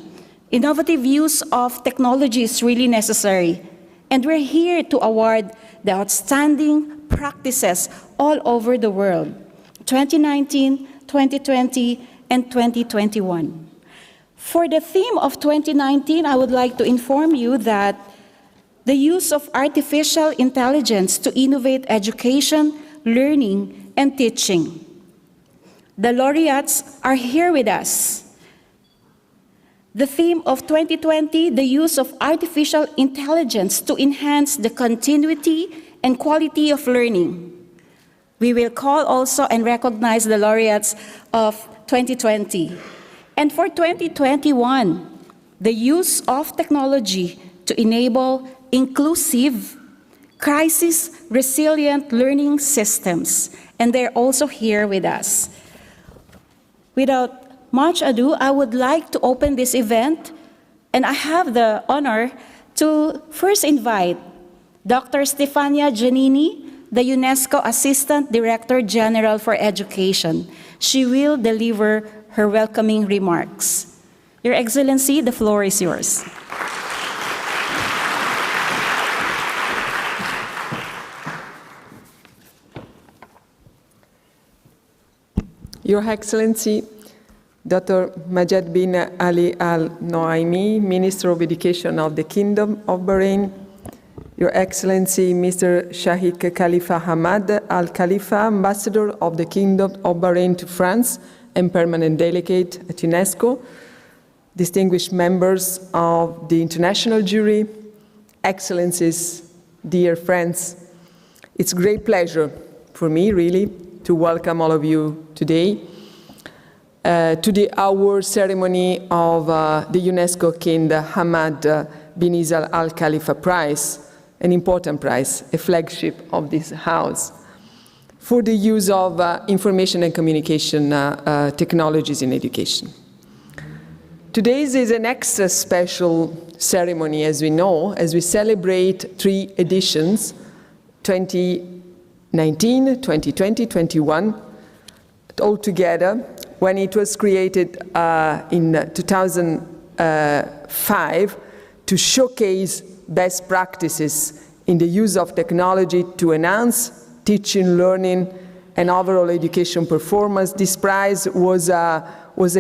Innovative use of technology is really necessary, and we're here to award the outstanding practices all over the world, 2019, 2020, and 2021. For the theme of 2019, I would like to inform you that the use of artificial intelligence to innovate education, learning, and teaching. The laureates are here with us. The theme of 2020, the use of artificial intelligence to enhance the continuity and quality of learning. We will call also and recognize the laureates of 2020. And for 2021, the use of technology to enable inclusive, crisis-resilient learning systems. And they're also here with us. Without much ado, I would like to open this event, and I have the honor to first invite Dr. Stefania Giannini, the UNESCO Assistant Director General for Education. She will deliver her welcoming remarks. Your Excellency, the floor is yours. Your Excellency, Dr. Majed bin Ali Al Noaimi, Minister of Education of the Kingdom of Bahrain, Your Excellency, Mr. Sheikh Khalifa Hamad Al Khalifa, Ambassador of the Kingdom of Bahrain to France and Permanent Delegate at UNESCO, distinguished members of the international jury, Excellencies, dear friends, it's a great pleasure for me, really, to welcome all of you today to the award ceremony of the UNESCO King Hamad bin Isa Al Khalifa Prize, an important prize, a flagship of this house, for the use of information and communication technologies in education. Today's is an extra special ceremony, as we know, as we celebrate 3 editions, 2019, 2020, 21, all together, when it was created in 2005 to showcase best practices in the use of technology to enhance teaching, learning, and overall education performance. This prize was a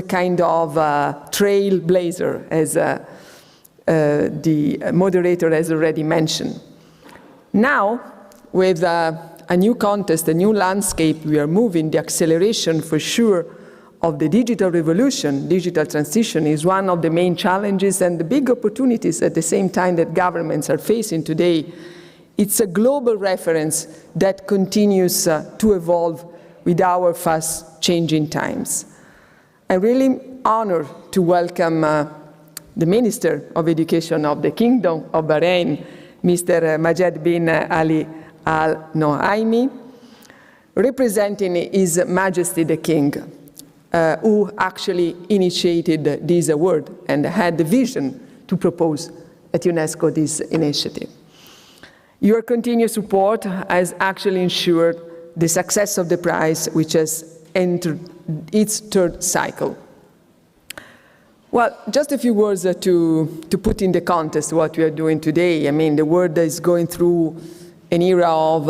kind of trailblazer, as the moderator has already mentioned. Now, with a new contest, a new landscape, we are moving, the acceleration for sure of the digital revolution, digital transition is one of the main challenges and the big opportunities at the same time that governments are facing today. It's a global reference that continues to evolve with our fast-changing times. I'm really honored to welcome the Minister of Education of the Kingdom of Bahrain, Mr. Majed bin Ali Al Noaimi, representing His Majesty the King, who actually initiated this award and had the vision to propose at UNESCO this initiative. Your continued support has actually ensured the success of the prize, which has entered its 3rd cycle. Well, just a few words to put in the context what we are doing today. I mean, the world is going through an era of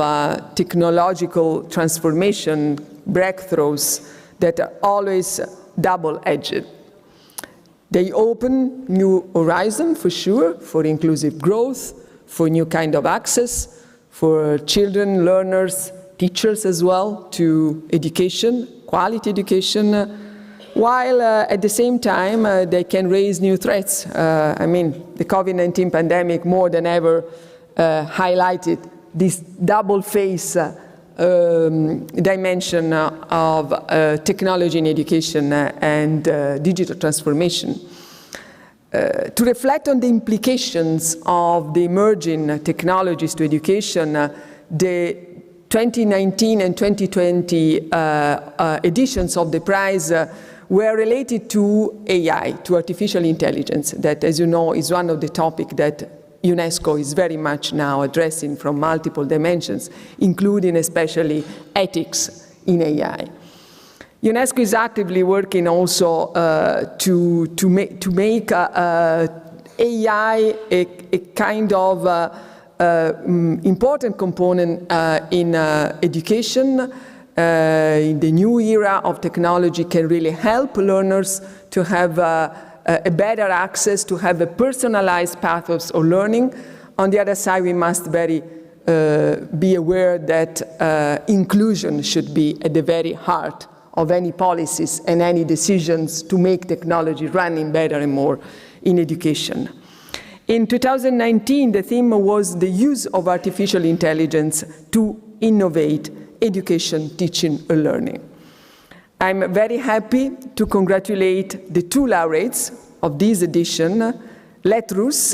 technological transformation, breakthroughs that are always double-edged. They open new horizons, for sure, for inclusive growth, for new kind of access, for children, learners, teachers as well, to education, quality education, while at the same time they can raise new threats. I mean, the COVID-19 pandemic more than ever highlighted this double-face dimension of technology in education and digital transformation. To reflect on the implications of the emerging technologies to education, the 2019 and 2020 editions of the prize were related to AI, to artificial intelligence, that, as you know, is one of the topics that UNESCO is very much now addressing from multiple dimensions, including especially ethics in AI. UNESCO is actively working also to make AI a kind of important component in education. In the new era of technology can really help learners to have a better access, to have a personalized path of learning. On the other side, we must be aware that inclusion should be at the very heart of any policies and any decisions to make technology running better and more in education. In 2019, the theme was the use of artificial intelligence to innovate education, teaching, and learning. I'm very happy to congratulate the 2 laureates of this edition, Letrus,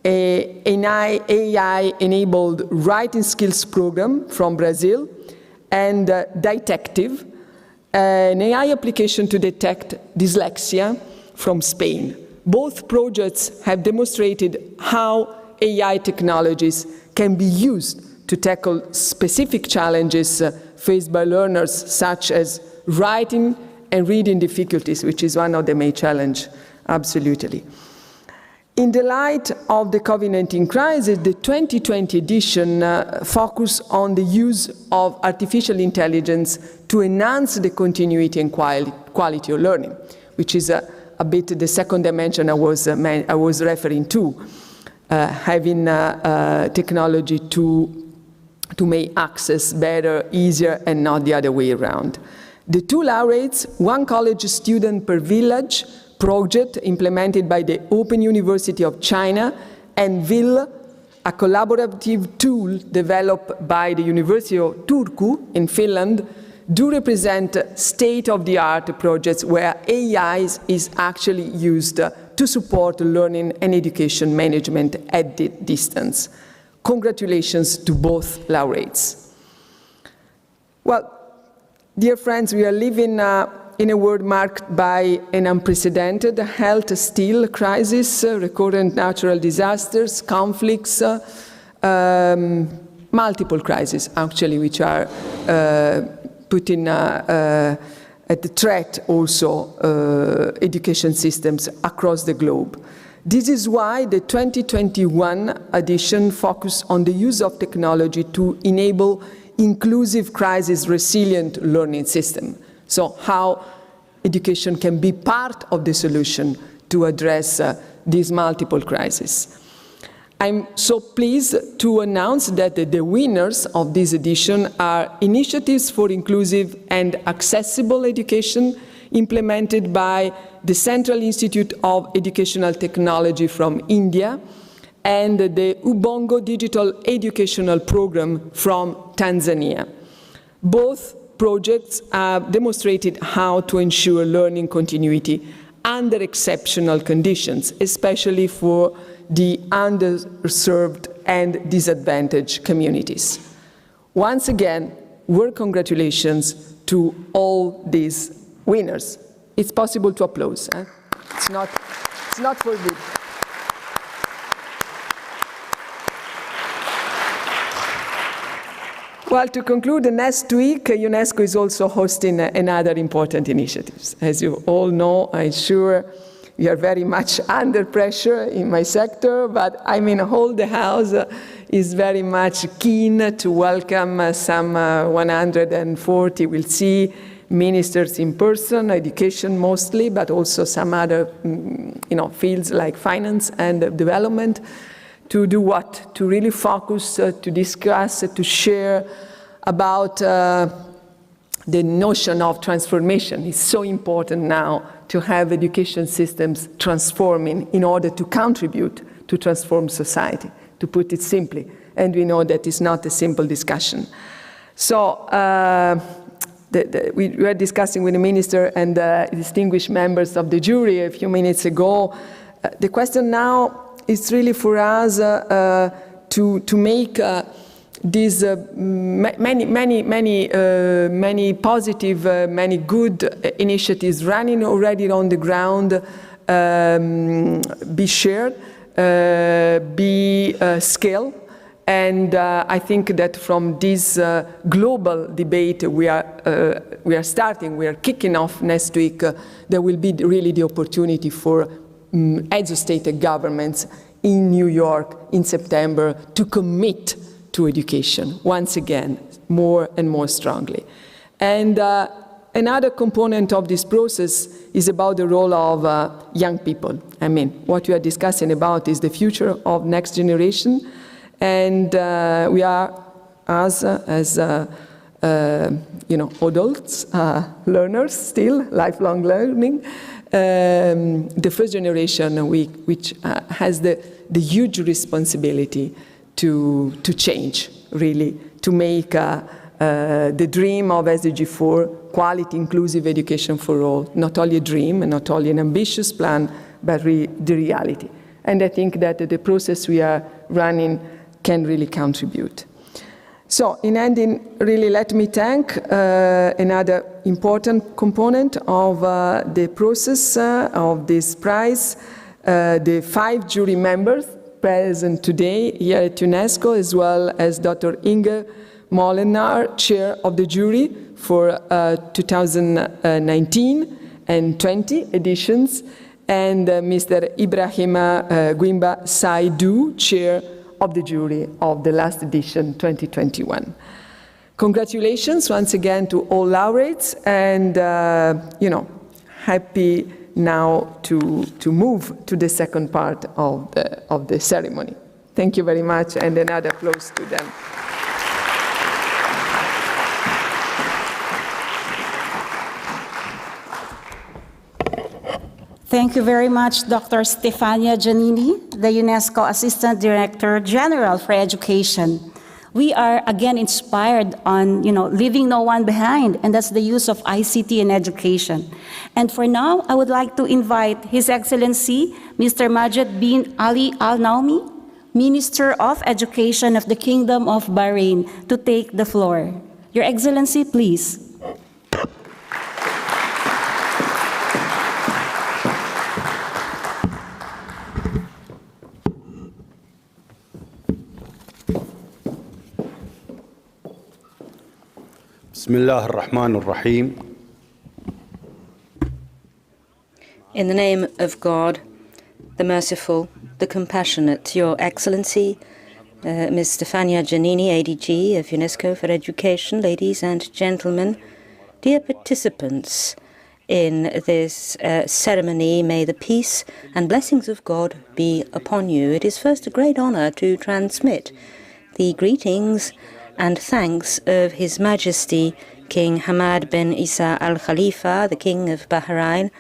an AI-enabled writing skills program from Brazil, and Detective, an AI application to detect dyslexia from Spain. Both projects have demonstrated how AI technologies can be used to tackle specific challenges faced by learners, such as writing and reading difficulties, which is one of the main challenges, absolutely. In the light of the COVID-19 crisis, the 2020 edition focused on the use of artificial intelligence to enhance the continuity and quality of learning, which is a bit the second dimension I was referring to, having technology to make access better, easier, and not the other way around. The 2 laureates, 1 college student per village project implemented by the Open University of China, and VIL, a collaborative tool developed by the University of Turku in Finland, do represent state-of-the-art projects where AI is actually used to support learning and education management at the distance. Congratulations to both laureates. Well, dear friends, we are living in a world marked by an unprecedented health still crisis, recurrent natural disasters, conflicts, multiple crises, actually, which are putting at the threat also education systems across the globe. This is why the 2021 edition focused on the use of technology to enable inclusive crisis-resilient learning system. So how education can be part of the solution to address these multiple crises. I'm so pleased to announce that the winners of this edition are initiatives for inclusive and accessible education implemented by the Central Institute of Educational Technology from India and the Ubongo Digital Educational Program from Tanzania. Both projects have demonstrated how to ensure learning continuity under exceptional conditions, especially for the underserved and disadvantaged communities. Once again, warm congratulations to all these winners. It's possible to applaud. It's not forbidden. Well, to conclude, next week, UNESCO is also hosting another important initiative. As you all know, I'm sure we are very much under pressure in my sector, but I mean, whole the House is very much keen to welcome some 140, we'll see, ministers in person, education mostly, but also some other fields like finance and development. To do what? To really focus, to discuss, to share about the notion of transformation. It's so important now to have education systems transforming in order to contribute to transform society, to put it simply. And we know that it's not a simple discussion. So we were discussing with the minister and distinguished members of the jury a few minutes ago. The question now is really for us to make these many positive, many good initiatives running already on the ground be shared, be scaled. And I think that from this global debate we are kicking off next week, there will be really the opportunity for heads of state and governments in New York in September to commit to education, once again, more and more strongly. And another component of this process is about the role of young people. I mean, what we are discussing about is the future of next generation, and we are, as adults, learners still, lifelong learning, the first generation which has the huge responsibility to change, really, to make the dream of SDG 4, quality inclusive education for all, not only a dream and not only an ambitious plan, but the reality. And I think that the process we are running can really contribute. So in ending, really let me thank another important component of the process of this prize, the 5 jury members present today here at UNESCO, as well as Dr. Inge Molenaar, chair of the jury for 2019 and 20 editions, and Mr. Ibrahima Gwimba Saidu, chair of the jury of the last edition, 2021. Congratulations once again to all laureates, and happy now to move to the second part of the ceremony. Thank you very much, and another applause to them. Thank you very much, Dr. Stefania Giannini, the UNESCO Assistant Director General for Education. We are again inspired on, leaving no one behind, and that's the use of ICT in education. And for now, I would like to invite His Excellency, Mr. Majed bin Ali Al Naumi, Minister of Education of the Kingdom of Bahrain, to take the floor. Your Excellency, please. بسم الله الرحمن الرحيم. In the name of God, the merciful, the compassionate, Your Excellency, Ms. Stefania Giannini, ADG of UNESCO for Education, ladies and gentlemen, dear participants in this ceremony, may the peace and blessings of God be upon you. It is first a great honor to transmit the greetings and thanks of His Majesty King Hamad bin Isa Al Khalifa, the King of Bahrain.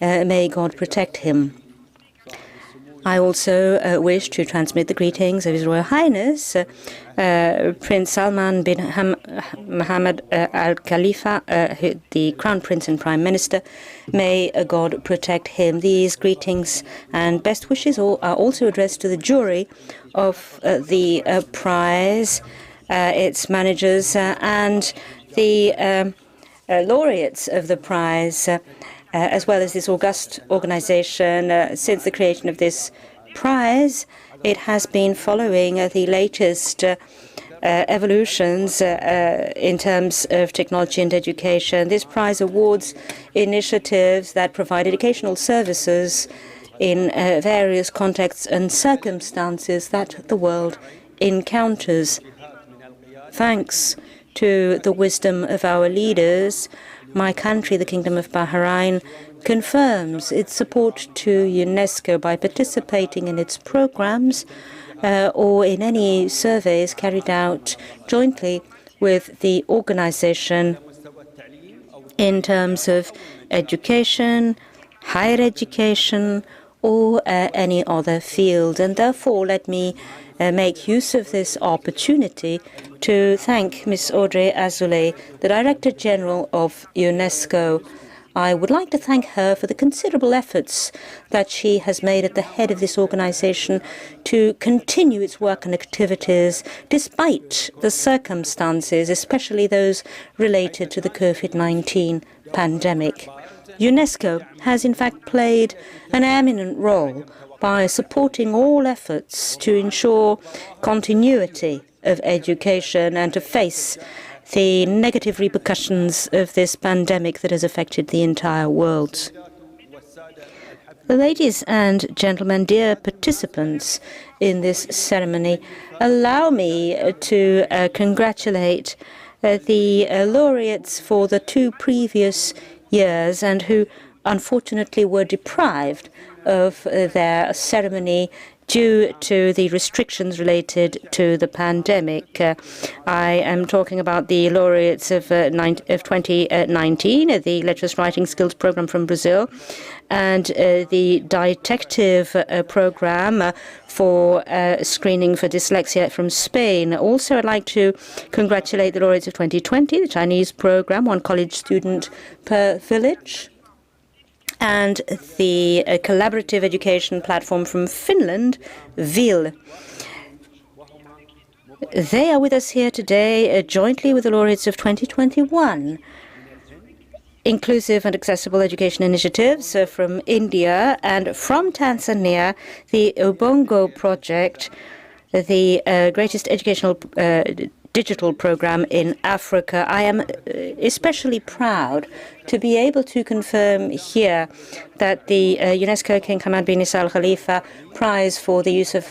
May God protect him. I also wish to transmit the greetings of His Royal Highness Prince Salman bin Mohammed Al Khalifa, the Crown Prince and Prime Minister. May God protect him. These greetings and best wishes are also addressed to the jury of the prize, its managers, and the laureates of the prize, as well as this august organization. Since the creation of this prize, it has been following the latest evolutions in terms of technology and education. This prize awards initiatives that provide educational services in various contexts and circumstances that the world encounters. Thanks to the wisdom of our leaders, my country, the Kingdom of Bahrain, confirms its support to UNESCO by participating in its programs or in any surveys carried out jointly with the organization in terms of education, higher education, or any other field. And therefore, let me make use of this opportunity to thank Ms. Audrey Azoulay, the Director General of UNESCO. I would like to thank her for the considerable efforts that she has made at the head of this organization to continue its work and activities despite the circumstances, especially those related to the COVID-19 pandemic. UNESCO has in fact played an eminent role by supporting all efforts to ensure continuity of education and to face the negative repercussions of this pandemic that has affected the entire world. Ladies and gentlemen, dear participants in this ceremony, allow me to congratulate the laureates for the 2 previous years and who unfortunately were deprived of their ceremony due to the restrictions related to the pandemic. I am talking about the laureates of 2019, the Letters Writing Skills Program from Brazil, and the Detective Program for screening for dyslexia from Spain. Also, I'd like to congratulate the laureates of 2020, the Chinese program, 1 college student per village, and the collaborative education platform from Finland, VIL. They are with us here today jointly with the laureates of 2021. Inclusive and accessible education initiatives from India, and from Tanzania, the Ubongo project, the greatest educational digital program in Africa. I am especially proud to be able to confirm here that the UNESCO King Hamad bin Isa Al Khalifa Prize for the use of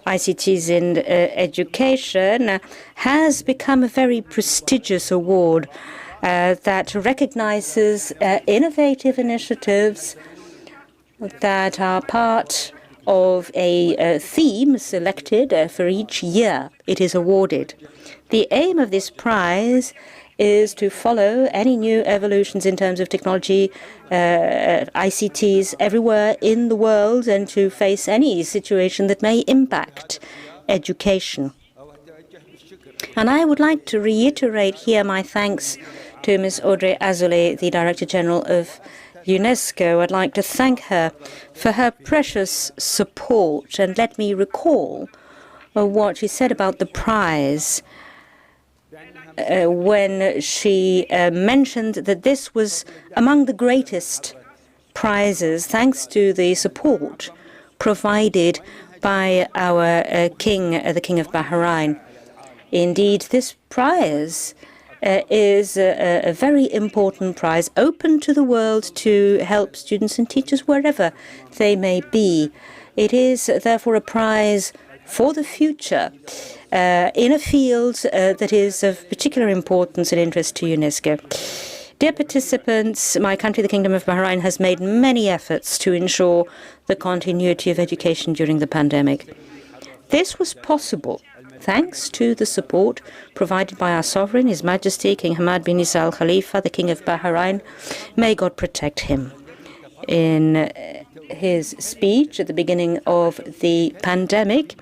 ICTs in education has become a very prestigious award that recognizes innovative initiatives that are part of a theme selected for each year it is awarded. The aim of this prize is to follow any new evolutions in terms of technology, ICTs everywhere in the world, and to face any situation that may impact education. And I would like to reiterate here my thanks to Ms. Audrey Azoulay, the Director General of UNESCO. I'd like to thank her for her precious support, and let me recall what she said about the prize when she mentioned that this was among the greatest prizes thanks to the support provided by our king, the King of Bahrain. Indeed, this prize is a very important prize open to the world to help students and teachers wherever they may be. It is therefore a prize for the future in a field that is of particular importance and interest to UNESCO. Dear participants, my country, the Kingdom of Bahrain, has made many efforts to ensure the continuity of education during the pandemic. This was possible thanks to the support provided by our sovereign, His Majesty King Hamad bin Isa Al Khalifa, the King of Bahrain. May God protect him. In his speech at the beginning of the pandemic,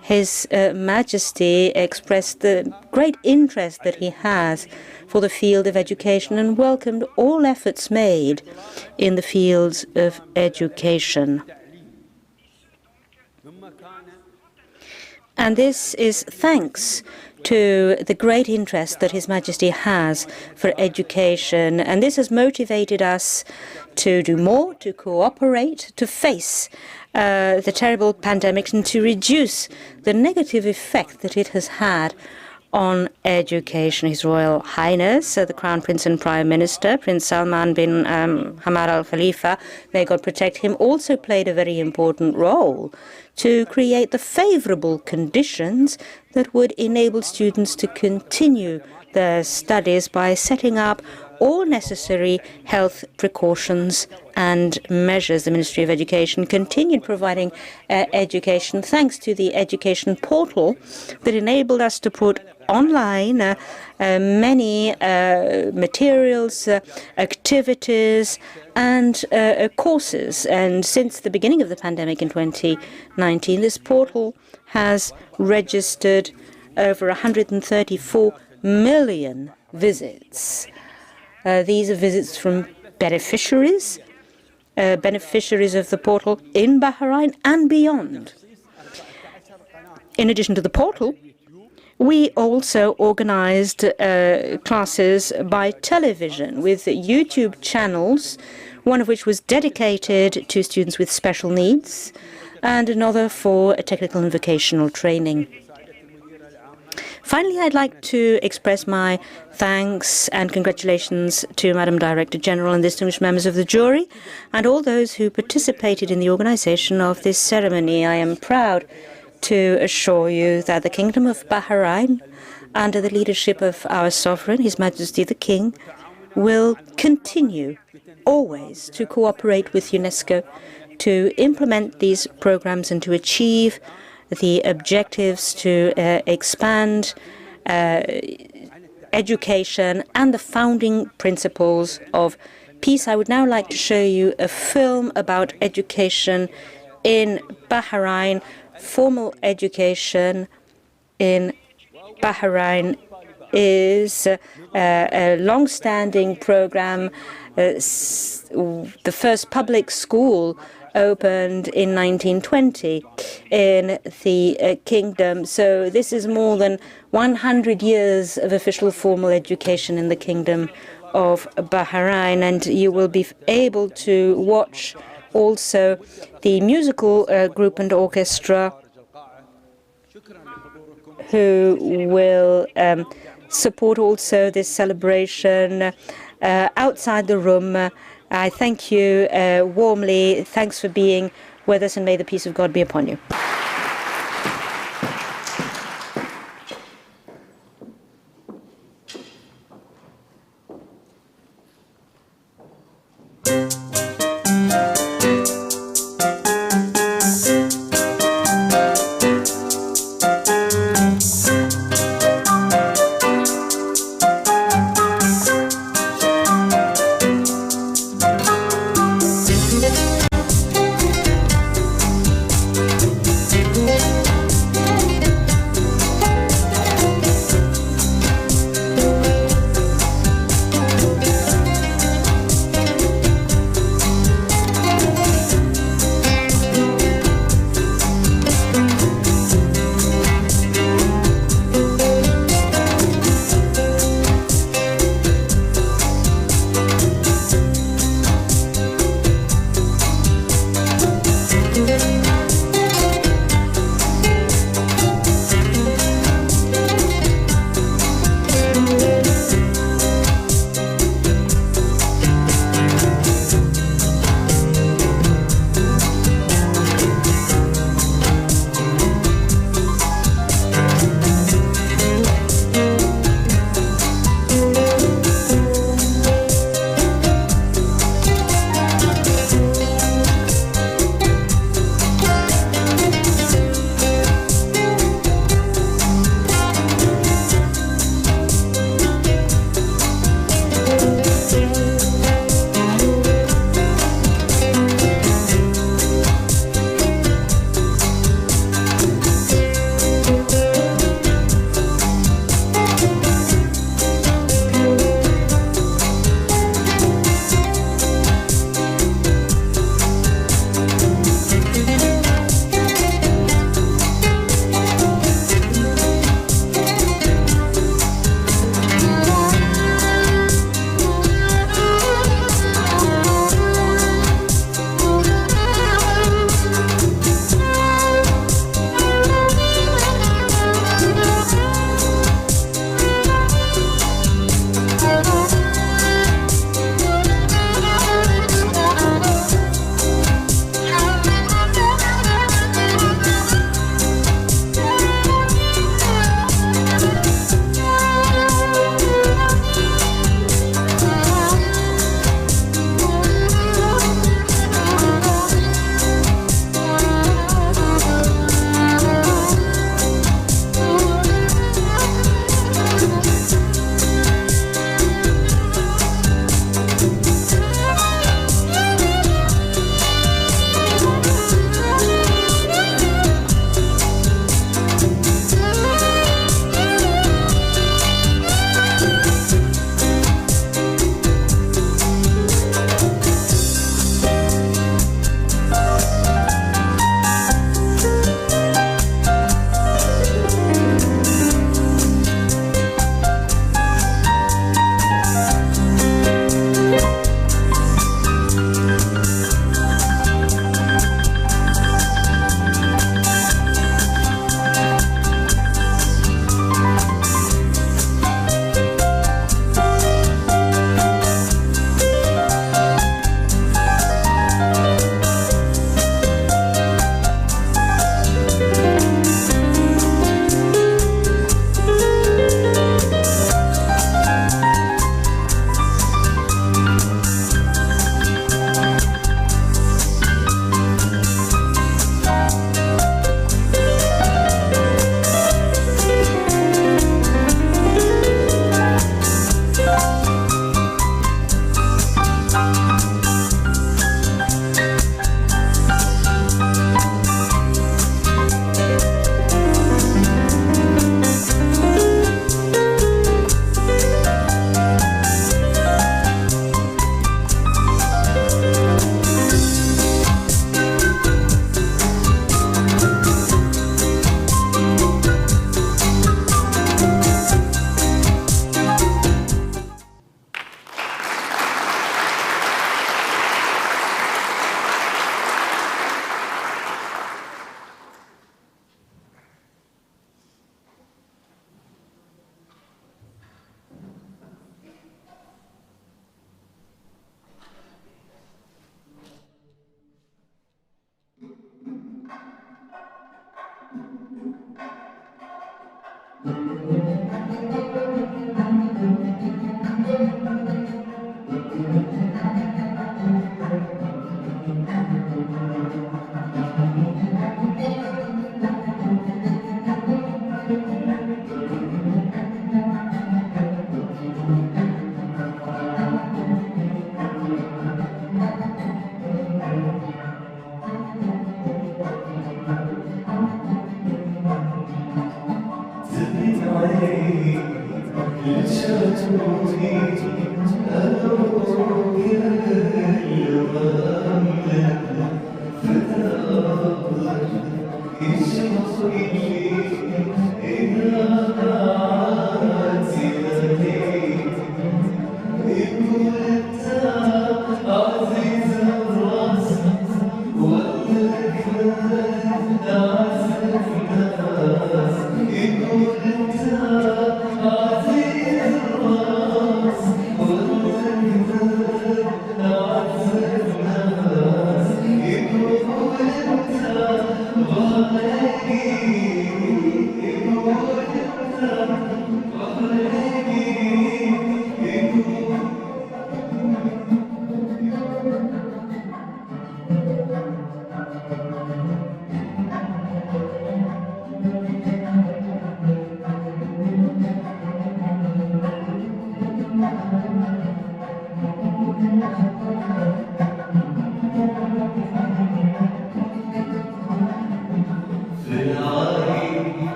His Majesty expressed the great interest that he has for the field of education and welcomed all efforts made in the fields of education. And this is thanks to the great interest that His Majesty has for education. And this has motivated us to do more, to cooperate, to face the terrible pandemic and to reduce the negative effect that it has had on education. His Royal Highness, the Crown Prince and Prime Minister, Prince Salman bin Hamad Al Khalifa, may God protect him, also played a very important role to create the favourable conditions that would enable students to continue their studies by setting up all necessary health precautions and measures. The Ministry of Education continued providing education thanks to the education portal that enabled us to put online many materials, activities and courses. And since the beginning of the pandemic in 2019, this portal has registered over 134 million visits. These are visits from beneficiaries of the portal in Bahrain and beyond. In addition to the portal, we also organized classes by television with YouTube channels, one of which was dedicated to students with special needs and another for technical and vocational training. Finally, I'd like to express my thanks and congratulations to Madam Director General and distinguished members of the jury and all those who participated in the organization of this ceremony. I am proud to assure you that the Kingdom of Bahrain, under the leadership of our sovereign, His Majesty the King, will continue always to cooperate with UNESCO to implement these programs and to achieve the objectives to expand education and the founding principles of peace. I would now like to show you a film about education in Bahrain. Formal education in Bahrain is a long-standing program. The first public school opened in 1920 in the kingdom. So this is more than 100 years of official formal education in the Kingdom of Bahrain. And you will be able to watch also the musical group and orchestra who will support also this celebration outside the room. I thank you warmly. Thanks for being with us, and may the peace of God be upon you.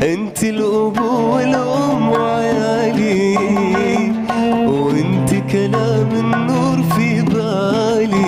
انت الابو والام وعيالي، وانت كلام النور في بالي،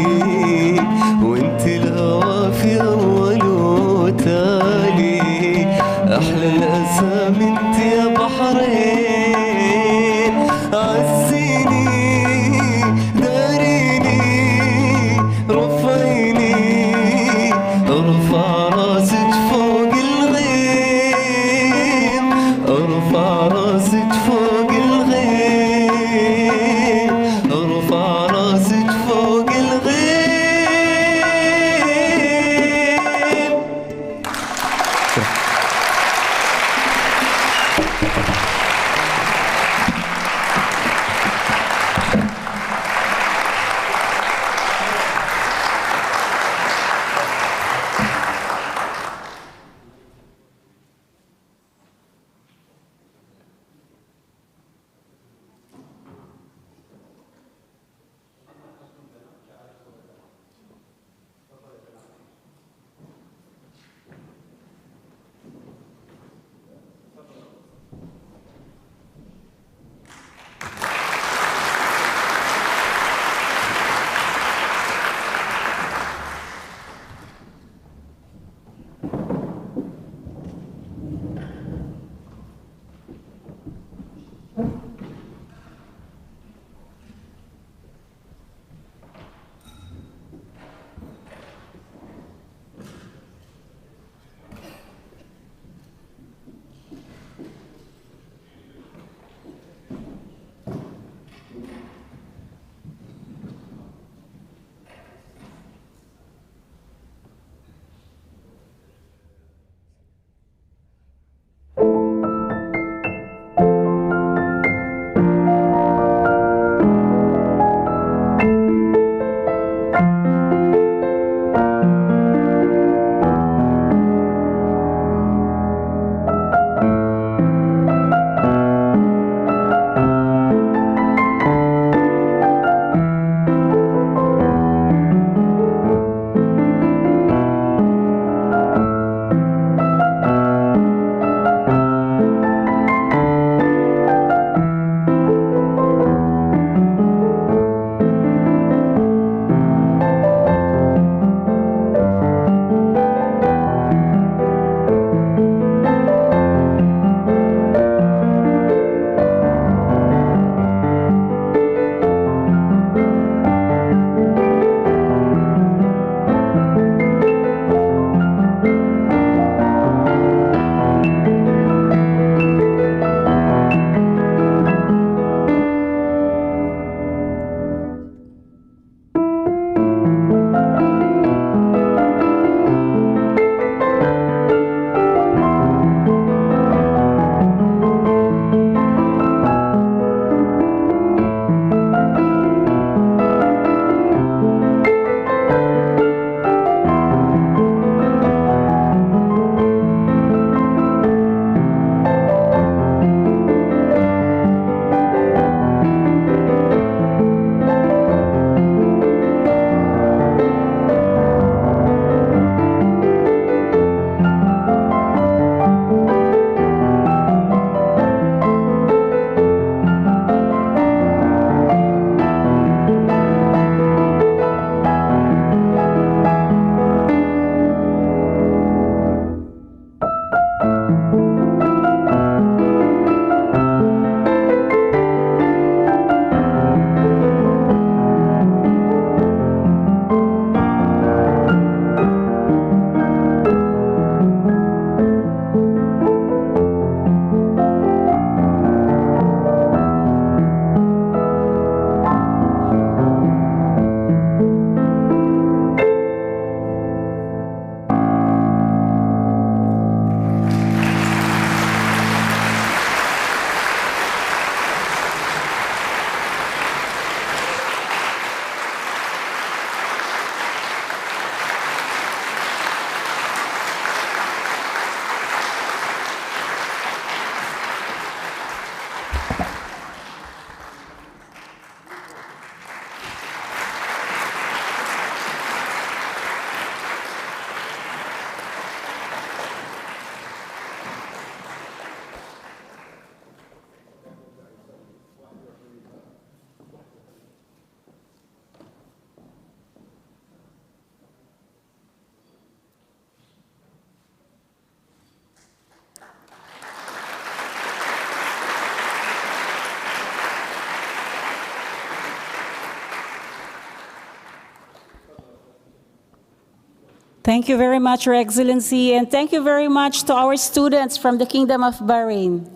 Thank you very much, Your Excellency, and thank you very much to our students from the Kingdom of Bahrain.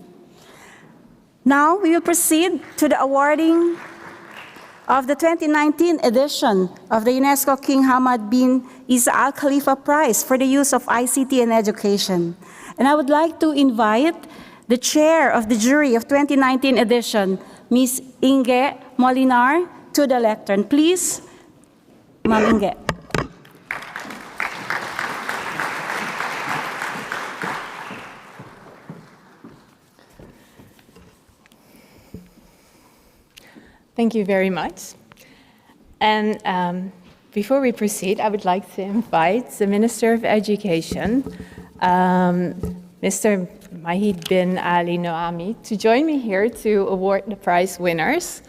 Now we will proceed to the awarding of the 2019 edition of the UNESCO King Hamad bin Isa Al Khalifa Prize for the use of ICT in education. And I would like to invite the chair of the jury of 2019 edition, Ms. Inge Molinar, to the lectern. Please, Ma'am Inge. Thank you very much. And before we proceed, I would like to invite the Minister of Education, Mr. Mahid bin Ali Noami, to join me here to award the prize winners.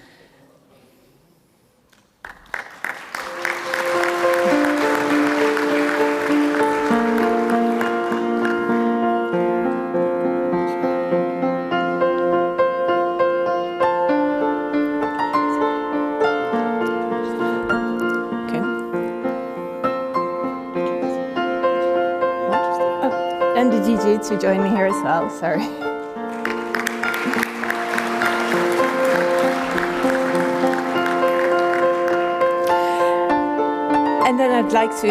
And the DJ to join me here as well, sorry. And then I'd like to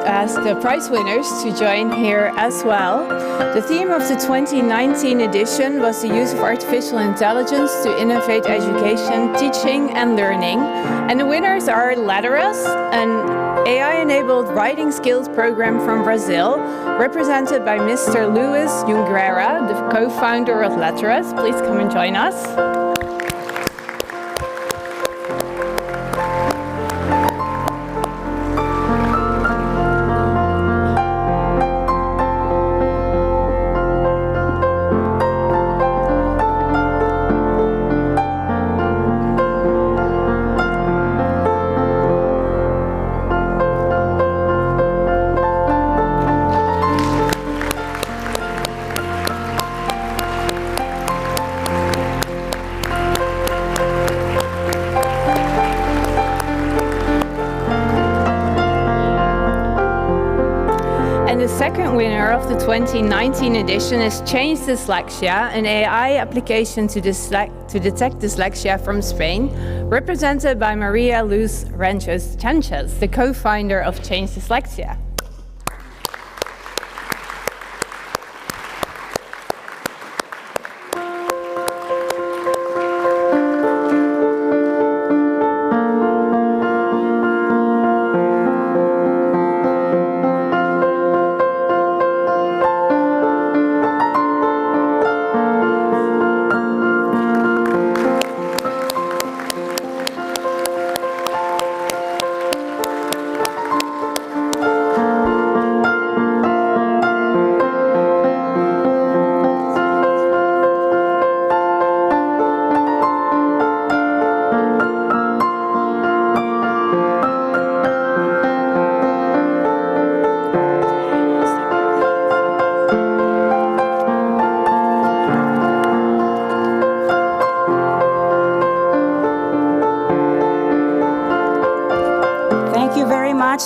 ask the prize winners to join here as well. The theme of the 2019 edition was the use of artificial intelligence to innovate education, teaching and learning. And the winners are Letterus, an AI-enabled writing skills program from Brazil, represented by Mr. Luis Jungueira, the co-founder of Letterus. Please come and join us. The second winner of the 2019 edition is Change Dyslexia, an AI application to detect dyslexia from Spain, represented by Maria Luz Ranchos Sanchez, the co-founder of Change Dyslexia.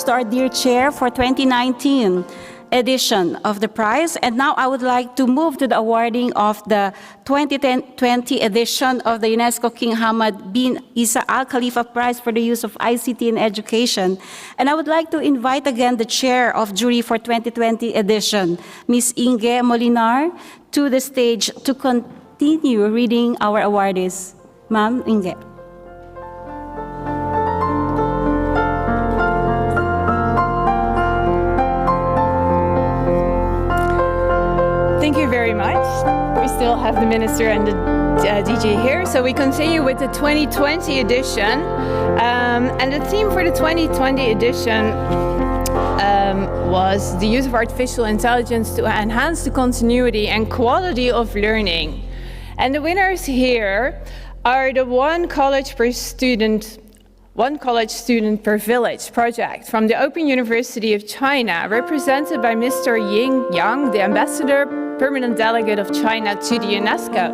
To our dear chair for 2019 edition of the prize. And now I would like to move to the awarding of the 2020 edition of the UNESCO King Hamad bin Isa Al Khalifa Prize for the use of ICT in education. And I would like to invite again the chair of jury for 2020 edition, Ms. Inge Molinar, to the stage to continue reading our awardees. Ma'am Inge. Thank you very much. We still have the minister and the DJ here, so we continue with the 2020 edition. And the theme for the 2020 edition was the use of artificial intelligence to enhance the continuity and quality of learning. And the winners here are the one college student per village project from the Open University of China, represented by Mr. Ying Yang, the ambassador permanent delegate of China to the UNESCO.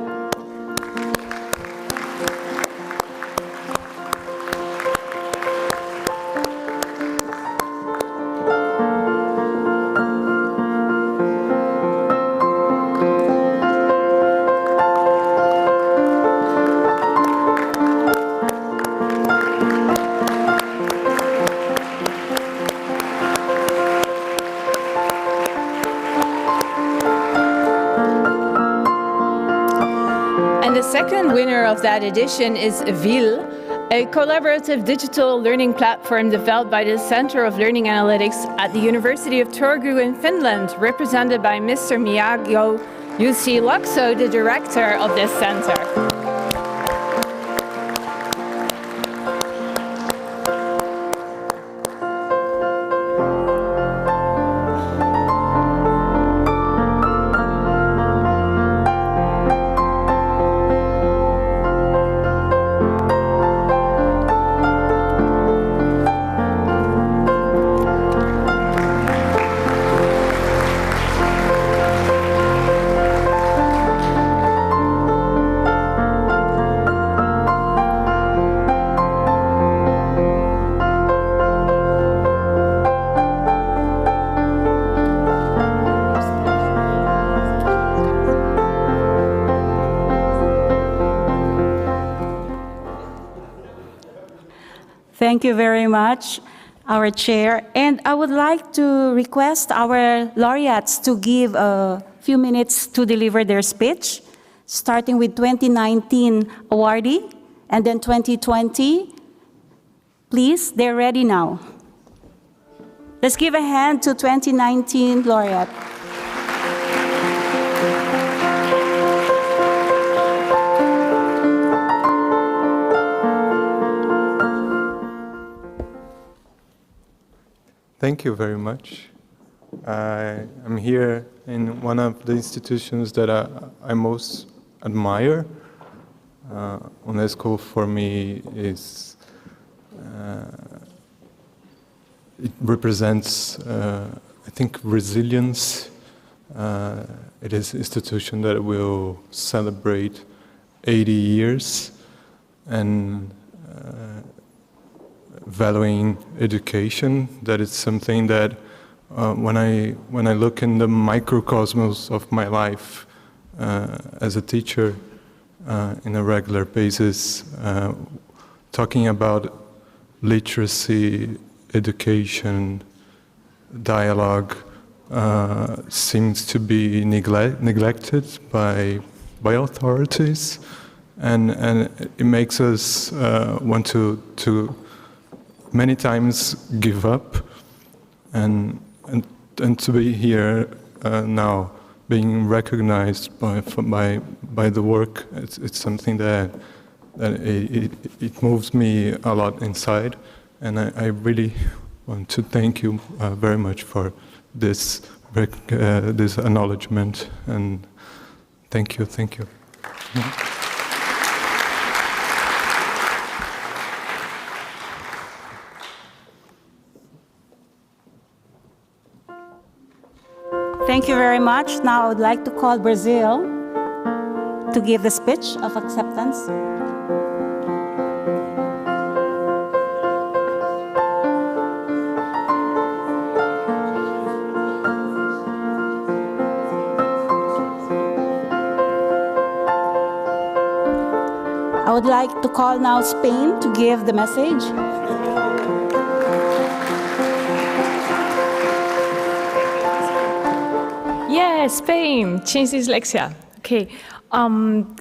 second winner of that edition is Ville, a collaborative digital learning platform developed by the Center of Learning Analytics at the University of Turku in Finland, represented by Mr. Miyagyo Jussi Lakso, the director of this center. Thank you very much, our chair. And I would like to request our laureates to give a few minutes to deliver their speech, starting with 2019 awardee and then 2020. Please, they're ready now. Let's give a hand to 2019 laureate. Thank you very much. I'm here in one of the institutions that I most admire. UNESCO for me is, it represents, I think, resilience. It is an institution that will celebrate 80 years and valuing education. That is something that when I look in the microcosmos of my life as a teacher in a regular basis, talking about literacy, education, dialogue seems to be neglected by authorities, and it makes us want to many times give up, and to be here now, being recognized by the work, it's something that it moves me a lot inside, and I really want to thank you very much for this this acknowledgement, and thank you. Thank you very much. Now I would like to call Brazil to give the speech of acceptance. I would like to call now Spain to give the message. Yeah, Spain, change dyslexia. Okay,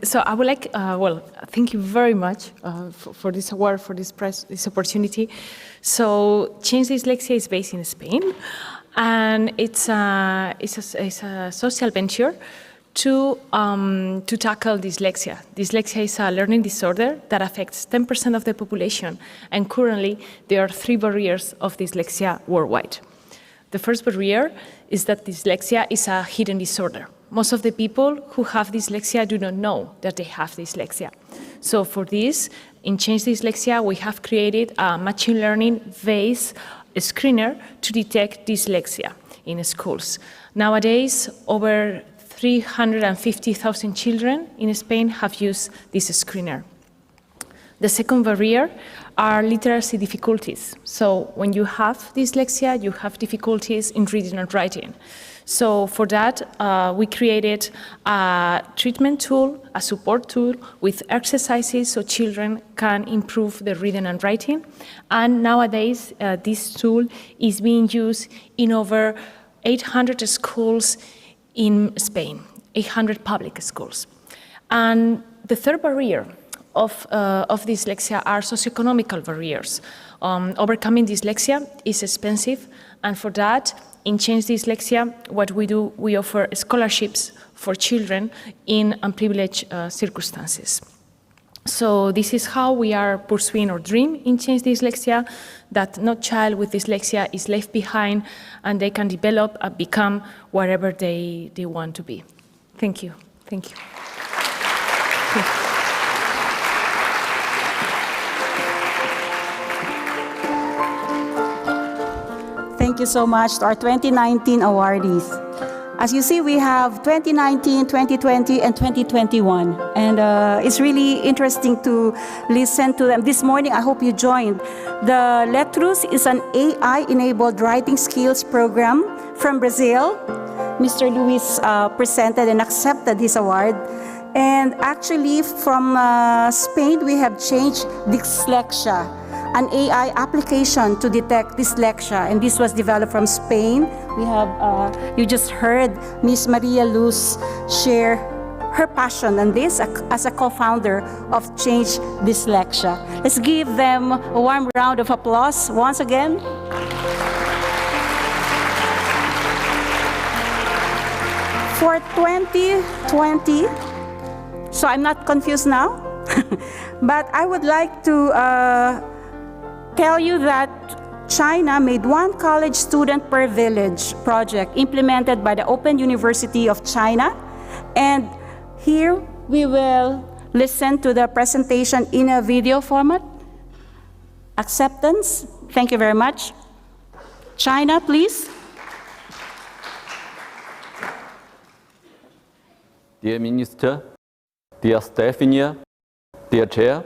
so I would like, well, thank you very much for this award, for this prize, this opportunity. So, Change Dyslexia is based in Spain, and it's a social venture to tackle dyslexia. Dyslexia is a learning disorder that affects 10% of the population, and currently there are 3 barriers of dyslexia worldwide. The first barrier is that dyslexia is a hidden disorder. Most of the people who have dyslexia do not know that they have dyslexia. So for this, in Change Dyslexia, we have created a machine learning-based screener to detect dyslexia in schools. Nowadays, over 350,000 children in Spain have used this screener. The second barrier are literacy difficulties. So when you have dyslexia, you have difficulties in reading and writing. So for that, we created a treatment tool, a support tool with exercises so children can improve their reading and writing. And nowadays, this tool is being used in over 800 schools in Spain, 800 public schools. And The third barrier of dyslexia are socioeconomical barriers. Overcoming dyslexia is expensive, and for that, in Change Dyslexia, what we do, we offer scholarships for children in unprivileged circumstances. So this is how we are pursuing our dream in Change Dyslexia, that no child with dyslexia is left behind and they can develop and become whatever they want to be. Thank you. Thank you. Thank you so much to our 2019 awardees. As you see, we have 2019, 2020, and 2021. And it's really interesting to listen to them. This morning, I hope you joined. The Lettrus is an AI-enabled writing skills program from Brazil. Mr. Luis presented and accepted his award. And actually, from Spain, we have changed Dyslexia, an AI application to detect dyslexia, and this was developed from Spain. We have, you just heard Ms. Maria Luz share her passion on this as a co-founder of Change Dyslexia. Let's give them a warm round of applause once again. For 2020, so I'm not confused now, but I would like to tell you that China made one college student per village project implemented by the Open University of China. And here we will listen to the presentation in a video format. Acceptance. Thank you very much. China, please. Dear Minister, dear staff here, dear Chair,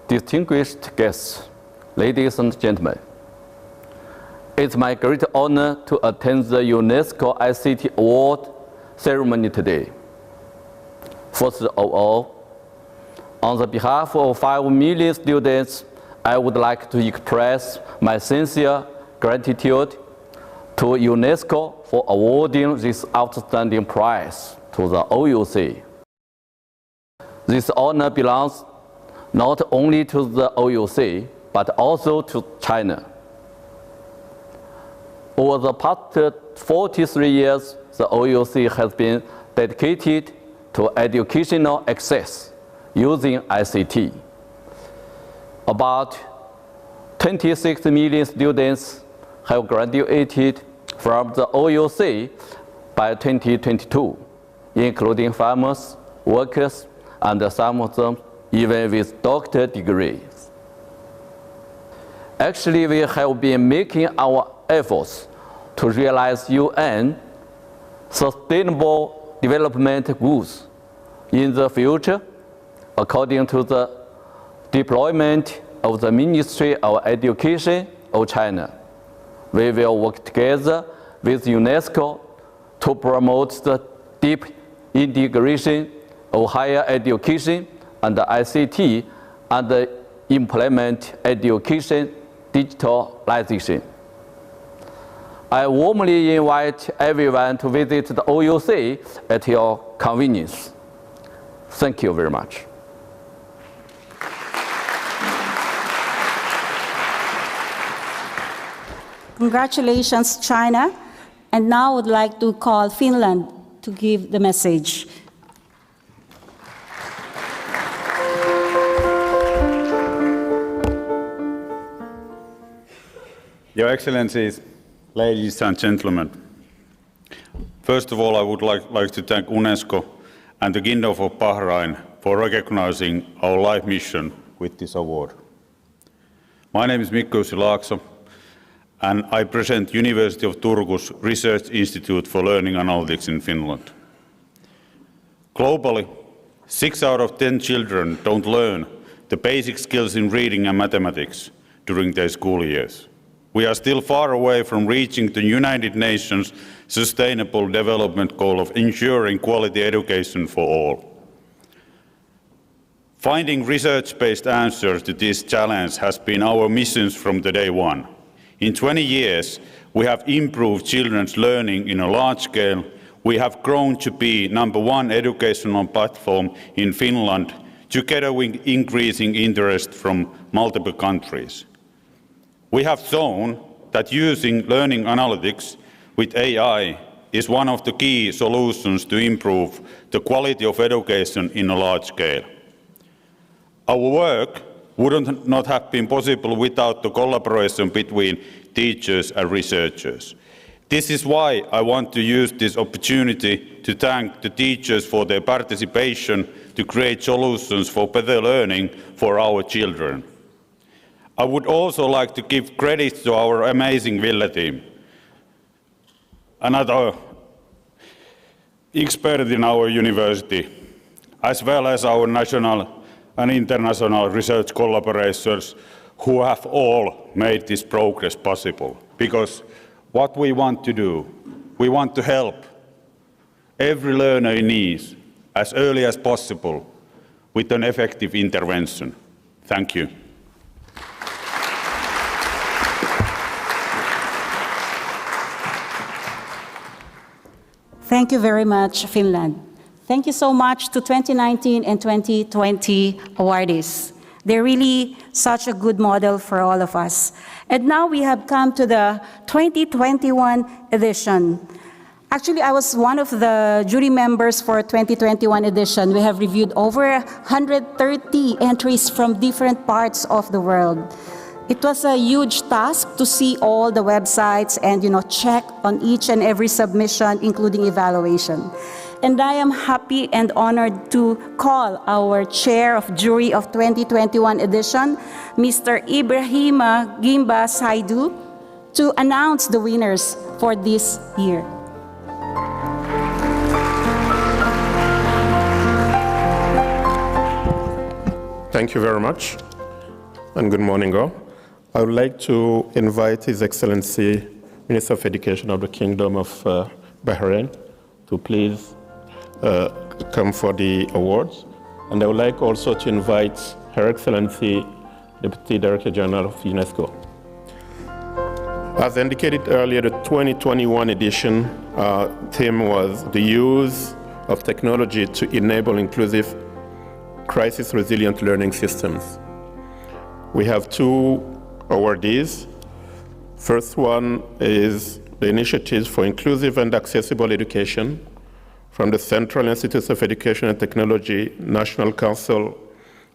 distinguished guests, ladies and gentlemen, it's my great honor to attend the UNESCO ICT Award ceremony today. First of all, on the behalf of 5 million students, I would like to express my sincere gratitude to UNESCO for awarding this outstanding prize to the OUC. This honor belongs not only to the OUC, but also to China. Over the past 43 years, the OUC has been dedicated to educational access using ICT. About 26 million students have graduated from the OUC by 2022, including farmers, workers, and some of them even with doctorate degrees. Actually, we have been making our efforts to realize UN Sustainable Development Goals in the future, according to the deployment of the Ministry of Education of China. We will work together with UNESCO to promote the deep integration of higher education and ICT and implement education digitalization. I warmly invite everyone to visit the OUC at your convenience. Thank you very much. Congratulations, China. And now I would like to call Finland to give the message. Your Excellencies, ladies and gentlemen, first of all, I would like to thank UNESCO and the Kingdom of Bahrain for recognizing our life mission with this award. My name is Mikko Laakso, and I present University of Turku's Research Institute for Learning Analytics in Finland. Globally, 6 out of 10 children don't learn the basic skills in reading and mathematics during their school years. We are still far away from reaching the United Nations Sustainable Development Goal of ensuring quality education for all. Finding research-based answers to this challenge has been our mission from the day one. In 20 years, we have improved children's learning in a large scale. We have grown to be #1 educational platform in Finland together with increasing interest from multiple countries. We have shown that using learning analytics with AI is one of the key solutions to improve the quality of education in a large scale. Our work would not have been possible without the collaboration between teachers and researchers. This is why I want to use this opportunity to thank the teachers for their participation to create solutions for better learning for our children. I would also like to give credit to our amazing Ville team, another expert in our university, as well as our national and international research collaborators who have all made this progress possible. Because what we want to do, we want to help every learner in need as early as possible with an effective intervention. Thank you. Thank you very much, Finland. Thank you so much to 2019 and 2020 awardees. They're really such a good model for all of us. And now we have come to the 2021 edition. Actually, I was one of the jury members for 2021 edition. We have reviewed over 130 entries from different parts of the world. It was a huge task to see all the websites and check on each and every submission, including evaluation. And I am happy and honored to call our Chair of Jury of 2021 edition, Mr. Ibrahima Gimba Saidu, to announce the winners for this year. Thank you very much, and good morning all. I would like to invite His Excellency, Minister of Education of the Kingdom of Bahrain, to please come for the awards. And I would like also to invite Her Excellency, Deputy Director General of UNESCO. As indicated earlier, the 2021 edition theme was the use of technology to enable inclusive, crisis-resilient learning systems. We have two awardees. First one is the Initiatives for Inclusive and Accessible Education from the Central Institutes of Education and Technology, National Council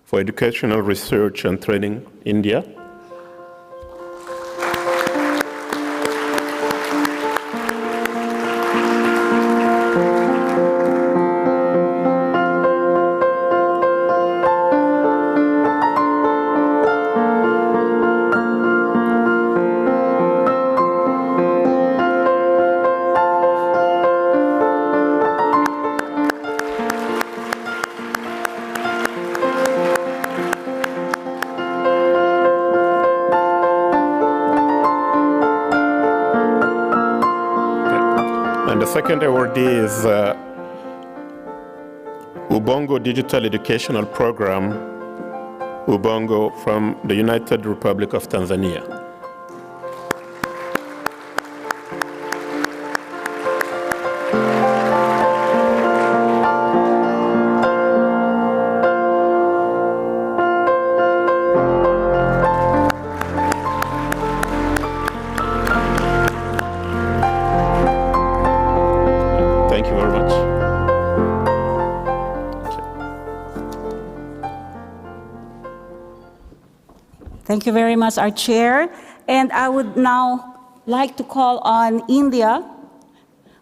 for Educational Research and Training, India. Second awardee is Ubongo Digital Educational Program, Ubongo from the United Republic of Tanzania. Thank you very much, our chair. And I would now like to call on India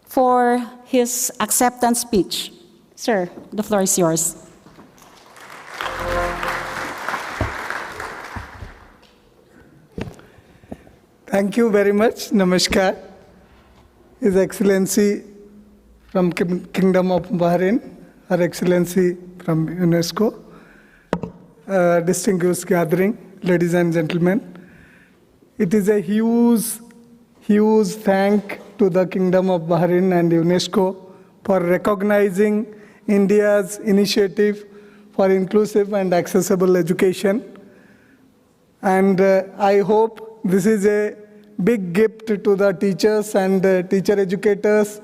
for his acceptance speech. Sir, the floor is yours. Thank you very much. Namaskar. His Excellency from Kingdom of Bahrain, Her Excellency from UNESCO, distinguished gathering, ladies and gentlemen. It is a huge thank to the Kingdom of Bahrain and UNESCO for recognizing India's initiative for inclusive and accessible education. And I hope this is a big gift to the teachers and teacher educators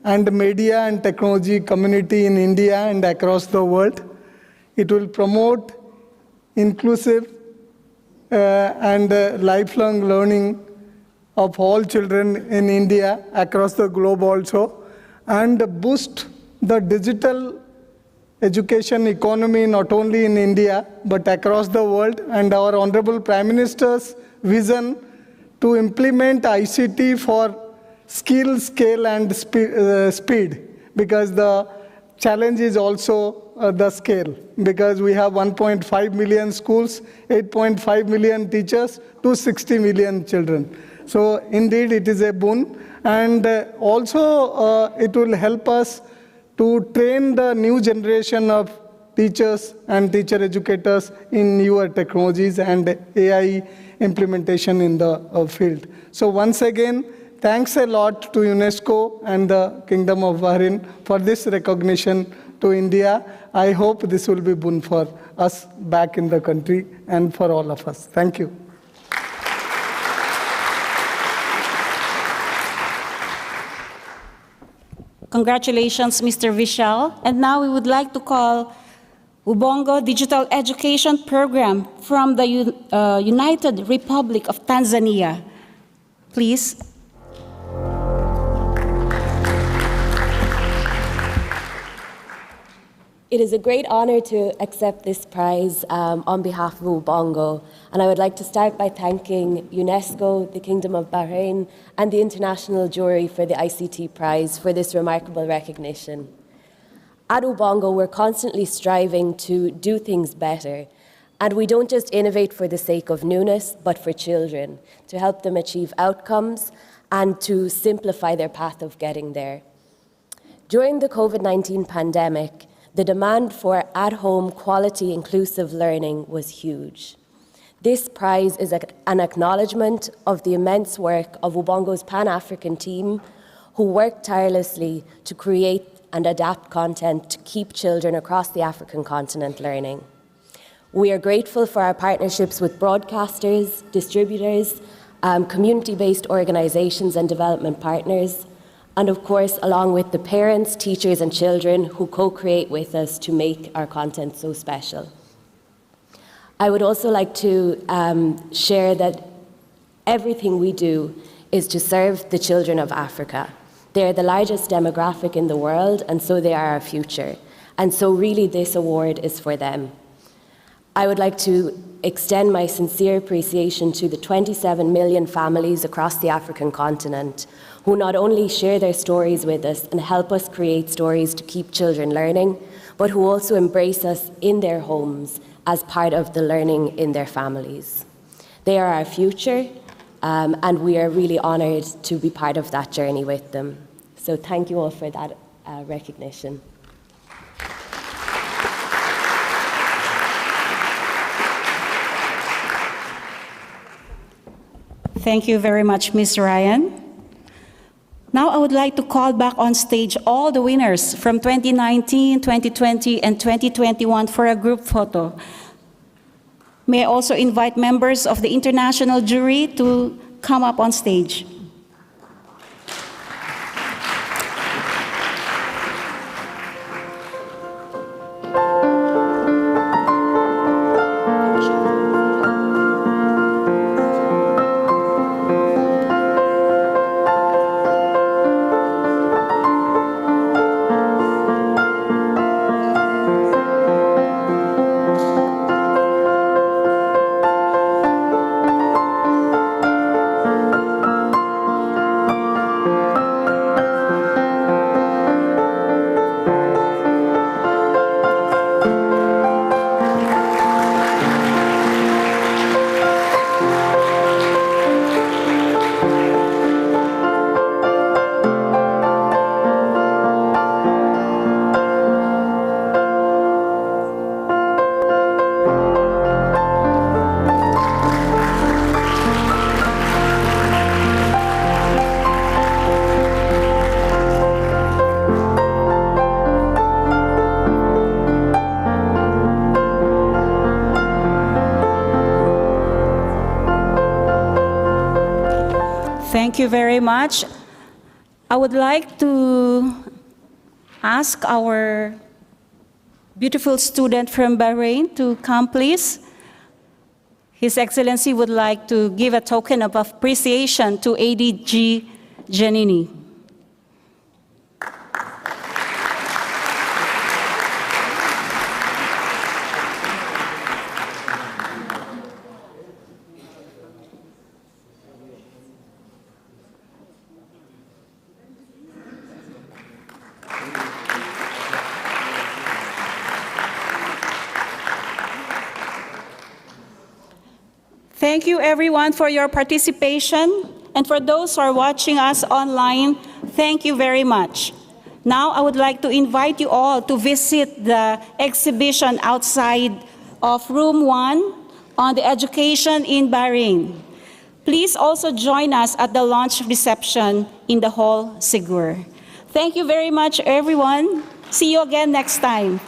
and media and technology community in India and across the world. It will promote inclusive and lifelong learning of all children in India, across the globe also, and boost the digital education economy not only in India but across the world. And our Honorable Prime Minister's vision to implement ICT for skill, scale, and speed, because the challenge is also the scale, because we have 1.5 million schools, 8.5 million teachers, 260 million children. So indeed it is a boon, and also it will help us to train the new generation of teachers and teacher educators in newer technologies and AI implementation in the field. So once again, thanks a lot to UNESCO and the Kingdom of Bahrain for this recognition to India. I hope this will be boon for us back in the country and for all of us. Thank you. Congratulations, Mr. Vishal. And now we would like to call Ubongo Digital Education Program from the United Republic of Tanzania. Please. It is a great honor to accept this prize on behalf of Ubongo, and I would like to start by thanking UNESCO, the Kingdom of Bahrain, and the international jury for the ICT prize for this remarkable recognition. At Ubongo, we're constantly striving to do things better, and we don't just innovate for the sake of newness, but for children, to help them achieve outcomes and to simplify their path of getting there. During the COVID-19 pandemic, the demand for at-home quality inclusive learning was huge. This prize is an acknowledgement of the immense work of Ubongo's Pan-African team, who worked tirelessly to create and adapt content to keep children across the African continent learning. We are grateful for our partnerships with broadcasters, distributors, community-based organizations and development partners, and of course, along with the parents, teachers, and children who co-create with us to make our content so special. I would also like to share that everything we do is to serve the children of Africa. They are the largest demographic in the world, and so they are our future. And so really this award is for them. I would like to extend my sincere appreciation to the 27 million families across the African continent who not only share their stories with us and help us create stories to keep children learning, but who also embrace us in their homes as part of the learning in their families. They are our future, and we are really honored to be part of that journey with them. So thank you all for that recognition. Thank you very much, Ms. Ryan. Now I would like to call back on stage all the winners from 2019, 2020, and 2021 for a group photo. May I also invite members of the international jury to come up on stage. Thank you very much. I would like to ask our beautiful student from Bahrain to come, please. His Excellency would like to give a token of appreciation to ADG Giannini. Thank you everyone for your participation, and for those who are watching us online, thank you very much. Now I would like to invite you all to visit the exhibition outside of room 1 on the education in Bahrain. Please also join us at the launch reception in the Hall Sigur. Thank you very much everyone. See you again next time.